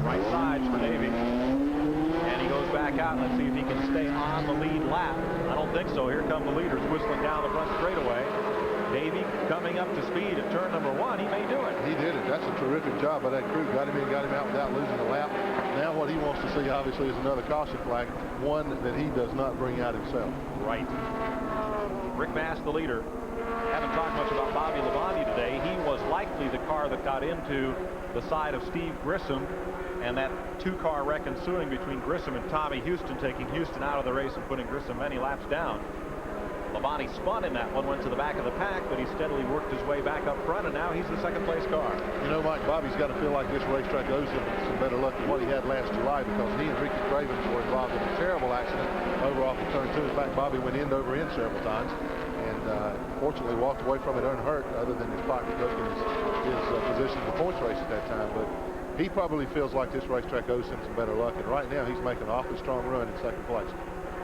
Right side for Davey. And he goes back out. Let's see if he can stay on the lead lap. I don't think so. Here come the leaders whistling down the front straightaway. Davey coming up to speed at turn number 1. He may do it. He did it. That's a terrific job by that crew. Got him in, got him out without losing a lap. Now what he wants to see, obviously, is another caution flag, one that he does not bring out himself. Right. Rick Mast, the leader. Haven't talked much about Bobby Labonte today. He was likely the car that got into the side of Steve Grissom, and that 2-car wreck ensuing between Grissom and Tommy Houston, taking Houston out of the race and putting Grissom many laps down. Labonte spun in that one, went to the back of the pack, but he steadily worked his way back up front, and now he's the second place car. You know, Mike, Bobby's got to feel like this racetrack owes him some better luck than what he had last July, because he and Ricky Cravens were involved in a terrible accident over off of turn 2. In fact, Bobby went end over end several times, and fortunately walked away from it unhurt, other than his pocketbook and his position in the points race at that time. But he probably feels like this racetrack owes him some better luck, and right now he's making an awfully strong run in second place.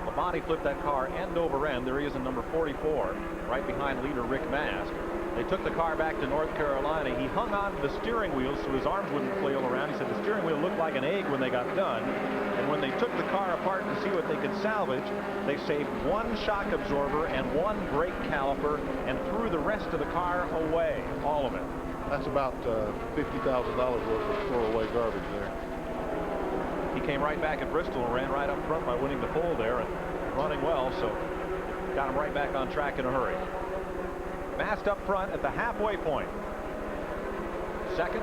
Labonte flipped that car end over end. There he is in number 44, right behind leader Rick Mast. They took the car back to North Carolina. He hung on to the steering wheel so his arms wouldn't flail around. He said the steering wheel looked like an egg when they got done. And when they took the car apart to see what they could salvage, they saved 1 shock absorber and 1 brake caliper and threw the rest of the car away, all of it. That's about $50,000 worth of throwaway garbage there. He came right back at Bristol and ran right up front by winning the pole there and running well, so got him right back on track in a hurry. Mast up front at the halfway point. Second,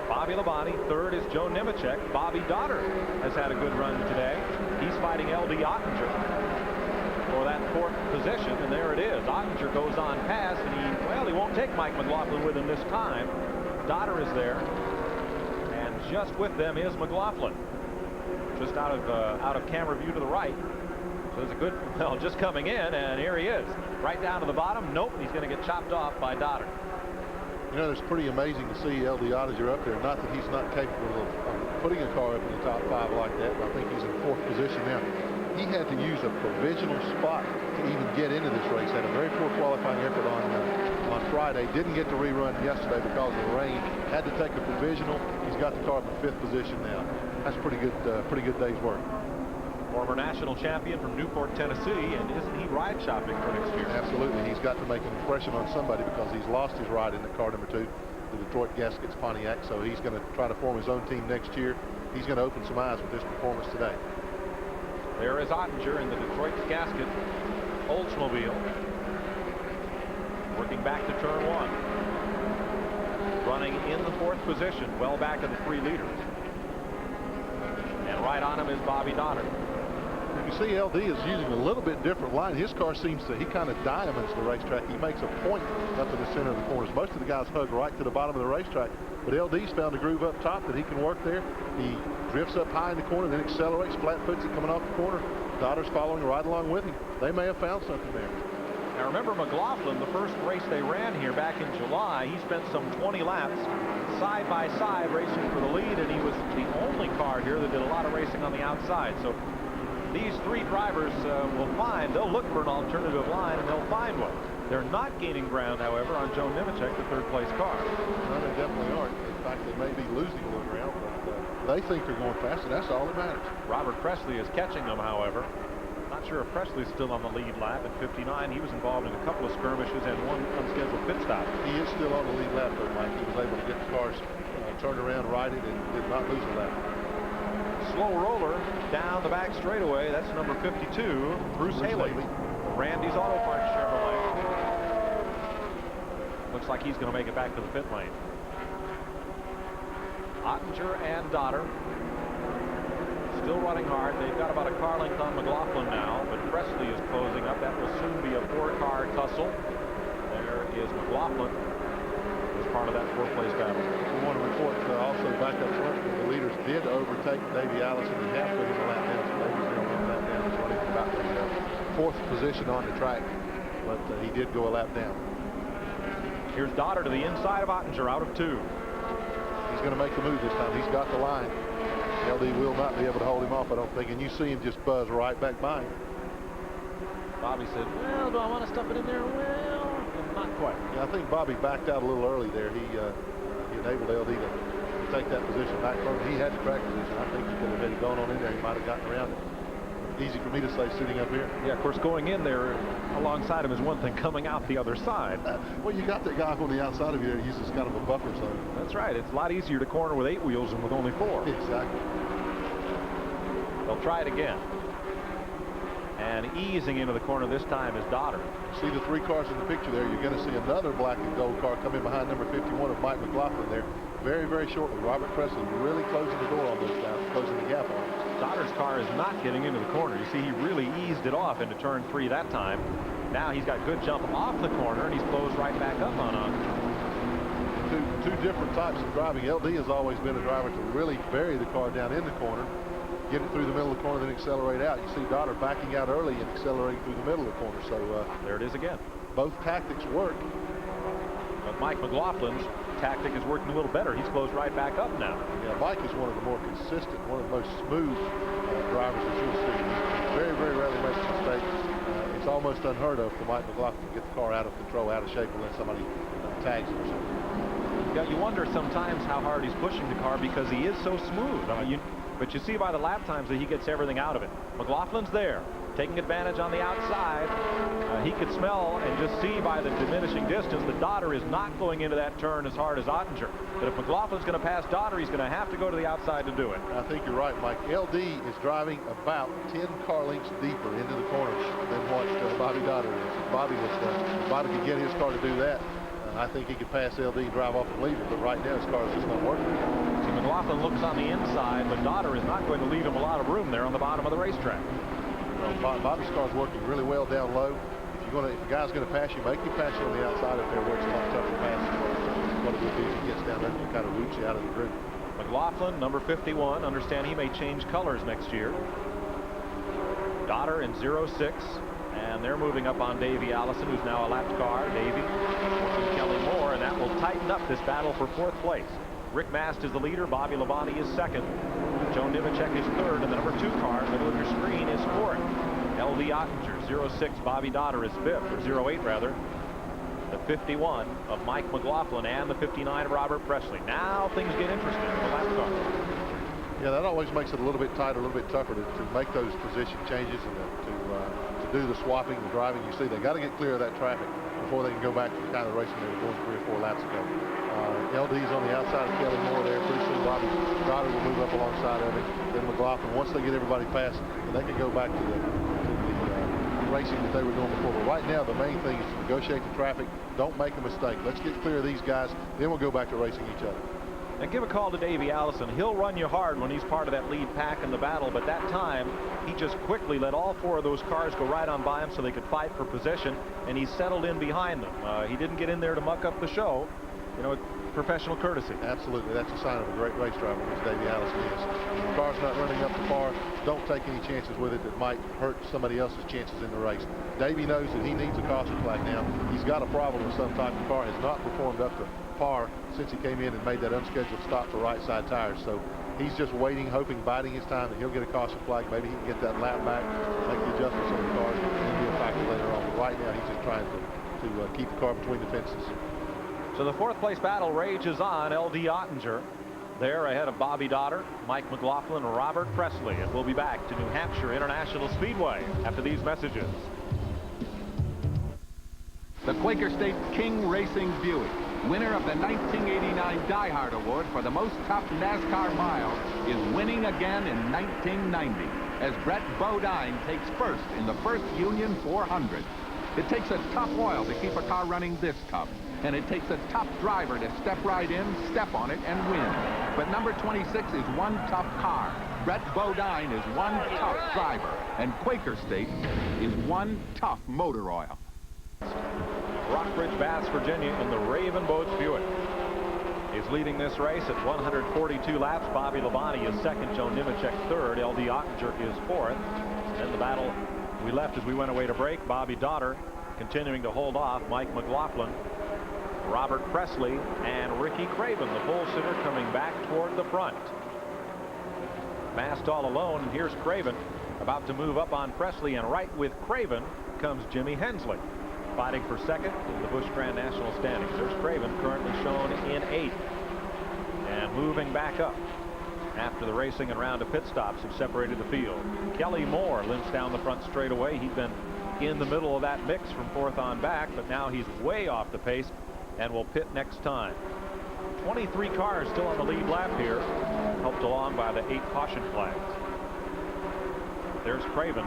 Bobby Labonte. Third is Joe Nemechek. Bobby Dotter has had a good run today. He's fighting L.D. Ottinger for that 4th position, and there it is. Ottinger goes on past, and he won't take Mike McLaughlin with him this time. Dotter is there. just with them is McLaughlin. Just out of camera view to the right. So there's a good, well, just coming in, and here he is. Right down to the bottom. Nope, he's going to get chopped off by Dotter. You know, it's pretty amazing to see LD Ottinger up there. Not that he's not capable of putting a car up in the top 5 like that, but I think he's in 4th position now. He had to use a provisional spot to even get into this race. Had a very poor qualifying effort on Friday. Didn't get to rerun yesterday because of the rain. Had to take a provisional. He's got the car up in 5th position now. That's pretty good day's work. Former national champion from Newport, Tennessee, and isn't he ride shopping for next year? Absolutely. He's got to make an impression on somebody because he's lost his ride in the car number 2, the Detroit Gaskets Pontiac, so he's going to try to form his own team next year. He's going to open some eyes with this performance today. There is Ottinger in the Detroit Gasket Oldsmobile, working back to turn 1. Running in the 4th position, well back of the 3 leaders. And right on him is Bobby Dotter. You see LD is using a little bit different line. His car seems to, he kind of diamonds the racetrack. He makes a point up in the center of the corners. Most of the guys hug right to the bottom of the racetrack, but LD's found a groove up top that he can work there. He drifts up high in the corner, then accelerates, flat foots it coming off the corner. Dotter's following right along with him. They may have found something there. Now remember McLaughlin, the first race they ran here back in July, he spent some 20 laps side by side racing for the lead, and he was the only car here that did a lot of racing on the outside. So these 3 drivers they'll look for an alternative line, and they'll find one. They're not gaining ground, however, on Joe Nemechek, the 3rd place car. No, they definitely aren't. In fact, they may be losing a little ground, but they think they're going fast, and that's all that matters. Robert Presley is catching them, however. Not sure if Presley's still on the lead lap at 59. He was involved in a couple of skirmishes and one unscheduled pit stop. He is still on the lead lap, though, Mike. He was able to get the cars turned around, righted, and did not lose a lap. Slow roller down the back straightaway. That's number 52, Bruce Haley. Randy's Auto Parts Chevrolet. Looks like he's going to make it back to the pit lane. Ottinger and Dotter still running hard. They've got about a car length on McLaughlin now, but Presley is closing up. That will soon be a 4-car tussle. There is McLaughlin as part of that 4th place battle. We want to report also back up front that the leaders did overtake Davey Allison and half put him a lap down. So Davey's going to lap down. He's running about the 4th position on the track, but he did go a lap down. Here's Dotter to the inside of Ottinger, out of 2. He's going to make the move this time. He's got the line. LD will not be able to hold him off, I don't think, and you see him just buzz right back by him. Bobby said, well, do I want to stuff it in there? Well, not quite. Yeah, I think Bobby backed out a little early there. He enabled LD to take that position back from him. He had the track position. I think he could have had it going on in there. He might have gotten around it. Easy for me to say sitting up here. Yeah, of course, going in there alongside him is one thing. Coming out the other side. Well, you got that guy on the outside of you there uses kind of a buffer zone. That's right. It's a lot easier to corner with 8 wheels than with only 4. Exactly. They'll try it again. And easing into the corner this time is Dotter. See the 3 cars in the picture there. You're going to see another black and gold car come in behind number 51 of Mike McLaughlin there. Very, very shortly. Robert Presley really closing the door on those guys, closing the gap on them. Dotter's car is not getting into the corner. You see, he really eased it off into turn 3 that time. Now he's got good jump off the corner, and he's closed right back up on him. Two different types of driving. LD has always been a driver to really bury the car down in the corner, get it through the middle of the corner, then accelerate out. You see Dotter backing out early and accelerating through the middle of the corner. So there it is again. Both tactics work. But Mike McLaughlin's tactic is working a little better. He's closed right back up now. Yeah, Mike is one of the more consistent, one of the most smooth drivers that you'll see. He very, very rarely makes mistakes. It's almost unheard of for Mike McLaughlin to get the car out of control, out of shape, unless somebody tags him or something. Yeah, you wonder sometimes how hard he's pushing the car because he is so smooth. But you see by the lap times that he gets everything out of it. McLaughlin's there, taking advantage on the outside. He could smell and just see by the diminishing distance that Dotter is not going into that turn as hard as Ottinger. But if McLaughlin's going to pass Dotter, he's going to have to go to the outside to do it. I think you're right, Mike. LD is driving about 10 car lengths deeper into the corner than what Bobby Dotter is. If Bobby could get his car to do that, I think he could pass LD and drive off and leave it, but right now his car is just not working. See, McLaughlin looks on the inside, but Dotter is not going to leave him a lot of room there on the bottom of the racetrack. Well, Bobby's car is working really well down low. If a guy's going to pass you, make him pass you on the outside up there where it's a lot tougher to pass what it would be if he gets down there and kind of roots you out of the group. McLaughlin, number 51. Understand he may change colors next year. Dotter in 06. And they're moving up on Davey Allison, who's now a lapped car. Davey and Kelly Moore, and that will tighten up this battle for 4th place. Rick Mast is the leader. Bobby Labonte is 2nd. Joe Nemechek is 3rd, and the number 2 car, middle of your screen, is 4th. L.D. Ottinger, 06. Bobby Dotter is 5th, or 08 rather. The 51 of Mike McLaughlin and the 59 of Robert Presley. Now things get interesting in the lap car. Yeah, that always makes it a little bit tighter, a little bit tougher to make those position changes and to do the swapping, the driving. You see, they got to get clear of that traffic before they can go back to the kind of racing they were going 3 or 4 laps ago. LD's on the outside of Kelly Moore there. Pretty soon Bobby Dotter will move up alongside of him. Then McLaughlin, once they get everybody past, then they can go back to the racing that they were doing before. But right now, the main thing is to negotiate the traffic. Don't make a mistake. Let's get clear of these guys. Then we'll go back to racing each other. And give a call to Davey Allison. He'll run you hard when he's part of that lead pack in the battle, but that time he just quickly let all 4 of those cars go right on by him so they could fight for position, and he settled in behind them. He didn't get in there to muck up the show. You know, professional courtesy. Absolutely. That's a sign of a great race driver, which Davey Allison is. If the car's not running up the par, don't take any chances with it that might hurt somebody else's chances in the race. Davey knows that he needs a caution flag now. He's got a problem with some type. The car has not performed up to par since he came in and made that unscheduled stop for right side tires. So he's just waiting, hoping, biding his time that he'll get a caution flag. Maybe he can get that lap back, make the adjustments on the car, and be a factor later on. But right now, he's just trying to keep the car between the fences. So the 4th place battle rages on. L.D. Ottinger there ahead of Bobby Dotter, Mike McLaughlin, Robert Presley. And we'll be back to New Hampshire International Speedway after these messages. The Quaker State King Racing Buick, winner of the 1989 Die Hard Award for the most tough NASCAR mile, is winning again in 1990 as Brett Bodine takes first in the first Union 400. It takes a tough oil to keep a car running this tough, and it takes a tough driver to step right in, step on it, and win. But number 26 is one tough car. Brett Bodine is one tough driver, and Quaker State is one tough motor oil. Rockbridge, Bass, Virginia in the Raven Boats Buick is leading this race at 142 laps. Bobby Labonte is 2nd, Joe Nemechek 3rd, L.D. Ottinger is 4th. And the battle we left as we went away to break. Bobby Dotter continuing to hold off Mike McLaughlin, Robert Presley, and Ricky Craven, the pole sitter, coming back toward the front. Mast all alone, and here's Craven about to move up on Presley, and right with Craven comes Jimmy Hensley, fighting for 2nd in the Busch Grand National standings. There's Craven, currently shown in 8th, and moving back up after the racing and round of pit stops have separated the field. Kelly Moore limps down the front straightaway. He'd been in the middle of that mix from 4th on back, but now he's way off the pace and will pit next time. 23 cars still on the lead lap here, helped along by the 8 caution flags. There's Craven,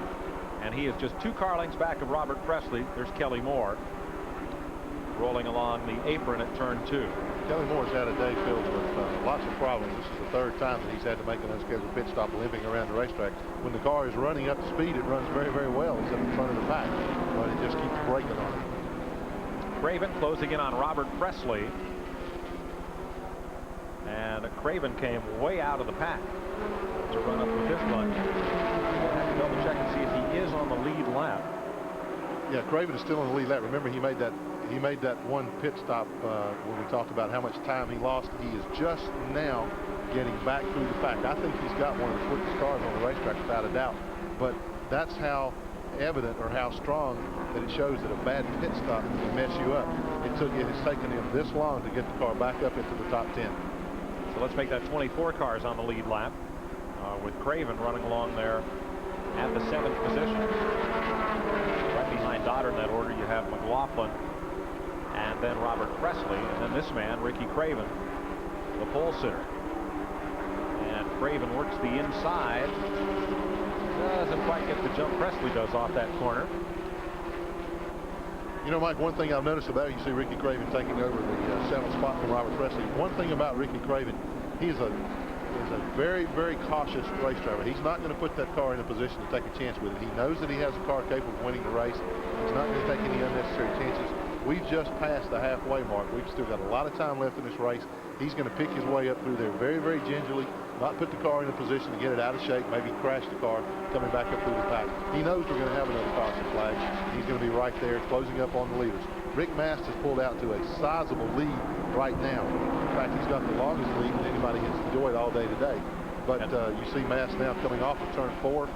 and he is just 2 car lengths back of Robert Presley. There's Kelly Moore rolling along the apron at turn 2. Kelly Moore's had a day filled with lots of problems. This is the 3rd time that he's had to make an unscheduled pit stop limping around the racetrack. When the car is running up to speed, it runs very, very well. He's up in front of the pack, but it just keeps braking on him. Craven closing in on Robert Presley. And Craven came way out of the pack to run up with this bunch. We'll have to double check and see if he is on the lead lap. Yeah, Craven is still on the lead lap. Remember, he made that one pit stop when we talked about how much time he lost. He is just now getting back through the pack. I think he's got one of the quickest cars on the racetrack without a doubt. But that's how evident or how strong that it shows that a bad pit stop can mess you up. It has taken him this long to get the car back up into the top 10. So let's make that 24 cars on the lead lap, with Craven running along there at the 7th position. Right behind Dotter in that order, you have McLaughlin and then Robert Presley, and then this man, Ricky Craven, the pole sitter. And Craven works the inside. Doesn't quite get the jump Presley does off that corner. You know, Mike, one thing I've noticed about you see Ricky Craven taking over the 7th spot from Robert Presley. One thing about Ricky Craven, he's a very, very cautious race driver. He's not going to put that car in a position to take a chance with it. He knows that he has a car capable of winning the race. He's not going to take any unnecessary chances. We've just passed the halfway mark. We've still got a lot of time left in this race. He's going to pick his way up through there very, very gingerly, not put the car in a position to get it out of shape, maybe crash the car coming back up through the pack. He knows we're going to have another caution flag. He's going to be right there closing up on the leaders. Rick Mast has pulled out to a sizable lead right now. In fact, he's got the longest lead that anybody has enjoyed all day today. But you see Mast now coming off of turn 4.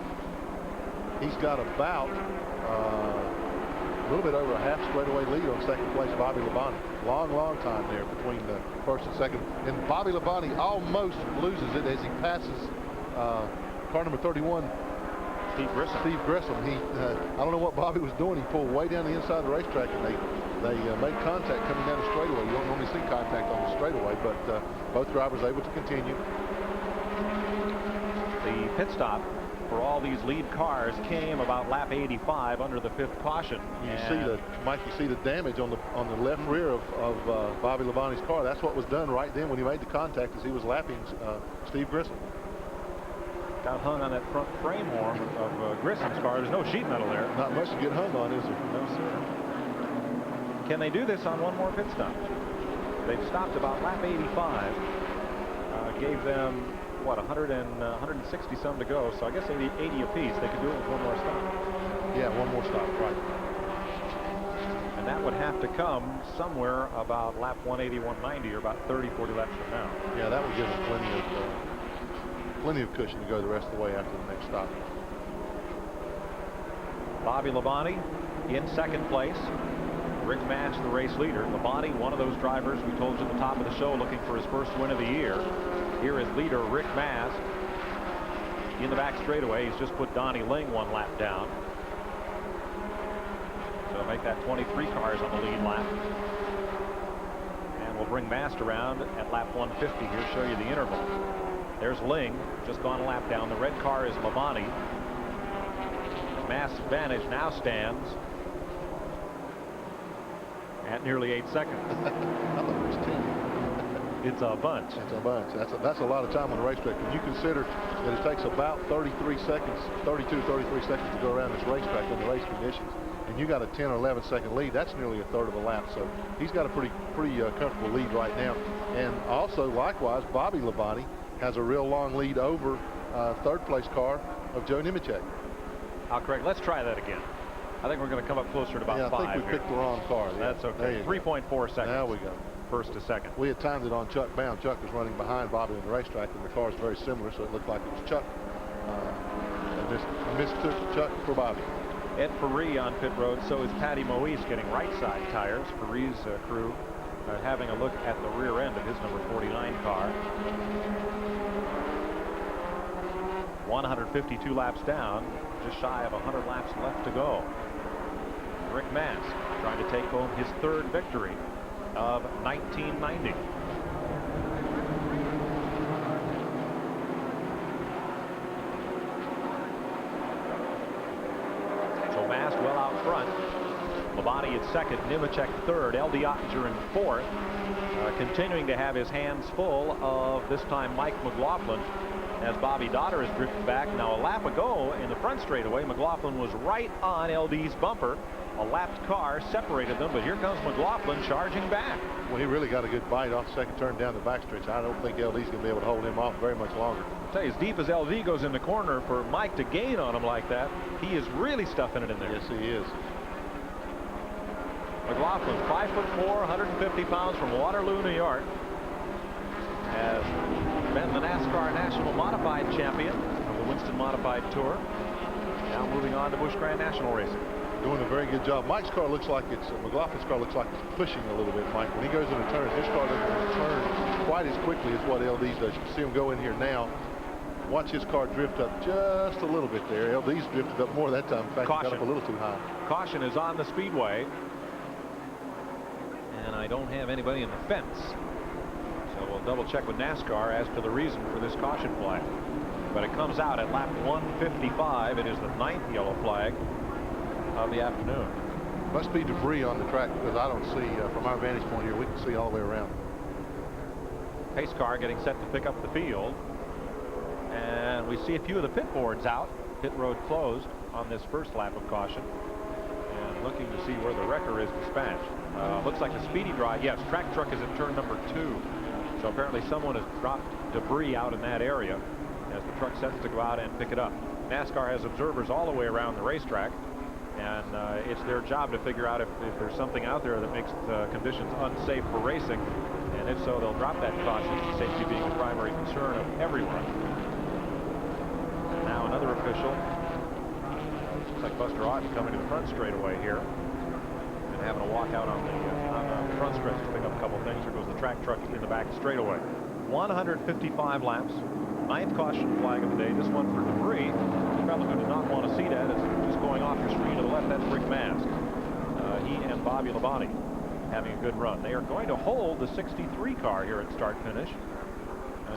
He's got about a little bit over a half straightaway lead on second place Bobby Labonte. Long time there between the first and second. And Bobby Labonte almost loses it as he passes car number 31, Steve Grissom. He, I don't know what Bobby was doing. He pulled way down the inside of the racetrack, and they made contact coming down the straightaway. You don't normally see contact on the straightaway, but both drivers able to continue. The pit stop for all these lead cars came about lap 85 under the 5th caution. You see the, Mike, you see the damage on the left rear of Bobby Labonte's car. That's what was done right then when he made the contact as he was lapping Steve Grissom. Got hung on that front frame horn of Grissom's car. There's no sheet metal there. Not much to get hung on, is there? No, sir. Can they do this on one more pit stop? They've stopped about lap 85. Gave them, what, 160 some to go, so I guess 80 apiece. They could do it with one more stop. Yeah, one more stop, right. And that would have to come somewhere about lap 180, 190, or about 30, 40 laps from now. Yeah, that would give them plenty of cushion to go the rest of the way after the next stop. Bobby Labonte in second place. Rick Mast, the race leader. Labonte, one of those drivers we told you at the top of the show, looking for his first win of the year. Here is leader Rick Mast in the back straightaway. He's just put Donnie Ling one lap down. So make that 23 cars on the lead lap. And we'll bring Mast around at lap 150 here, show you the interval. There's Ling, just gone a lap down. The red car is Labonte. Mast's advantage now stands at nearly 8 seconds. I thought it was 10. It's a bunch. It's a bunch. That's a lot of time on the racetrack. When you consider that it takes about 33 seconds, 32, 33 seconds to go around this racetrack in the race conditions, and you got a 10 or 11 second lead, that's nearly a third of a lap. So he's got a pretty comfortable lead right now. And also, likewise, Bobby Labonte has a real long lead over third place car of Joe Nemechek. I'll correct. Let's try that again. I think we're going to come up closer to about 5 I think we picked the wrong car. Yeah. That's okay. 3.4 seconds. Now we go. First to second. We had timed it on Chuck Bound. Chuck was running behind Bobby on the racetrack, and the cars very similar, so it looked like it was Chuck. And just mistook Chuck for Bobby. Ed Ferree on pit road. So is Patty Moise getting right side tires. Ferree's crew having a look at the rear end of his number 49 car. 152 laps down, just shy of 100 laps left to go. Rick Mast trying to take home his third victory of 1990. So Mast well out front. Labonte at second, Nemechek third, L.D. Ottinger in fourth. Continuing to have his hands full of, this time, Mike McLaughlin, as Bobby Dotter has drifted back. Now, a lap ago in the front straightaway, McLaughlin was right on LD's bumper. A lapped car separated them, but here comes McLaughlin charging back. Well, he really got a good bite off the second turn down the backstretch. I don't think LD's going to be able to hold him off very much longer. I'll tell you, as deep as LD goes in the corner, for Mike to gain on him like that, he is really stuffing it in there. Yes, he is. McLaughlin, 5'4", 150 pounds, from Waterloo, New York, has been the NASCAR National Modified Champion of the Winston Modified Tour. Now moving on to Busch Grand National Racing. Doing a very good job. Mike's car looks like it's, McLaughlin's car looks like it's pushing a little bit, Mike. When he goes into turns, his car doesn't turn quite as quickly as what LD's does. You can see him go in here now. Watch his car drift up just a little bit there. LD's drifted up more that time. In fact, he got up a little too high. Caution is on the Speedway. And I don't have anybody in the fence. So we'll double check with NASCAR as to the reason for this caution flag. But it comes out at lap 155. It is the 9th yellow flag of the afternoon. Must be debris on the track, because I don't see, from our vantage point here, we can see all the way around. Pace car getting set to pick up the field. And we see a few of the pit boards out. Pit road closed on this first lap of caution. And looking to see where the wrecker is dispatched. Looks like a speedy drive. Yes, track truck is at turn number 2. So So apparently someone has dropped debris out in that area as the truck sets to go out and pick it up. NASCAR has observers all the way around the racetrack, and it's their job to figure out if there's something out there that makes conditions unsafe for racing, and if so, they'll drop that caution, safety being the primary concern of everyone. And now another official, looks like Buster Otten, coming to the front straightaway here and having a walk out on the front stretch to pick up a couple things. There goes the track truck in the back straightaway. 155 laps. 9th caution flag of the day. This one for debris. You're probably going to not want to see that. It's just going off your screen to the left. That's Rick Mast. He and Bobby Labonte having a good run. They are going to hold the 63 car here at start finish.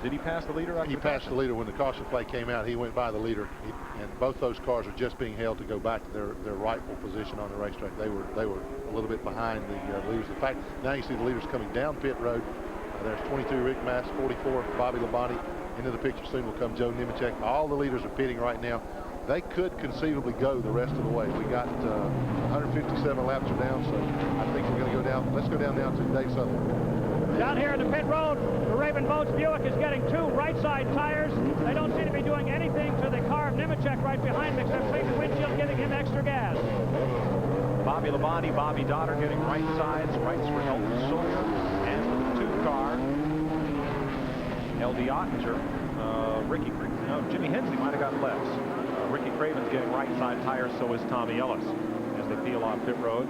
Did he pass the leader? He passed the leader when the caution flag came out. He went by the leader, and both those cars are just being held to go back to their rightful position on the racetrack. They were a little bit behind the leaders. In fact, now you see the leaders coming down pit road. There's 22 Rick Mast, 44 Bobby Labonte. Into the picture soon will come Joe Nemechek. All the leaders are pitting right now. They could conceivably go the rest of the way. We got 157 laps are down, so I think we're going to go down. Let's go down now to Dave Sutherland. Down here in the pit road, the Raven Boats Buick is getting 2 right side tires. They don't seem to be doing anything to the car of Nemechek right behind him, except cleaning the windshield, giving him extra gas. Bobby Labonte, Bobby Dotter getting right sides, rights for Elton Sawyer, and the 2 car. L.D. Ottinger, Jimmy Hensley might have got less. Ricky Craven's getting right side tires, so is Tommy Ellis as they peel off pit road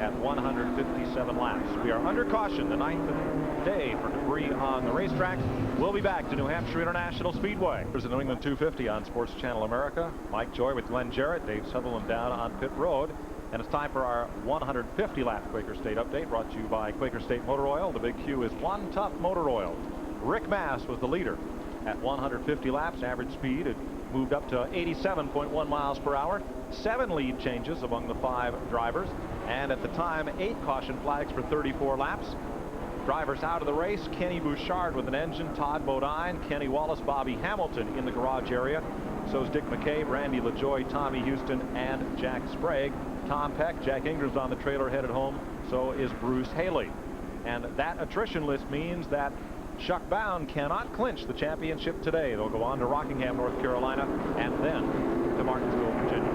at 157 laps. We are under caution, the 9th day for debris on the racetrack. We'll be back to New Hampshire International Speedway. There's the New England 250 on Sports Channel America. Mike Joy with Glenn Jarrett, Dave Sutherland down on pit road. And it's time for our 150-lap Quaker State update, brought to you by Quaker State Motor Oil. The big Q is One Tough Motor Oil. Rick Mast was the leader at 150 laps. Average speed had moved up to 87.1 miles per hour. 7 lead changes among the 5 drivers. And at the time, 8 caution flags for 34 laps. Drivers out of the race: Kenny Bouchard with an engine, Todd Bodine, Kenny Wallace, Bobby Hamilton in the garage area. So is Dick McCabe, Randy LaJoie, Tommy Houston, and Jack Sprague. Tom Peck, Jack Ingram's on the trailer headed home. So is Bruce Haley. And that attrition list means that Chuck Bound cannot clinch the championship today. They'll go on to Rockingham, North Carolina, and then to Martinsville, Virginia.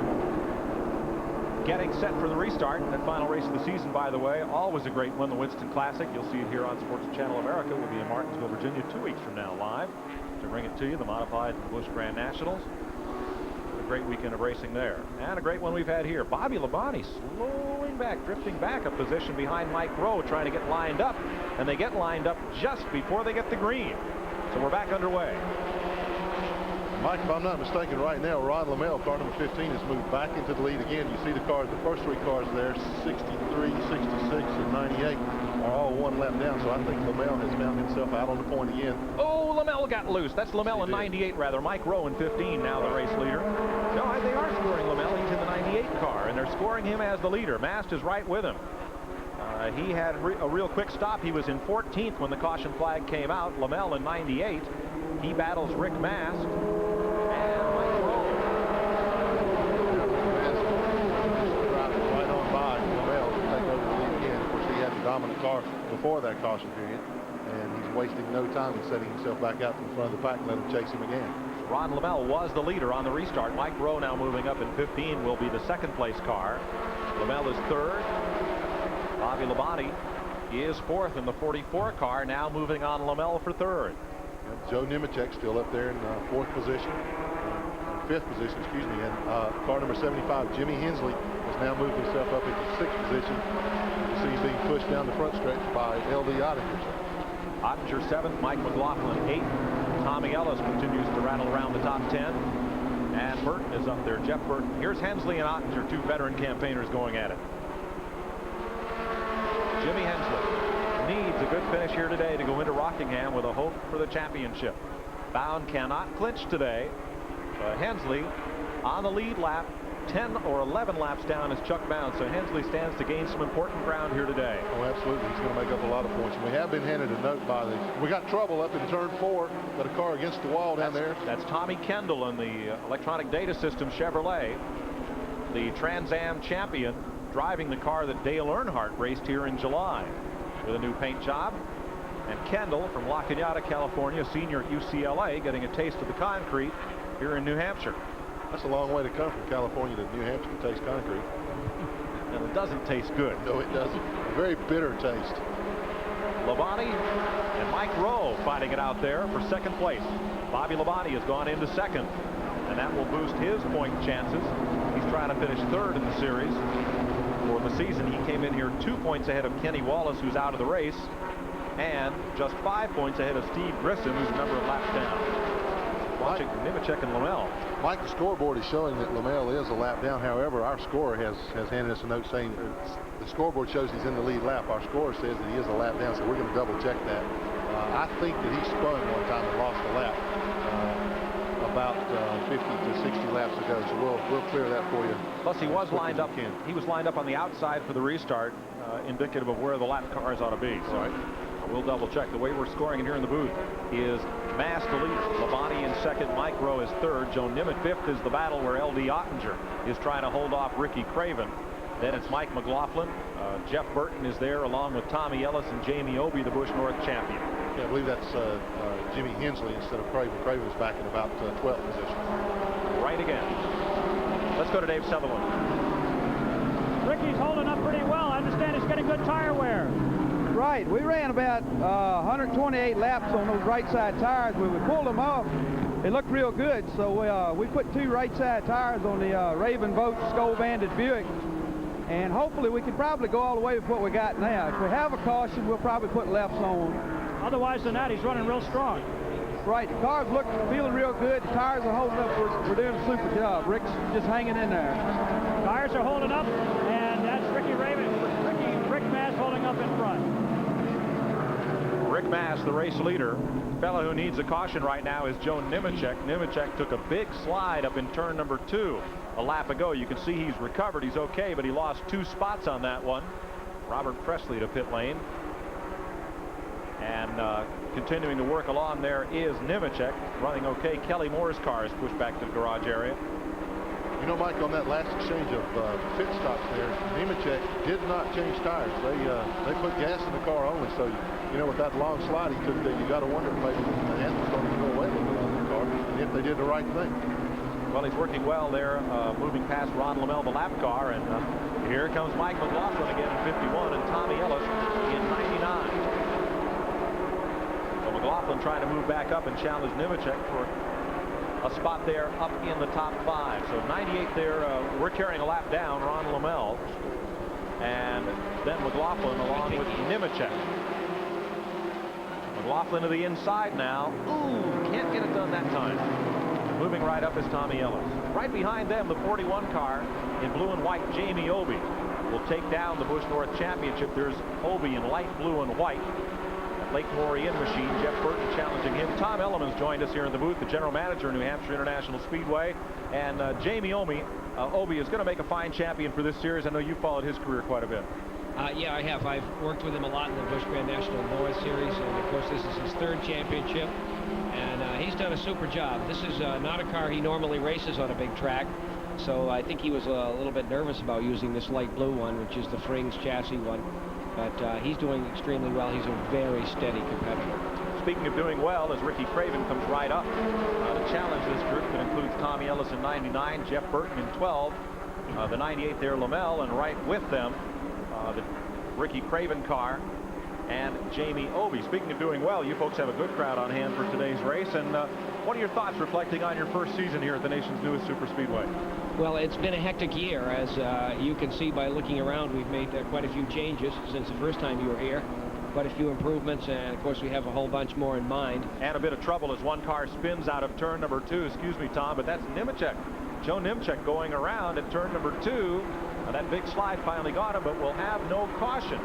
Getting set for the restart. That final race of the season, by the way, always a great one, the Winston Classic. You'll see it here on Sports Channel America. We'll be in Martinsville, Virginia 2 weeks from now live to bring it to you, the modified Busch Grand Nationals. A great weekend of racing there. And a great one we've had here. Bobby Labonte slowing back, drifting back a position behind Mike Rowe, trying to get lined up. And they get lined up just before they get the green. So we're back underway. Mike, if I'm not mistaken, right now, Ron Lamel, car number 15, has moved back into the lead again. You see the cars, the first 3 cars there, 63, 66, and 98, are all 1 lap down. So I think Lamel has found himself out on the point again. Oh, Lamel got loose. That's Lamel in 98, rather. Mike Rowe in 15, now the race leader. No, they are scoring Lamel. He's in the 98 car, and they're scoring him as the leader. Mast is right with him. He had a real quick stop. He was in 14th when the caution flag came out. Lamel in 98. He battles Rick Mast. And Mike Rowe. Right on by Lamel to take over the lead again. Of course, he had the dominant car before that caution period, and he's wasting no time in setting himself back out in front of the pack and let him chase him again. Ron Lamel was the leader on the restart. Mike Rowe now moving up in 15 will be the 2nd place car. Lamel is 3rd. Bobby Labonte is 4th in the 44 car, now moving on Lamel for 3rd. Joe Nemechek still up there in 4th position, 5th position, excuse me, and car number 75, Jimmy Hensley, has now moved himself up into 6th position. You see him being pushed down the front stretch by L.D. Ottinger. Ottinger 7th, Mike McLaughlin 8th. Tommy Ellis continues to rattle around the top 10. And Burton is up there, Jeff Burton. Here's Hensley and Ottinger, 2 veteran campaigners going at it. Jimmy Hensley needs a good finish here today to go into Rockingham with a hope for the championship. Bound cannot clinch today. Hensley on the lead lap, 10 or 11 laps down is Chuck Bound. So Hensley stands to gain some important ground here today. Oh, absolutely. He's going to make up a lot of points. And we have been handed a note by we got trouble up in turn 4. Got a car against the wall down there. That's Tommy Kendall in the electronic data system Chevrolet, the Trans Am champion, driving the car that Dale Earnhardt raced here in July with a new paint job. And Kendall from La Cañada, California, senior at UCLA, getting a taste of the concrete here in New Hampshire. That's a long way to come from California to New Hampshire to taste concrete. And it doesn't taste good. No, it doesn't. A very bitter taste. Labonte and Mike Rowe fighting it out there for second place. Bobby Labonte has gone into second, and that will boost his point chances. He's trying to finish third in the series. For the season, he came in here 2 points ahead of Kenny Wallace, who's out of the race, and just 5 points ahead of Steve Grissom, who's a number of laps down. Watching Nemechek and Lamel. Mike, the scoreboard is showing that Lamel is a lap down. However, our scorer has handed us a note saying the scoreboard shows he's in the lead lap. Our scorer says that he is a lap down, so we're going to double check that. I think that he spun one time and lost a lap about 50 to 60 laps ago, so we'll clear that for you. Plus, he was lined up. He was lined up on the outside for the restart, indicative of where the lap cars ought to be. So right. We'll double check. The way we're scoring in here in the booth is Mass the leader. Labonte in second, Mike Rowe is third, Joe Nimitz fifth is the battle where L.D. Ottinger is trying to hold off Ricky Craven. Then it's Mike McLaughlin. Jeff Burton is there along with Tommy Ellis and Jamie Obey, the Busch North champion. Yeah, I believe that's Jimmy Hensley instead of Craven. Craven is back in about 12th position. Right again. Let's go to Dave Sutherland. Ricky's holding up pretty well. I understand he's getting good tire wear. Right. We ran about 128 laps on those right side tires. When we pulled them off, it looked real good. So we put 2 right side tires on the Raven Boat Skull Banded Buick. And hopefully we can probably go all the way with what we got now. If we have a caution, we'll probably put lefts on. Otherwise than that, he's running real strong. Right. The car's feeling real good. The tires are holding up. We're doing a super job. Rick's just hanging in there. Tires are holding up, and that's Rick Mass holding up in front. Rick Mass, the race leader. Fellow who needs a caution right now is Joe Nemechek. Nemechek took a big slide up in turn number 2 a lap ago. You can see he's recovered. He's okay, but he lost 2 spots on that one. Robert Presley to pit lane. And continuing to work along there is Nemechek, running okay. Kelly Moore's car is pushed back to the garage area. You know, Mike, on that last exchange of pit stops there, Nemechek did not change tires. They put gas in the car only. So, you know, with that long slide he took there, you got to wonder if maybe the hand was starting to go away a little bit on the car, and if they did the right thing. Well, he's working well there, moving past Ron Lamel, the lap car, and here comes Mike McLaughlin again in 51 and Tommy Ellis in 99. So McLaughlin trying to move back up and challenge Nemechek for a spot there up in the top 5. So 98 there, we're carrying a lap down, Ron Lamel, and then McLaughlin along with Nemechek. McLaughlin to the inside now. Ooh, can't get it done that time. Moving right up is Tommy Ellis. Right behind them, the 41 car in blue and white, Jamie Obey, will take down the Busch North Championship. There's Obey in light blue and white. That Lake Morian machine, Jeff Burton challenging him. Tom Elliman's joined us here in the booth, the general manager of New Hampshire International Speedway. And Jamie Obey is going to make a fine champion for this series. I know you followed his career quite a bit. Yeah, I have. I've worked with him a lot in the Busch Grand National North Series, and of course this is his 3rd championship, and he's done a super job. This is not a car he normally races on a big track, so I think he was a little bit nervous about using this light blue one, which is the Frings chassis one, but he's doing extremely well. He's a very steady competitor. Speaking of doing well, as Ricky Craven comes right up to challenge this group that includes Tommy Ellis in 99, Jeff Burton in 12, the 98 there Lamel, and right with them the Ricky Craven car and Jamie Obey. Speaking of doing well, you folks have a good crowd on hand for today's race. And what are your thoughts reflecting on your first season here at the nation's newest super speedway? Well, it's been a hectic year. As you can see by looking around, we've made quite a few changes since the first time you were here. Quite a few improvements, and of course we have a whole bunch more in mind. And a bit of trouble as one car spins out of turn number 2. Excuse me, Tom, but that's Nemechek. Joe Nemechek going around at turn number 2. That big slide finally got him, but will have no caution.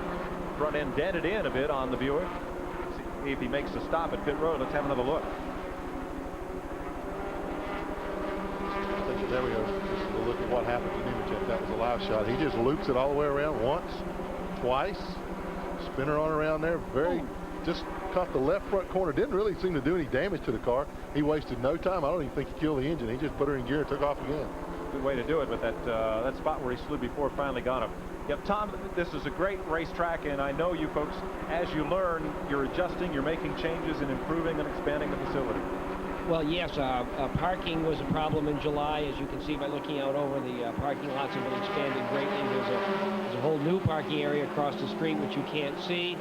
Front end dented in a bit on the Buick. See if he makes a stop at pit road. Let's have another look. There we go. Just a look at what happened to Nemechek. That was a live shot. He just loops it all the way around once, twice. Spinner on around there. Just caught the left front corner. Didn't really seem to do any damage to the car. He wasted no time. I don't even think he killed the engine. He just put her in gear and took off again. Good way to do it, but that spot where he slid before finally got him. Yep, Tom, this is a great racetrack, and I know you folks, as you learn, you're adjusting, you're making changes and improving and expanding the facility. Well, yes, parking was a problem in July, as you can see by looking out over the parking lots have been expanded greatly. There's a whole new parking area across the street, which you can't see.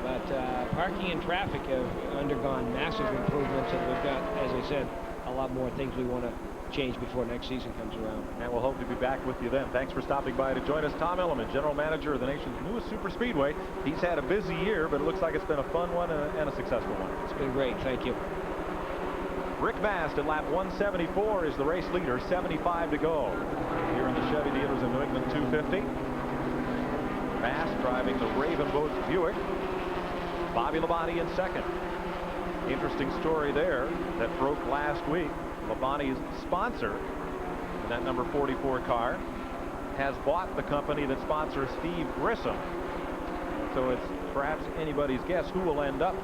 But parking and traffic have undergone massive improvements, and we've got, as I said, a lot more things we want to change before next season comes around. And we'll hope to be back with you then. Thanks for stopping by to join us. Tom Elliman, General Manager of the nation's newest super speedway. He's had a busy year, but it looks like it's been a fun one and a successful one. It's been great. Thank you. Rick Mast at lap 174 is the race leader, 75 to go. Here in the Chevy dealers in New England 250. Mast driving the Raven Boats Buick. Bobby Labonte in second. Interesting story there that broke last week. Labonte's sponsor, that number 44 car, has bought the company that sponsors Steve Grissom. So it's perhaps anybody's guess who will end up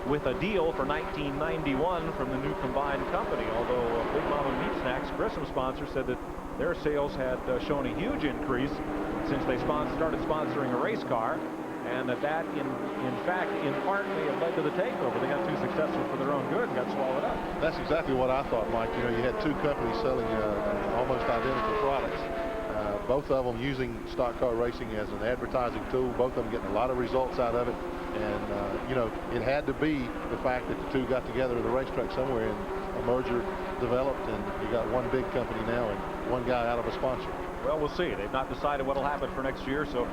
with a deal for 1991 from the new combined company. Although Big Mama Meat Snacks, Grissom sponsor, said that their sales had shown a huge increase since they started sponsoring a race car, and that in fact, in part, may have led to the takeover. They got too successful for their own good and got swallowed up. That's exactly what I thought, Mike. You know, you had two companies selling almost identical products. Both of them using stock car racing as an advertising tool. Both of them getting a lot of results out of it. And, you know, it had to be the fact that the two got together at the racetrack somewhere and a merger developed, and you got one big company now and one guy out of a sponsor. Well, we'll see. They've not decided what will happen for next year, so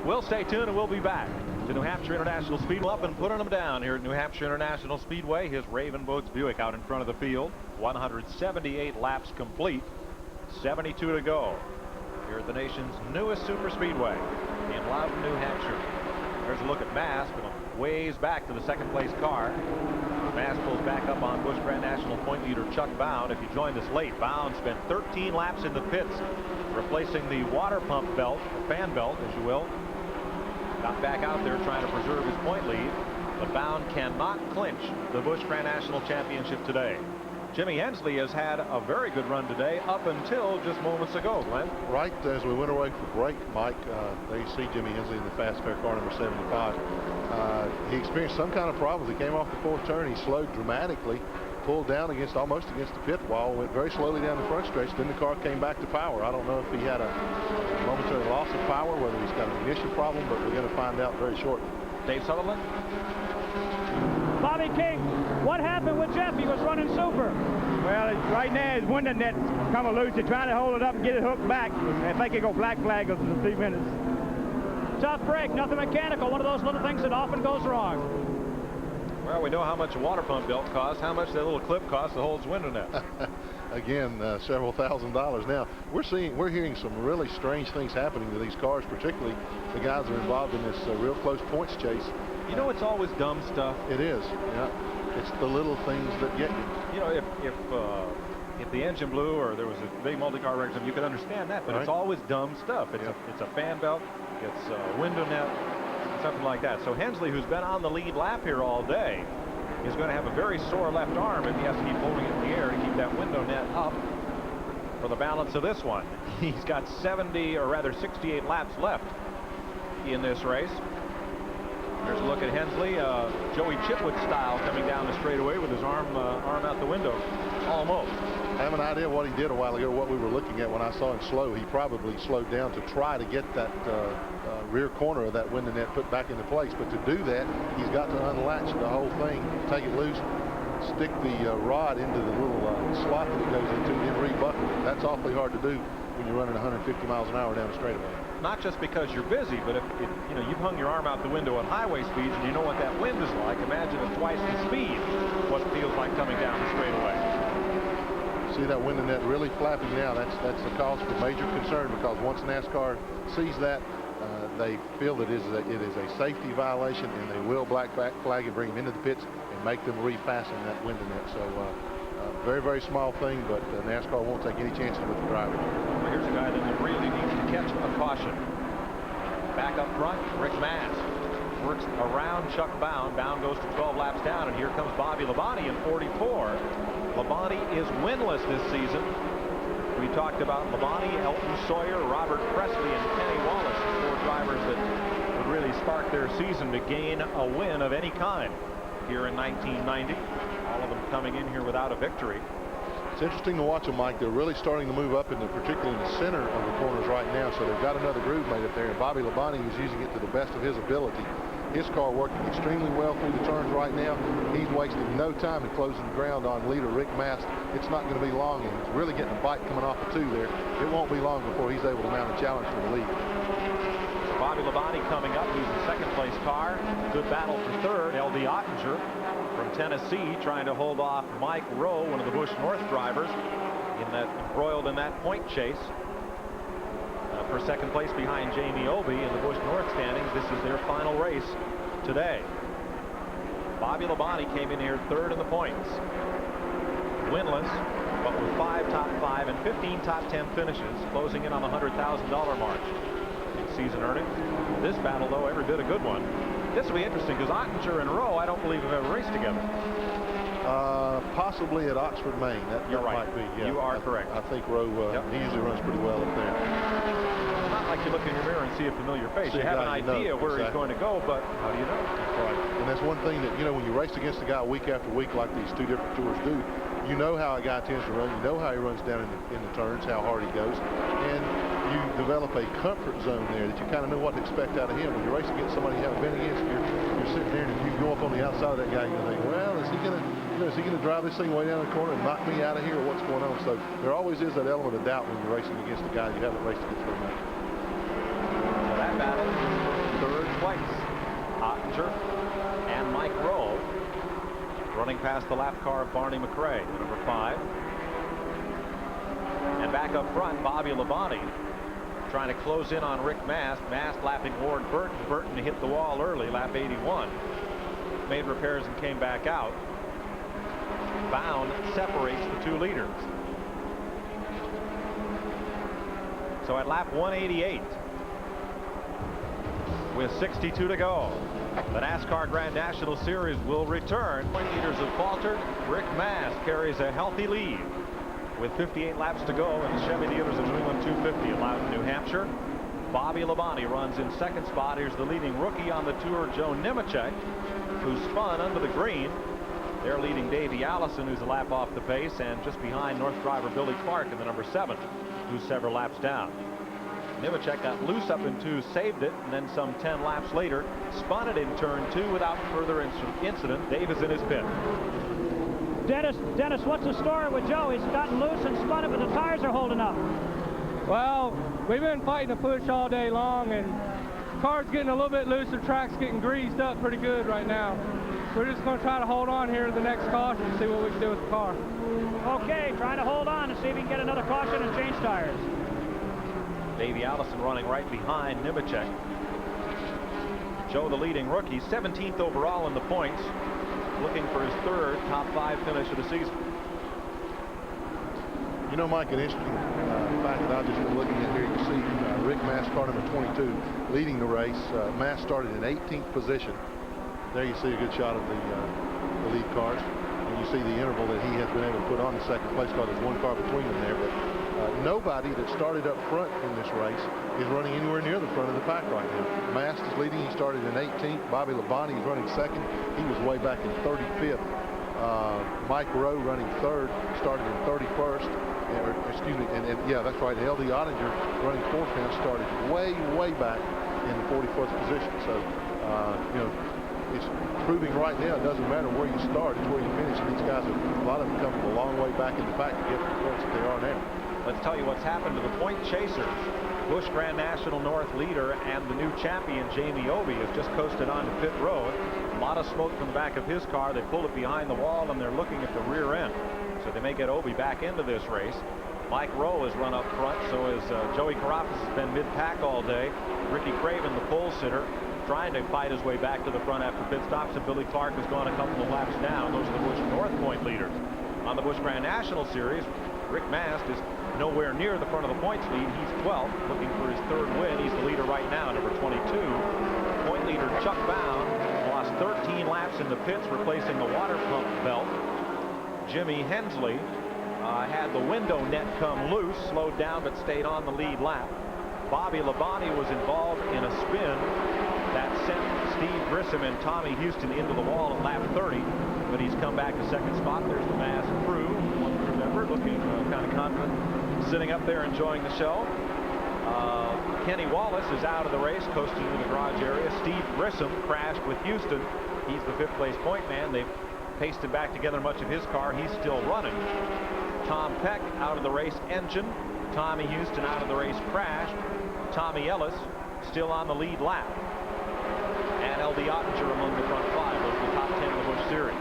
we'll stay tuned and we'll be back to New Hampshire International Speedway. Up and putting them down here at New Hampshire International Speedway. His Raven Boats Buick out in front of the field. 178 laps complete. 72 to go here at the nation's newest super speedway in Loudon, New Hampshire. There's a look at Mast, and ways back to the second place car. Mast pulls back up on Busch Grand National point leader Chuck Bound. If you joined us late, Bound spent 13 laps in the pits, replacing the water pump belt, or fan belt, as you will. Got back out there trying to preserve his point lead, but Bound cannot clinch the Busch Grand National Championship today. Jimmy Hensley has had a very good run today up until just moments ago, Glenn. Right as we went away for break, Mike, there you see Jimmy Hensley in the fast fair car number 75. He experienced some kind of problems. He came off the fourth turn. He slowed dramatically, pulled down almost against the pit wall, went very slowly down the front stretch. Then the car came back to power. I don't know if he had a momentary loss of power, whether he's got an ignition problem, but we're going to find out very shortly. Dave Sutherland. Bobby King, what happened with Jeff? He was running super. Well, right now his window net's come loose. They're trying to hold it up and get it hooked back. I think it go black flag us in a few minutes. Tough break, nothing mechanical. One of those little things that often goes wrong. Well, we know how much a water pump belt costs, how much that little clip costs that holds window net. Again, several $1,000s. Now, we're hearing some really strange things happening to these cars, particularly the guys that are involved in this real close points chase. You know, it's always dumb stuff. It is, yeah. It's the little things that get you. You know, if the engine blew or there was a big multi-car wreck, you could understand that, but right. It's always dumb stuff. It's a fan belt, it's a window net, something like that. So Hensley, who's been on the lead lap here all day, is going to have a very sore left arm if he has to keep holding it in the air to keep that window net up for the balance of this one. He's got 68 laps left in this race. There's a look at Hensley, Joey Chitwood style, coming down the straightaway with his arm out the window, almost. I have an idea what he did a while ago, what we were looking at when I saw him slow. He probably slowed down to try to get that rear corner of that window net put back into place. But to do that, he's got to unlatch the whole thing, take it loose, stick the rod into the little slot that it goes into, and then rebuckle it. That's awfully hard to do when you're running 150 miles an hour down the straightaway. Not just because you're busy, but if you know you've hung your arm out the window at highway speeds and you know what that wind is like, imagine at twice the speed what it feels like coming down the straightaway. See that window net really flapping now. That's a cause for major concern, because once NASCAR sees that, they feel that it is a safety violation, and they will black flag it, bring them into the pits, and make them refasten that window net. So very, very small thing, but NASCAR won't take any chances with the driver. Well, here's a guy that really needs to catch a caution. Back up front, Rick Mast works around Chuck Bound. Bound goes to 12 laps down, and here comes Bobby Labonte in 44. Labonte is winless this season. We talked about Labonte, Elton Sawyer, Robert Presley, and Kenny Wallace, the 4 drivers that would really spark their season to gain a win of any kind here in 1990. All of them coming in here without a victory. It's interesting to watch them, Mike. They're really starting to move up, particularly in the center of the corners right now. So they've got another groove made up there. And Bobby Labonte is using it to the best of his ability. His car working extremely well through the turns right now. He's wasting no time in closing ground on leader Rick Mast. It's not going to be long, and he's really getting a bite coming off the 2 there. It won't be long before he's able to mount a challenge for the lead. So Bobby Labonte coming up. He's the 2nd place car. Good battle for 3rd. L.D. Ottinger from Tennessee trying to hold off Mike Rowe, one of the Busch North drivers, embroiled in that point chase. For 2nd place behind Jamie Obey in the Busch North standings. This is their final race today. Bobby Labonte came in here 3rd in the points. Winless, but with 5 top 5 and 15 top 10 finishes, closing in on the $100,000 mark in season earnings. This battle, though, every bit a good one. This will be interesting because Ottinger and Rowe, I don't believe have ever raced together. Possibly at Oxford, Maine. That might be. Yeah, you are correct. I think Rowe, he usually runs pretty well up there. It's not like you look in your mirror and see a familiar face. You have an idea where he's going to go, but how do you know? That's right. And that's one thing that, when you race against a guy week after week like these 2 different tours do, you know how a guy tends to run. You know how he runs down in the turns, how hard he goes. And you develop a comfort zone there that you kind of know what to expect out of him. When you're racing against somebody you haven't been against, you're sitting there, and if you go up on the outside of that guy, you think, well, is he going to drive this thing way down the corner and knock me out of here, or what's going on? So there always is that element of doubt when you're racing against a guy you haven't raced against very much. So that battle, 3rd place, Ottinger and Mike Rowe, running past the lap car of Barney McRae, number 5. And back up front, Bobby Labonte trying to close in on Rick Mast. Mast lapping Ward Burton. Burton hit the wall early, lap 81. Made repairs and came back out. Bound separates the 2 leaders. So at lap 188, with 62 to go, the NASCAR Grand National Series will return. Point leaders have faltered. Rick Mast carries a healthy lead with 58 laps to go in the Chevy dealers of New England 250 allowed in New Hampshire. Bobby Labonte runs in 2nd spot. Here's the leading rookie on the tour, Joe Nemechek, who spun under the green. They're leading Davey Allison, who's a lap off the pace, and just behind North driver Billy Clark in the number 7, who's several laps down. Nemechek got loose up in 2, saved it, and then some 10 laps later spun it in turn 2 without further incident. Dave is in his pit. Dennis, what's the story with Joe? He's gotten loose and spun it, but the tires are holding up. Well, we've been fighting to push all day long, and the car's getting a little bit looser. Track's getting greased up pretty good right now. We're just going to try to hold on here to the next caution and see what we can do with the car. Okay, trying to hold on and see if we can get another caution and change tires. Davey Allison running right behind Nemechek. Joe, the leading rookie, 17th overall in the points, looking for his 3rd top 5 finish of the season. Mike, an interesting fact that I've just been looking at here. You can see Rick Mast, car number 22, leading the race. Mast started in 18th position. There you see a good shot of the lead cars. And you see the interval that he has been able to put on the 2nd place car. There's 1 car between them there. But nobody that started up front in this race is running anywhere near the front of the pack right now. Mast is leading. He started in 18th. Bobby Labonte is running 2nd. He was way back in 35th. Mike Rowe running 3rd, started in 31st. Yeah, that's right. L.D. Ottinger running 4th now, started way back in the 41st position. So, it's proving right now it doesn't matter where you start, it's where you finish. And these guys, a lot of them come from a long way back in the pack to get to the points that they are now. Let's tell you what's happened to the point chasers. Busch Grand National North leader and the new champion Jamie Obey has just coasted onto pit road. A lot of smoke from the back of his car. They pulled it behind the wall and they're looking at the rear end. So they may get Obey back into this race. Mike Rowe has run up front, so has Joey Carafas has been mid-pack all day. Ricky Craven, the pole sitter, trying to fight his way back to the front after pit stops, and Billy Clark has gone a couple of laps down. Those are the Busch North point leaders. On the Busch Grand National Series, Rick Mast is nowhere near the front of the points lead. He's 12th, looking for his 3rd win. He's the leader right now, number 22. Point leader Chuck Bound lost 13 laps in the pits, replacing the water pump belt. Jimmy Hensley had the window net come loose, slowed down, but stayed on the lead lap. Bobby Labonte was involved in a spin that sent Steve Grissom and Tommy Houston into the wall at lap 30, but he's come back to second spot. There's the Mass crew, one crew member looking kind of confident, sitting up there enjoying the show. Kenny Wallace is out of the race, coasting into the garage area. Steve Grissom crashed with Houston. He's the 5th place point man. They've pasted back together much of his car. He's still running. Tom Peck out of the race engine. Tommy Houston out of the race crash. Tommy Ellis still on the lead lap. And L.D. Ottinger among the front 5 of the top 10 of the Busch Series.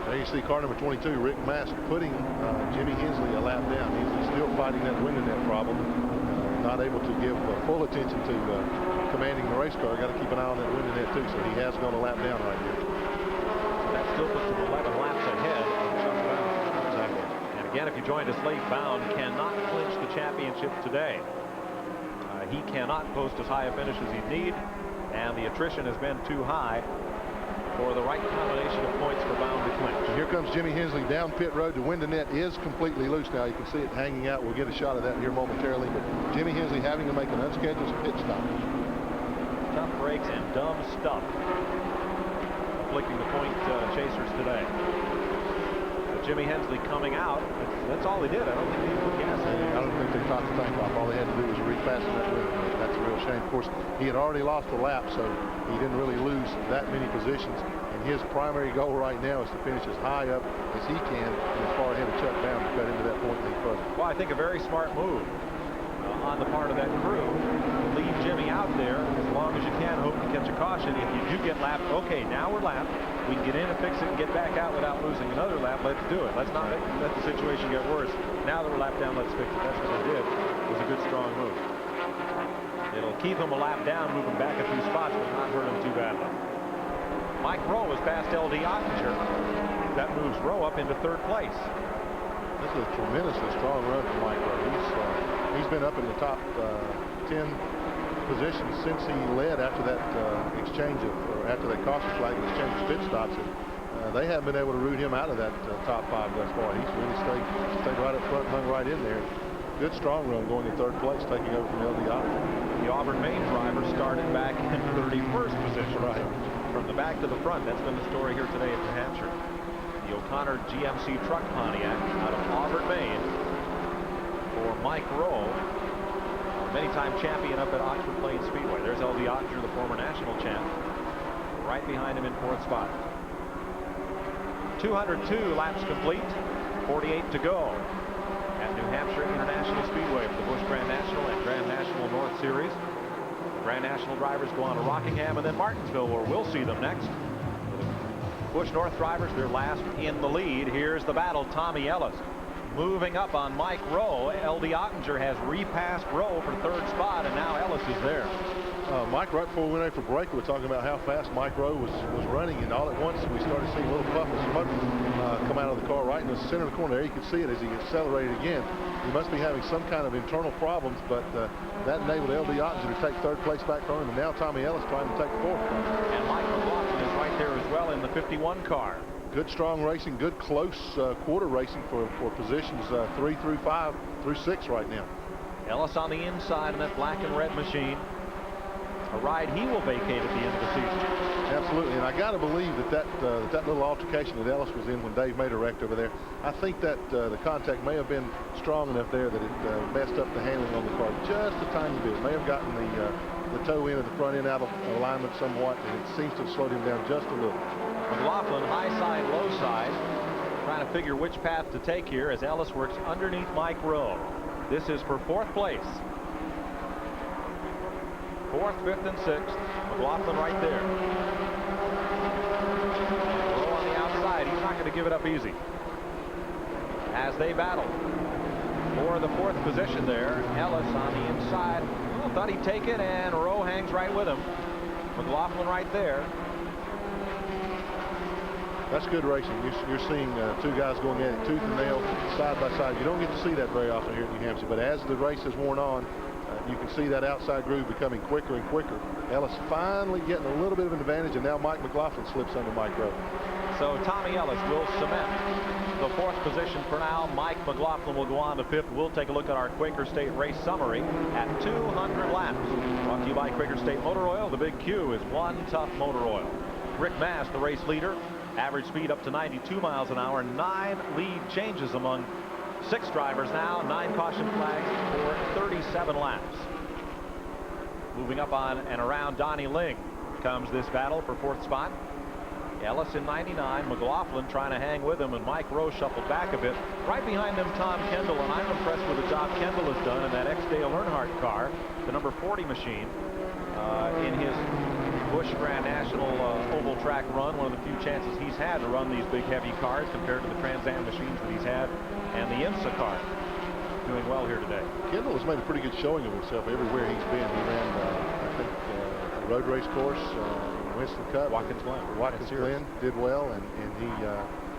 There you see car number 22, Rick Mask, putting Jimmy Hensley a lap down. He's still fighting that window net problem. Not able to give full attention to commanding the race car. Got to keep an eye on that window net too, so he has gone a lap down right here. So that still puts him 11 laps ahead of Chuck Bound. Exactly. And again, if you joined us late, Bound cannot clinch the championship today. He cannot post as high a finish as he'd need, and the attrition has been too high for the right combination of points for Bound to clinch. And here comes Jimmy Hensley down pit road. The window net is completely loose now. You can see it hanging out. We'll get a shot of that here momentarily, but Jimmy Hensley having to make an unscheduled pit stop. Tough brakes and dumb stuff afflicting the point chasers today. Jimmy Hensley coming out. That's all he did. I don't think he put gas in. I don't think they topped the tank off. All they had to do was refasten that window net. That's a real shame. Of course, he had already lost a lap, so he didn't really lose that many positions. And his primary goal right now is to finish as high up as he can and as far ahead of Chuck Bound to cut into that point lead further. Well, I think a very smart move on the part of that crew. Leave Jimmy out there as long as you can. Hope to catch a caution. If you do get lapped, okay, now we're lapped. We can get in and fix it and get back out without losing another lap. Let's do it. Let's not let the situation get worse. Now that we're lapped down, let's fix it. That's what they did. It was a good, strong move. It'll keep him a lap down, move him back a few spots, but not hurt him too badly. Mike Rowe is past L.D. Ottinger. That moves Rowe up into 3rd place. This is a tremendously strong run for Mike Rowe. He's been up in the top 10 positions since he led after that after that caution flag exchange of pit stops. And they haven't been able to root him out of that top 5 thus far. He's really stayed right up front, hung right in there. Good strong run going to 3rd place, taking over from L.D. Ottinger. The Auburn Maine driver started back in 31st position. Right. From the back to the front. That's been the story here today at New Hampshire. The O'Connor GMC truck Pontiac out of Auburn, Maine, for Mike Rowe, many-time champion up at Oxford Plains Speedway. There's L.D. Ottinger, the former national champ, right behind him in 4th spot. 202 laps complete, 48 to go at New Hampshire International Speedway for the Busch Grand National and Grand National North Series. The Grand National drivers go on to Rockingham and then Martinsville, where we'll see them next. Busch North drivers, they're last in the lead. Here's the battle. Tommy Ellis moving up on Mike Rowe. L.D. Ottinger has repassed Rowe for 3rd spot, and now Ellis is there. Mike, right before we went out for break, we were talking about how fast Mike Rowe was running, and all at once we started seeing a little puff of smoke come out of the car right in the center of the corner there. You could see it as he accelerated again. He must be having some kind of internal problems, but that enabled L.D. Ottinger to take 3rd place back from him, and now Tommy Ellis trying to take 4th. And Mike McLaughlin is right there as well in the 51 car. Good strong racing, good close quarter racing for positions 3 through 5 through 6 right now. Ellis on the inside in that black and red machine. A ride he will vacate at the end of the season. Absolutely, and I got to believe that little altercation that Ellis was in when Dave made a wreck over there, I think that the contact may have been strong enough there that it messed up the handling on the car just a tiny bit. May have gotten the toe end of the front end out of alignment somewhat, and it seems to have slowed him down just a little. McLaughlin high side, low side, trying to figure which path to take here as Ellis works underneath Mike Rowe. This is for 4th place. 4th, 5th, and 6th. McLaughlin right there. Rowe on the outside. He's not going to give it up easy. As they battle for the 4th position there. Ellis on the inside. Oh, thought he'd take it, and Rowe hangs right with him. McLaughlin right there. That's good racing. You're seeing 2 guys going at it tooth and nail, side by side. You don't get to see that very often here at New Hampshire, but as the race has worn on, you can see that outside groove becoming quicker and quicker. Ellis finally getting a little bit of an advantage, and now Mike McLaughlin slips under Mike Rowe. So Tommy Ellis will cement the 4th position for now. Mike McLaughlin will go on to 5th. We'll take a look at our Quaker State race summary at 200 laps. Brought to you by Quaker State Motor Oil. The big Q is One Tough Motor Oil. Rick Mast, the race leader. Average speed up to 92 miles an hour. 9 lead changes among 6 drivers now. 9 caution flags for 37 laps. Moving up on and around Donnie Ling comes this battle for 4th spot. Ellis in 99, McLaughlin trying to hang with him, and Mike Rowe shuffled back a bit. Right behind them, Tom Kendall, and I'm impressed with the job Kendall has done in that ex-Dale Earnhardt car, the number 40 machine, in his Busch Grand National oval track run. One of the few chances he's had to run these big heavy cars compared to the Trans Am machines that he's had, and the IMSA car. Doing well here today. Kendall has made a pretty good showing of himself everywhere he's been. He ran, I think, a road race course, Winston Cup. Watkins Glen did well, and he,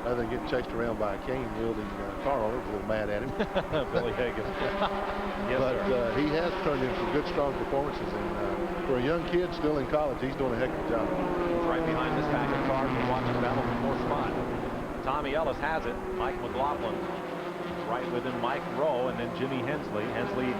other than getting chased around by a cane-wielding car owner, was a little mad at him. Billy Hagan. Yes, but sir. He has turned in some good, strong performances, and for a young kid still in college, he's doing a heck of a job. He's right behind this pack of cars. We're watching the battle for 4th spot. Tommy Ellis has it. Mike McLaughlin right with him, Mike Rowe, and then Jimmy Hensley. Hensley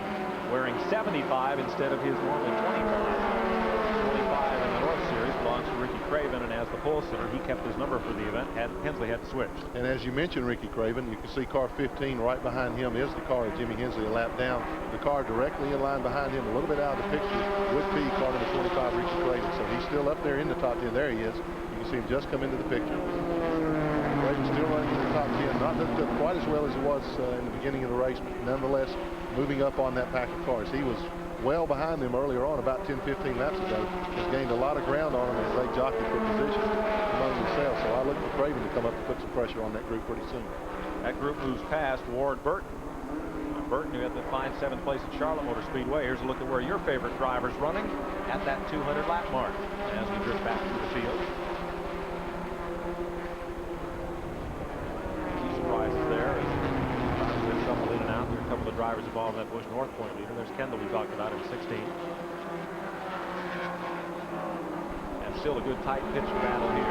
wearing 75 instead of his normal 25. 25 in the North Series belongs to Ricky Craven, and as the pole sitter, he kept his number for the event. Hensley had to switch. And as you mentioned, Ricky Craven, you can see car 15 right behind him is the car of Jimmy Hensley a lap down. The car directly in line behind him, a little bit out of the picture, would be car number 25, Ricky Craven. So he's still up there in the top 10. There he is. You can see him just come into the picture. Craven still running in the top 10. Not looked up quite as well as he was in the beginning of the race, but nonetheless moving up on that pack of cars. He was well behind them earlier on, about 10-15 laps ago. Has gained a lot of ground on them as they jockey for position among themselves. So I look for Craven to come up and put some pressure on that group pretty soon. That group moves past Ward Burton. Burton, who had the fine 7th place at Charlotte Motor Speedway. Here's a look at where your favorite driver's running at that 200 lap mark as we drift back to the field. Surprises there. There's shuffle in and out. There are a couple of drivers involved in that Busch North Point leader. There's Kendall we talked about in 16. And still a good tight pitch battle here.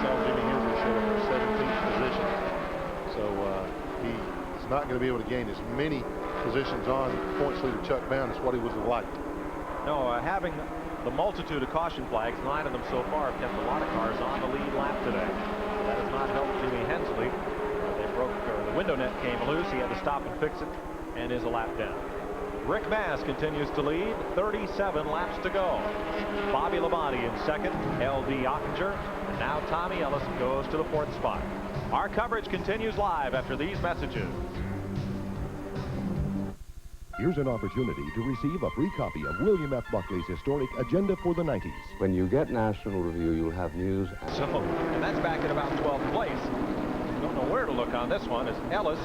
So Jimmy Hensley showed up for 17th position. So he's not going to be able to gain as many positions on points leader Chuck Bound as what he was like. No, having the multitude of caution flags, 9 of them so far, have kept a lot of cars on the lead lap today. That has not helped Jimmy Hensley. The window net came loose. He had to stop and fix it, and is a lap down. Rick Mast continues to lead. 37 laps to go. Bobby Labonte in 2nd. L.D. Ottinger. And now Tommy Ellis goes to the 4th spot. Our coverage continues live after these messages. Here's an opportunity to receive a free copy of William F. Buckley's historic Agenda for the 90s. When you get National Review, you'll have news. And that's back at about 12th place. Don't know where to look on this one as Ellis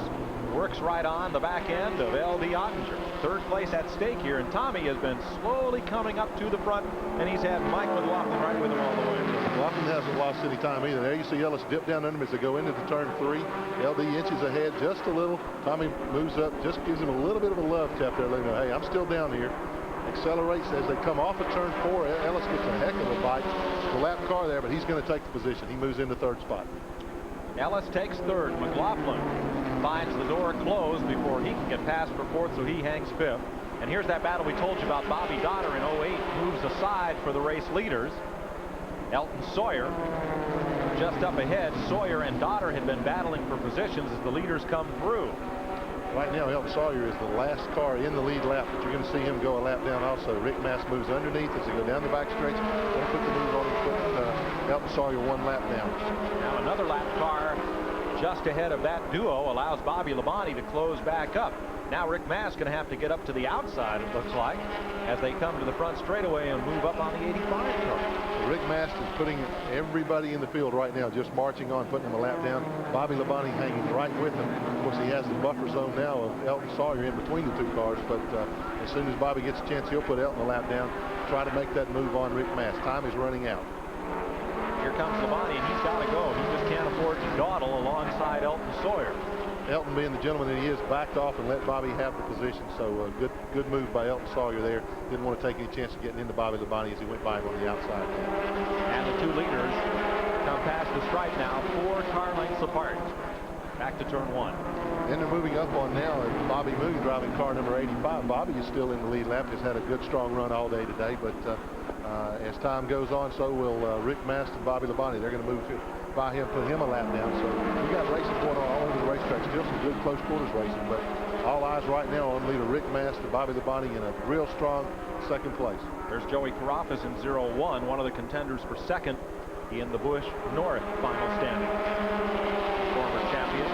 works right on the back end of L.D. Ottinger. 3rd place at stake here, and Tommy has been slowly coming up to the front, and he's had Mike McLaughlin right with him all the way. McLaughlin hasn't lost any time either. There you see Ellis dip down under him as they go into the turn 3. L.D. inches ahead just a little. Tommy moves up, just gives him a little bit of a love tap there, letting him know, hey, I'm still down here. Accelerates as they come off of turn 4. Ellis gets a heck of a bite. The lap car there, but he's going to take the position. He moves into 3rd spot. Ellis takes 3rd. McLaughlin finds the door closed before he can get past for 4th, so he hangs 5th. And here's that battle we told you about. Bobby Dotter in 08 moves aside for the race leaders. Elton Sawyer just up ahead. Sawyer and Dotter had been battling for positions as the leaders come through. Right now, Elton Sawyer is the last car in the lead lap, but you're going to see him go a lap down also. Rick Mast moves underneath as they go down the back stretch. Don't put the move on him, put Elton Sawyer 1 lap down. Now another lap car just ahead of that duo allows Bobby Labonte to close back up. Now Rick Mast going to have to get up to the outside, it looks like, as they come to the front straightaway and move up on the 85 car. Rick Mast is putting everybody in the field right now, just marching on, putting him a lap down. Bobby Labonte hanging right with him. Of course, he has the buffer zone now of Elton Sawyer in between the 2 cars, but as soon as Bobby gets a chance, he'll put Elton a lap down, try to make that move on Rick Mast. Time is running out. Here comes Labonte, and he's got to go. He just can't afford to dawdle alongside Elton Sawyer. Elton, being the gentleman that he is, backed off and let Bobby have the position. So good move by Elton Sawyer there. Didn't want to take any chance of getting into Bobby Labonte as he went by him on the outside. And the two leaders come past the stripe now, 4 car lengths apart. Back to turn 1. And they're moving up on now, and Bobby Moon driving car number 85. Bobby is still in the lead lap. Has had a good, strong run all day today, but as time goes on, so will Rick Mast and Bobby Labonte. They're going to move by him, put him a lap down. So we got racing going on all over the racetrack. Still some good close quarters racing, but all eyes right now on leader Rick Mast and Bobby Labonte in a real strong second place. There's Joey Carafas in 01, one of the contenders for second in the Busch North final standing. Former champion.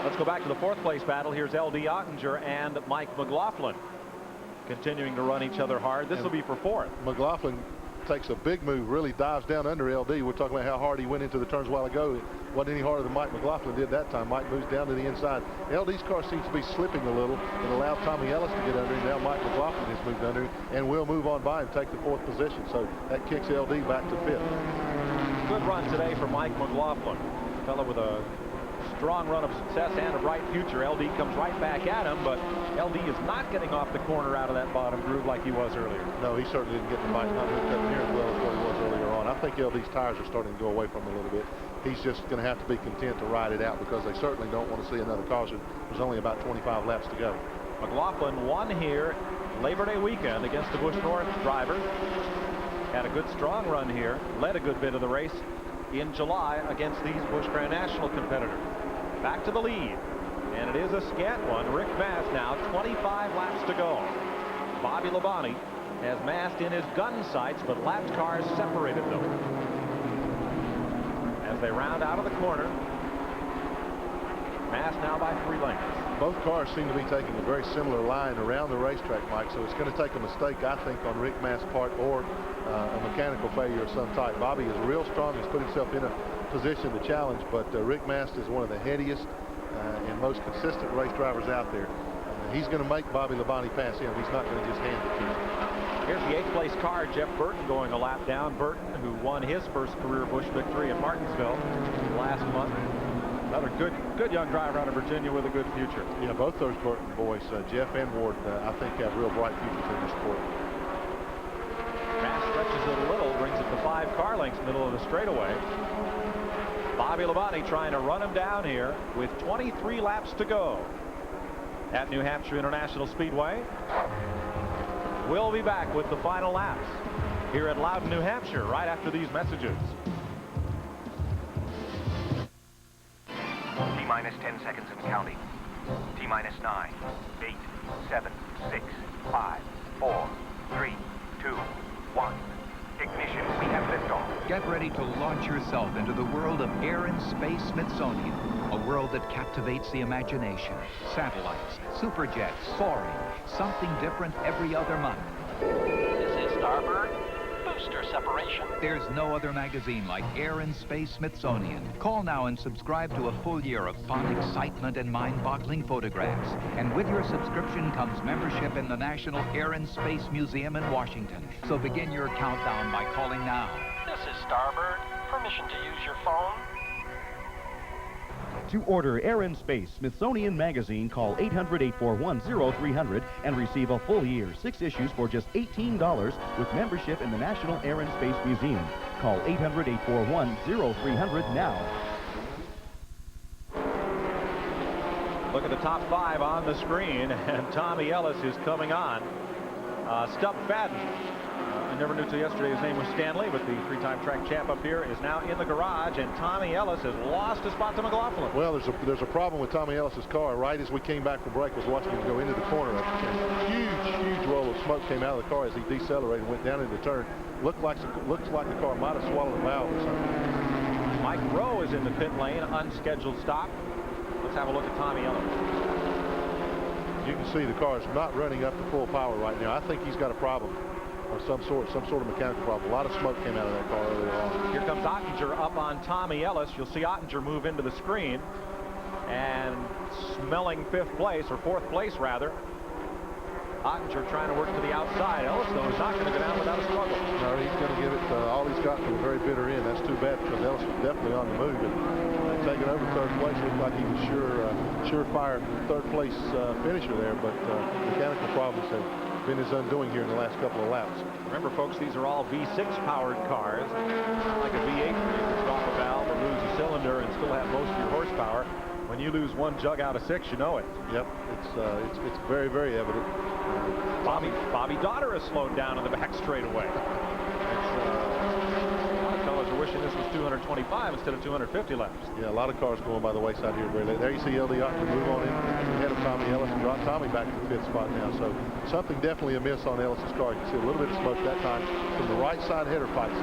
Let's go back to the 4th place battle. Here's L.D. Ottinger and Mike McLaughlin continuing to run each other hard. This will be for 4th. McLaughlin takes a big move, really dives down under LD. We're talking about how hard he went into the turns a while ago. It wasn't any harder than Mike McLaughlin did that time. Mike moves down to the inside. LD's car seems to be slipping a little. It allowed Tommy Ellis to get under him. Now Mike McLaughlin has moved under him and will move on by and take the 4th position. So that kicks LD back to 5th. Good run today for Mike McLaughlin. A fellow with a strong run of success and a bright future. LD comes right back at him, but LD is not getting off the corner out of that bottom groove like he was earlier. No, he certainly didn't get the bike, not hooked up near as well as what he was earlier on. I think LD's tires are starting to go away from him a little bit. He's just going to have to be content to ride it out because they certainly don't want to see another caution. There's only about 25 laps to go. McLaughlin won here Labor Day weekend against the Busch North driver. Had a good strong run here, led a good bit of the race in July against these Busch Grand National competitors. Back to the lead, and it is a scant one. Rick Mast now 25 laps to go. Bobby Labonte has Mast in his gun sights, but lapped cars separated them. As they round out of the corner, Mast now by 3 lengths. Both cars seem to be taking a very similar line around the racetrack, Mike, so it's going to take a mistake, I think, on Rick Mast's part or a mechanical failure of some type. Bobby is real strong. He's put himself in a position to challenge, but Rick Mast is one of the headiest and most consistent race drivers out there. He's going to make Bobby Labonte pass him. He's not going to just hand it to him. Here's the 8th place car, Jeff Burton going a lap down. Burton, who won his first career Busch victory at Martinsville last month. Another good young driver out of Virginia with a good future. Yeah, both those Burton boys, Jeff and Ward, I think have real bright futures in the sport. Mast stretches it a little, brings it to 5 car lengths, middle of the straightaway. Bobby Labonte trying to run him down here with 23 laps to go at New Hampshire International Speedway. We'll be back with the final laps here at Loudon, New Hampshire, right after these messages. T-minus 10 seconds and counting. T-minus 9, 8, 7, 6, 5, 4, 3, 2, 1. Ignition, we have liftoff. Get ready to launch yourself into the world of Air and Space Smithsonian, a world that captivates the imagination. Satellites, superjets, soaring, something different every other month. This is Starboard. Booster separation. There's no other magazine like Air and Space Smithsonian. Call now and subscribe to a full year of fun, excitement, and mind-boggling photographs. And with your subscription comes membership in the National Air and Space Museum in Washington. So begin your countdown by calling now. This is Starboard. Permission to use your phone? To order Air and Space Smithsonian Magazine, call 800-841-0300 and receive a full year, 6 issues for just $18 with membership in the National Air and Space Museum. Call 800-841-0300 now. Look at the top 5 on the screen, and Tommy Ellis is coming on. Stub Fadden. I never knew till yesterday his name was Stanley, but the 3-time track champ up here is now in the garage, and Tommy Ellis has lost a spot to McLaughlin. Well, there's a problem with Tommy Ellis's car. Right as we came back from break, was watching him go into the corner. A huge roll of smoke came out of the car as he decelerated and went down into the turn. Looks like the car might have swallowed a valve or something. Mike Rowe is in the pit lane, unscheduled stop. Let's have a look at Tommy Ellis. You can see the car is not running up to full power right now. I think he's got a problem. Or some sort of mechanical problem. A lot of smoke came out of that car earlier on. Here comes Ottinger up on Tommy Ellis. You'll see Ottinger move into the screen, and smelling 5th place, or 4th place rather. Ottinger trying to work to the outside. Ellis, though, is not going to go down without a struggle. No, he's going to give it all he's got to the very bitter end. That's too bad because Ellis was definitely on the move. And taking over third place. Looked like he was surefire third place finisher there, but mechanical problems have been his undoing here in the last couple of laps. Remember, folks, these are all V6 powered cars. Like a V8, where you can stop a valve or lose a cylinder and still have most of your horsepower. When you lose one jug out of 6, you know it. Yep, it's very, very evident. Bobby Daughter has slowed down in the back straightaway. A lot of fellas are wishing this was 225 instead of 250 laps. Yeah, a lot of cars going by the wayside here very late. There you see LD Otten move on in ahead of Tommy Ellis and brought Tommy back to the 5th spot now. So something definitely amiss on Ellis's car. You can see a little bit of smoke that time from the right side header pipes.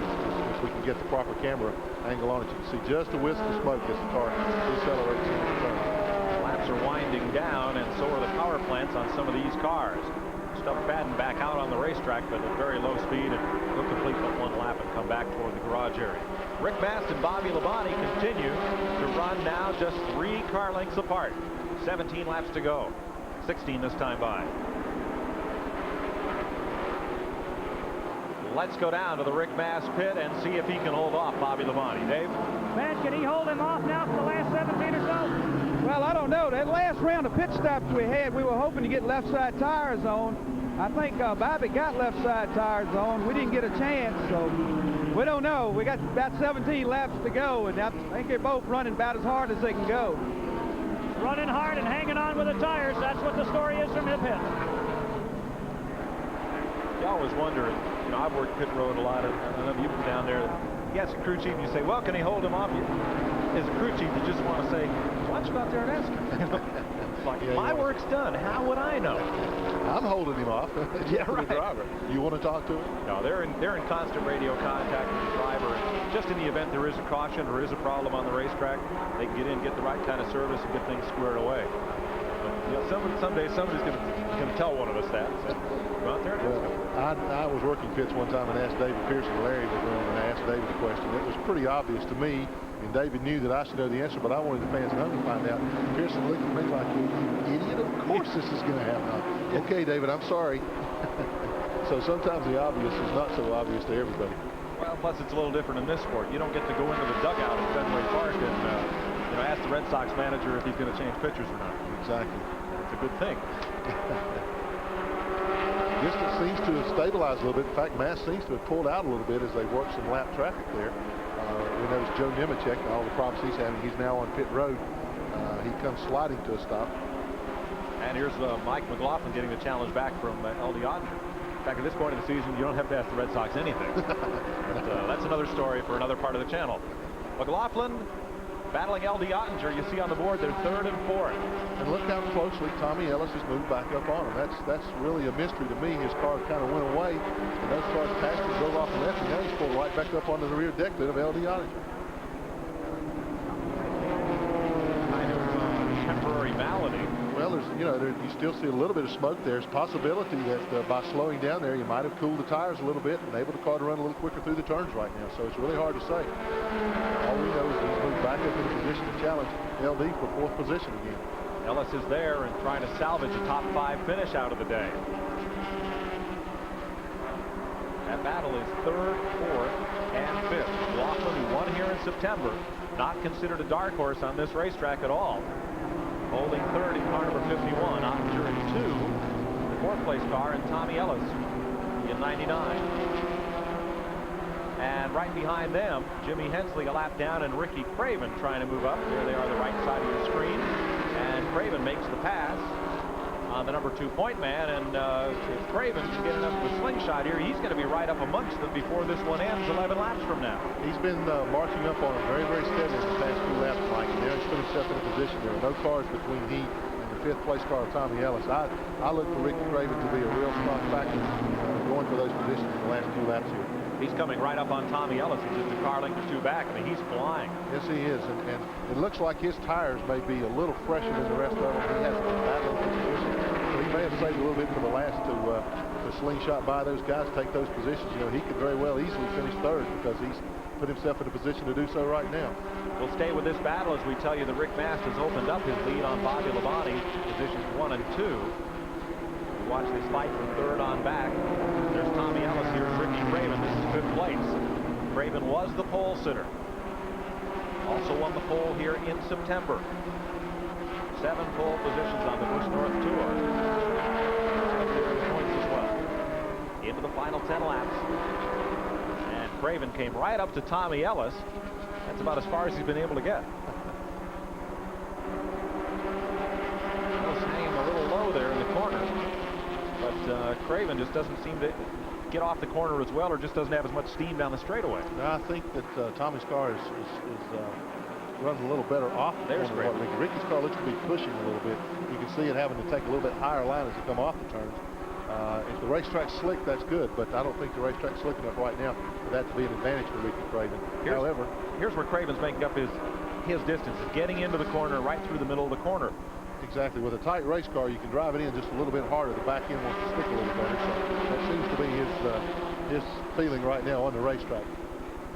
If we can get the proper camera angle on it, you can see just a wisp of smoke as the car decelerates in the turn. Laps are winding down, and so are the power plants on some of these cars. Stuff Fadden back out on the racetrack, but at very low speed, and he'll complete but one lap and come back toward the garage area. Rick Mast and Bobby Labonte continue to run now just 3 car lengths apart. 17 laps to go. 16 this time by. Let's go down to the Rick Mast pit and see if he can hold off Bobby Labonte. Dave? Ben, can he hold him off now for the last 17 or so? Well, I don't know. That last round of pit stops we had, we were hoping to get left side tires on. I think Bobby got left side tires on. We didn't get a chance, so we don't know. We got about 17 laps to go, and I think they're both running about as hard as they can go. Running hard and hanging on with the tires. That's what the story is from the pit. You always wonder, you know, I've worked pit road a lot, and I know you've been down there. You ask a crew chief, and you say, well, can he hold him off? As a crew chief, you just want to say, watch him out there and ask him. It's like, my work's done. How would I know? I'm holding him off. Yeah, right. The driver. You want to talk to him? No, they're in constant radio contact with the driver. Just in the event there is a caution or is a problem on the racetrack, they can get in, get the right kind of service, and get things squared away. But you know, someday somebody's going to tell one of us that. So, go out there. I was working pits one time and asked David Pearson. Larry was running, and I asked David a question. It was pretty obvious to me, and David knew that I should know the answer, but I wanted the fans at home to find out. Pearson looked at me like, you idiot, of course this is going to happen. Okay, David, I'm sorry. So sometimes the obvious is not so obvious to everybody. Well, plus it's a little different in this sport. You don't get to go into the dugout at Fenway Park and you know, ask the Red Sox manager if he's going to change pitchers or not. Exactly. It's a good thing. Distance seems to have stabilized a little bit. In fact, Mast seems to have pulled out a little bit as they worked some lap traffic there. We noticed Joe Nemechek and all the problems he's having. He's now on pit road. He comes sliding to a stop. And here's Mike McLaughlin getting the challenge back from LD Ottinger. In fact, at this point of the season, you don't have to ask the Red Sox anything. But, that's another story for another part of the channel. McLaughlin battling LD Ottinger. You see on the board, they're 3rd and 4th. And look how closely Tommy Ellis has moved back up on him. That's really a mystery to me. His car kind of went away, and those cars passed and drove off the left, and now he's pulled right back up onto the rear deck lid of LD Ottinger. Kind of temporary malady. Well, you still see a little bit of smoke. There's a possibility that by slowing down there, you might have cooled the tires a little bit and able the car to run a little quicker through the turns right now. So it's really hard to say. All we know is he's moved back up in a position to challenge LD for 4th position again. Ellis is there and trying to salvage a top 5 finish out of the day. That battle is 3rd, 4th, and 5th. McLaughlin, who won here in September, not considered a dark horse on this racetrack at all. Holding 3rd in car number 51, Ottinger in 2, the 4th place car, and Tommy Ellis in 99. And right behind them, Jimmy Hensley a lap down, and Ricky Craven trying to move up. There they are, the right side of your screen. And Craven makes the pass on the number 2 point man, and if Craven can get enough of a slingshot here, he's going to be right up amongst them before this one ends 11 laps from now. He's been marching up on him very, very steadily in the past 2 laps, Mike, and now he's put himself in a position. There are no cars between he and the 5th place car of Tommy Ellis. I look for Ricky Craven to be a real strong factor going for those positions in the last 2 laps here. He's coming right up on Tommy Ellis. He's just a car length or 2 back. I mean, he's flying. Yes, he is, and it looks like his tires may be a little fresher than the rest of them. He hasn't been battling for position. So he may have saved a little bit for the last to slingshot by those guys, take those positions. You know, he could very well easily finish 3rd because he's put himself in a position to do so right now. We'll stay with this battle as we tell you that Rick Mast has opened up his lead on Bobby Labonte, positions 1 and 2. We watch this fight from 3rd on back. There's Tommy Ellis here, Ricky Craven. This is 5th place. Craven was the pole sitter. Also won the pole here in September. 7 pole positions on the Busch North Tour. Points as well. Into the final 10 laps. And Craven came right up to Tommy Ellis. That's about as far as he's been able to get. Ellis hanging a little low there in the corner. But Craven just doesn't seem to get off the corner as well, or just doesn't have as much steam down the straightaway. No, I think that Tommy's car is running a little better off the There's corner. Ricky's car looks to be pushing a little bit. You can see it having to take a little bit higher line as you come off the turns. If the racetrack's slick, that's good, but I don't think the racetrack's slick enough right now for that to be an advantage for Ricky Craven. However, here's where Craven's making up his distance, is getting into the corner, right through the middle of the corner. Exactly. With a tight race car, you can drive it in just a little bit harder. The back end wants to stick a little better. So that seems to be his feeling right now on the racetrack.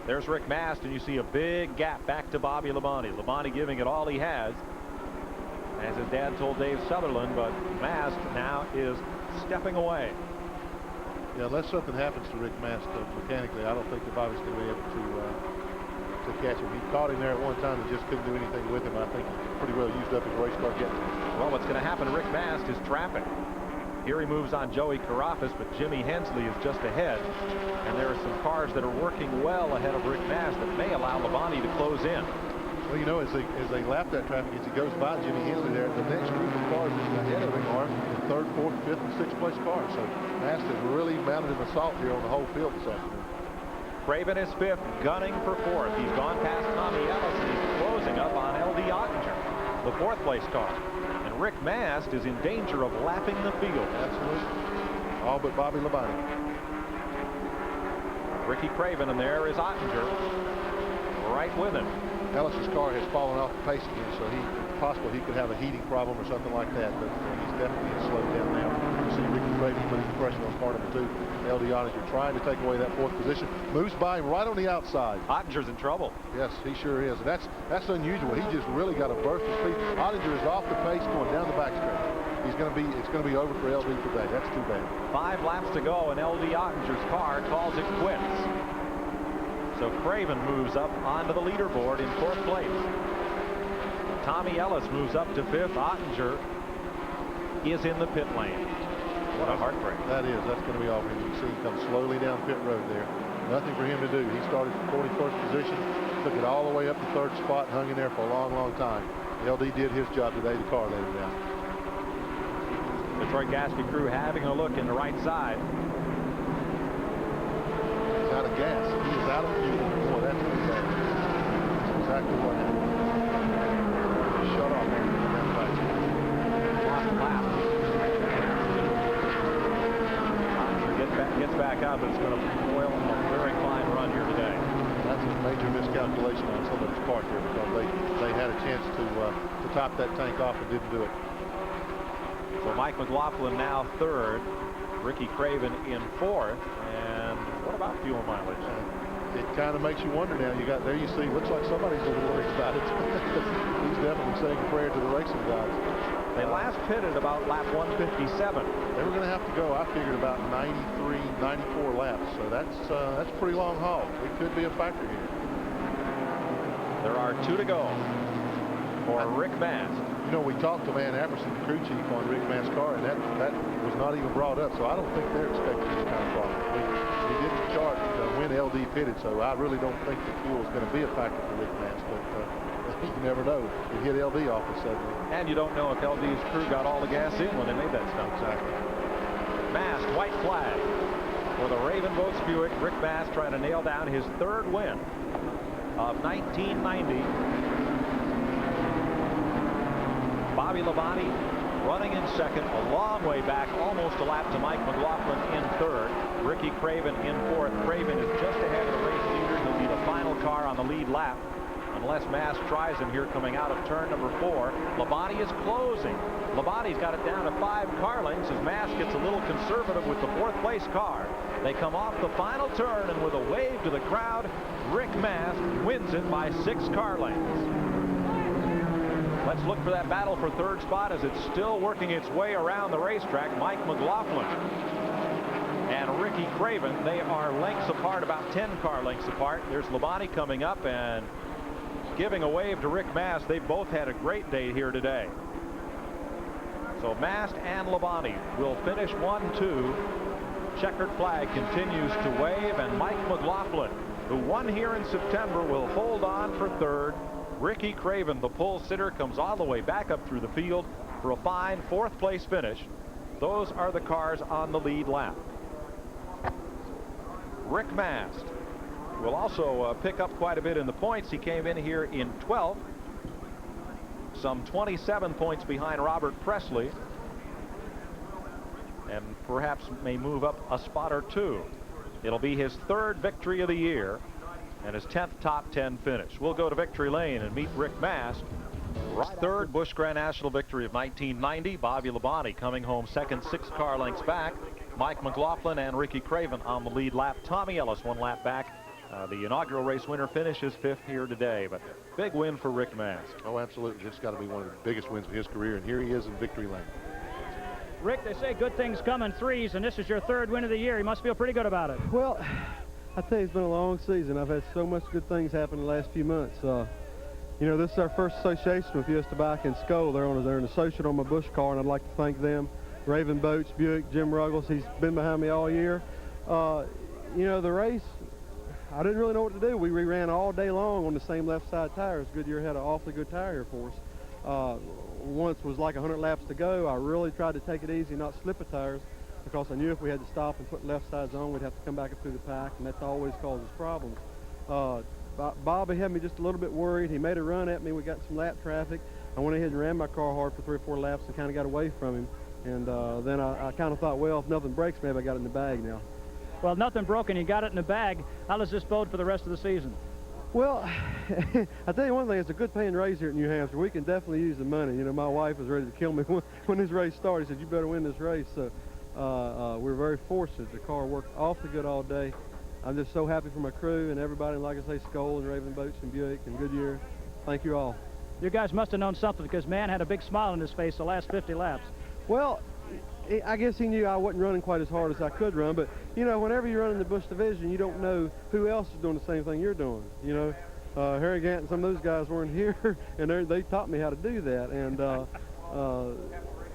There's Rick Mast, and you see a big gap back to Bobby Labonte. Labonte giving it all he has, as his dad told Dave Sutherland, but Mast now is stepping away. Yeah, unless something happens to Rick Mast mechanically, I don't think that Bobby's going to be able to catch him. He caught him there at one time and just couldn't do anything with him. I think he pretty well used up his race car getting him. Well, what's going to happen to Rick Mast is traffic. Here he moves on Joey Carafas, but Jimmy Hensley is just ahead. And there are some cars that are working well ahead of Rick Mast that may allow Labonte to close in. Well, you know, as they lap that traffic, as he goes by Jimmy Hensley there, the next group of cars that's ahead of him are the 3rd, 4th, 5th, and 6th place cars. So Mast has really mounted an assault here on the whole field this afternoon. Craven is 5th, gunning for 4th. He's gone past Tommy Ellis, and he's closing up on L.D. Ottinger, the 4th place car. And Rick Mast is in danger of lapping the field. Absolutely. All but Bobby Labonte. Ricky Craven, and there is Ottinger right with him. Ellis's car has fallen off the pace again, so it's possible he could have a heating problem or something like that, but he's definitely slowed down now. You see Ricky Craven putting pressure on car number 2. L.D. Ottinger trying to take away that 4th position. Moves by him right on the outside. Ottinger's in trouble. Yes, he sure is. And that's unusual. He just really got a burst of speed. Ottinger is off the pace going down the backstretch. It's going to be over for L.D. today. That's too bad. 5 laps to go, and L.D. Ottinger's car calls it quits. So Craven moves up onto the leaderboard in 4th place. Tommy Ellis moves up to 5th. Ottinger is in the pit lane. What a heartbreak. That is. That's going to be all for him. You see him come slowly down pit road there. Nothing for him to do. He started from 41st position, took it all the way up to 3rd spot, hung in there for a long, long time. LD did his job today. The car let him down. Detroit Gasket crew having a look in the right side. He's out of gas. He is out of fuel. Boy, that's really bad. That's exactly what happened. Shut off. Lost lap. Gets back out, but it's going to spoil a very fine run here today. That's a major miscalculation on somebody's part here, because they had a chance to top that tank off and didn't do it. So Mike McLaughlin now 3rd, Ricky Craven in 4th, and what about fuel mileage? It kind of makes you wonder now. There you see, looks like somebody's a little worried about it. He's definitely saying a prayer to the racing guys. They last pitted about lap 157. They were going to have to go, I figured, about 93, 94 laps. So that's a pretty long haul. It could be a factor here. There are 2 to go for Rick Mast. You know, we talked to Van Apperson, the crew chief, on Rick Mast's car, and that was not even brought up. So I don't think they're expecting any kind of problem. He didn't chart when LD pitted, so I really don't think the fuel is going to be a factor for Rick Mast. But you never know. It hit LD off suddenly. And you don't know if LD's crew got all the gas in when they made that stunt. Exactly. Mast, white flag for the Raven Boats Buick. Rick Mast trying to nail down his 3rd win of 1990. Bobby Labonte running in 2nd, a long way back, almost a lap to Mike McLaughlin in 3rd. Ricky Craven in 4th. Craven is just ahead of the race leader. He'll be the final car on the lead lap, unless Mast tries him here coming out of turn number 4. Labonte is closing. Labonte's got it down to 5 car lengths as Mast gets a little conservative with the 4th place car. They come off the final turn, and with a wave to the crowd, Rick Mast wins it by 6 car lengths. Let's look for that battle for 3rd spot as it's still working its way around the racetrack. Mike McLaughlin and Ricky Craven, they are lengths apart, about 10 car lengths apart. There's Labonte coming up, and giving a wave to Rick Mast. They both had a great day here today. So Mast and Labonte will finish 1-2. Checkered flag continues to wave, and Mike McLaughlin, who won here in September, will hold on for third. Ricky Craven, the pole sitter, comes all the way back up through the field for a fine fourth place finish. Those are the cars on the lead lap. Rick Mast will also pick up quite a bit in the points. He came in here in 12th, some 27 points behind Robert Presley, and perhaps may move up a spot or two. It'll be his third victory of the year and his 10th top 10 finish. We'll go to victory lane and meet Rick Mast. Third Busch Grand National victory of 1990. Bobby Labonte coming home second, 6 car lengths back. Mike McLaughlin and Ricky Craven on the lead lap. Tommy Ellis 1 lap back. The inaugural race winner finishes 5th here today, but big win for Rick Mast. Oh, absolutely. This has got to be one of the biggest wins of his career, and here he is in victory lane. Rick, they say good things come in threes, and this is your third win of the year. You must feel pretty good about it. Well, I tell you, it's been a long season. I've had so much good things happen in the last few months. You know, this is our first association with U.S. Tobacco and Skoal. They're an associate on my Busch car, and I'd like to thank them. Raven Boats, Buick, Jim Ruggles, he's been behind me all year. You know, the race, I didn't really know what to do. We ran all day long on the same left side tires. Goodyear had an awfully good tire here for us. Once was like 100 laps to go. I really tried to take it easy, not slip the tires, because I knew if we had to stop and put left sides on, we'd have to come back up through the pack, and that always causes problems. Bobby had me just a little bit worried. He made a run at me. We got some lap traffic. I went ahead and ran my car hard for 3 or 4 laps and kind of got away from him. And then I kind of thought, well, if nothing breaks, maybe I got it in the bag now. Well, nothing broken. You got it in the bag. How does this bode for the rest of the season? Well, I tell you one thing, it's a good paying race here at New Hampshire. We can definitely use the money. You know, my wife was ready to kill me when this race started. She said, you better win this race. So we're very fortunate. The car worked awfully good all day. I'm just so happy for my crew and everybody, like I say, Skoal and Raven Boats and Buick and Goodyear. Thank you all. You guys must have known something, because man had a big smile on his face the last 50 laps. Well, I guess he knew I wasn't running quite as hard as I could run, but, you know, whenever you run in the Busch division, you don't know who else is doing the same thing you're doing. You know, Harry Gant and some of those guys weren't here, and they taught me how to do that, and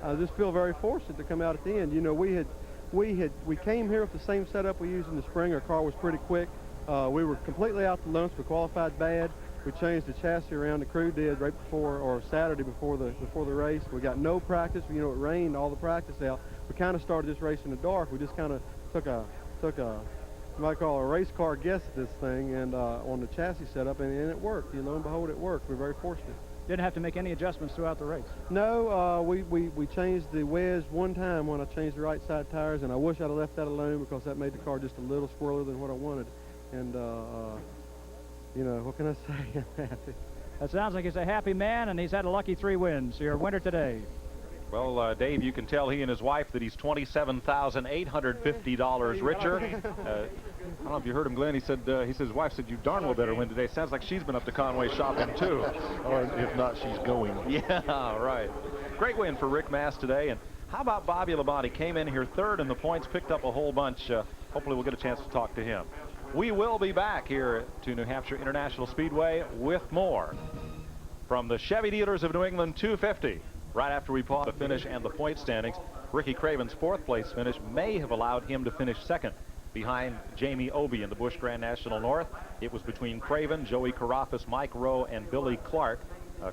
I just feel very fortunate to come out at the end. You know, we came here with the same setup we used in the spring. Our car was pretty quick. We were completely out to lunch. We qualified bad. We changed the chassis around. The crew did right before, or Saturday before the race. We got no practice. You know, it rained all the practice out. We kind of started this race in the dark. We just kind of took a you might call a race car guess at this thing, and on the chassis setup, and it worked. You know, lo and behold, it worked. We're very fortunate. Didn't have to make any adjustments throughout the race? No, we changed the wedge one time when I changed the right side tires, and I wish I'd have left that alone, because that made the car just a little squirrelier than what I wanted. And you know, what can I say? I'm happy. That sounds like he's a happy man, and he's had a lucky 3 wins. Your winner today. Well, Dave, you can tell he and his wife that he's $27,850 richer. I don't know if you heard him, Glenn. He said his wife said you darn well better win today. Sounds like she's been up to Conway shopping too. Or if not, she's going. Yeah, right. Great win for Rick Mast today. And how about Bobby Labonte? Came in here third in the points, picked up a whole bunch. Hopefully we'll get a chance to talk to him. We will be back here to New Hampshire International Speedway with more from the Chevy dealers of New England 250. Right after we pause the finish and the point standings, Ricky Craven's 4th place finish may have allowed him to finish second behind Jamie Obey in the Busch Grand National North. It was between Craven, Joey Karafis, Mike Rowe, and Billy Clark.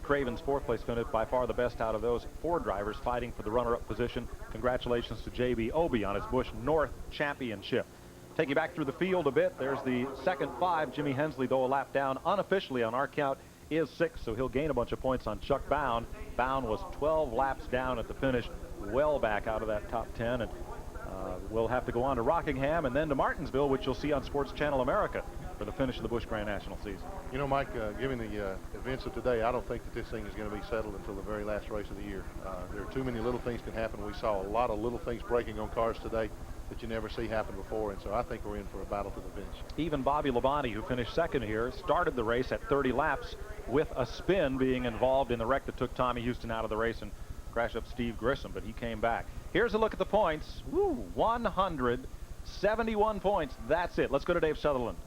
Craven's 4th place finish, by far the best out of those 4 drivers fighting for the runner-up position. Congratulations to J.B. Obey on his Busch North Championship. Take you back through the field a bit. There's the second 5. Jimmy Hensley, though, a lap down. Unofficially on our count is 6, so he'll gain a bunch of points on Chuck Bound. Bound was 12 laps down at the finish, well back out of that top 10. And we'll have to go on to Rockingham and then to Martinsville, which you'll see on Sports Channel America for the finish of the Busch Grand National season. You know, Mike, given the events of today, I don't think that this thing is going to be settled until the very last race of the year. There are too many little things can happen. We saw a lot of little things breaking on cars today that you never see happen before, and so I think we're in for a battle to the finish. Even Bobby Labonte, who finished second here, started the race at 30 laps with a spin being involved in the wreck that took Tommy Houston out of the race and crashed up Steve Grissom, but he came back. Here's a look at the points. Woo, 171 points. That's it. Let's go to Dave Sutherland.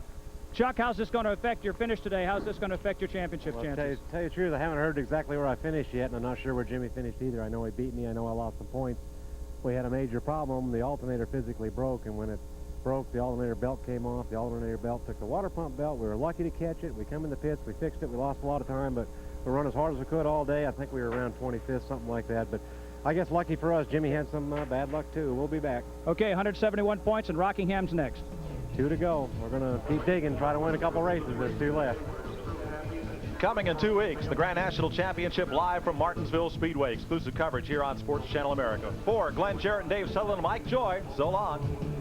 Chuck, how's this going to affect your finish today? How's this going to affect your championship chances? Tell you the truth, I haven't heard exactly where I finished yet, and I'm not sure where Jimmy finished either. I know he beat me. I know I lost some points. We had a major problem. The alternator physically broke, and when it broke, the alternator belt came off. The alternator belt took the water pump belt. We were lucky to catch it. We come in the pits. We fixed it. We lost a lot of time, but we run as hard as we could all day. I think we were around 25th, something like that. But I guess lucky for us, Jimmy had some bad luck, too. We'll be back. Okay, 171 points, and Rockingham's next. 2 to go. We're going to keep digging, try to win a couple races. There's 2 left. Coming in 2 weeks, the Grand National Championship live from Martinsville Speedway. Exclusive coverage here on Sports Channel America. For Glenn Jarrett and Dave Sutherland and Mike Joy, so long.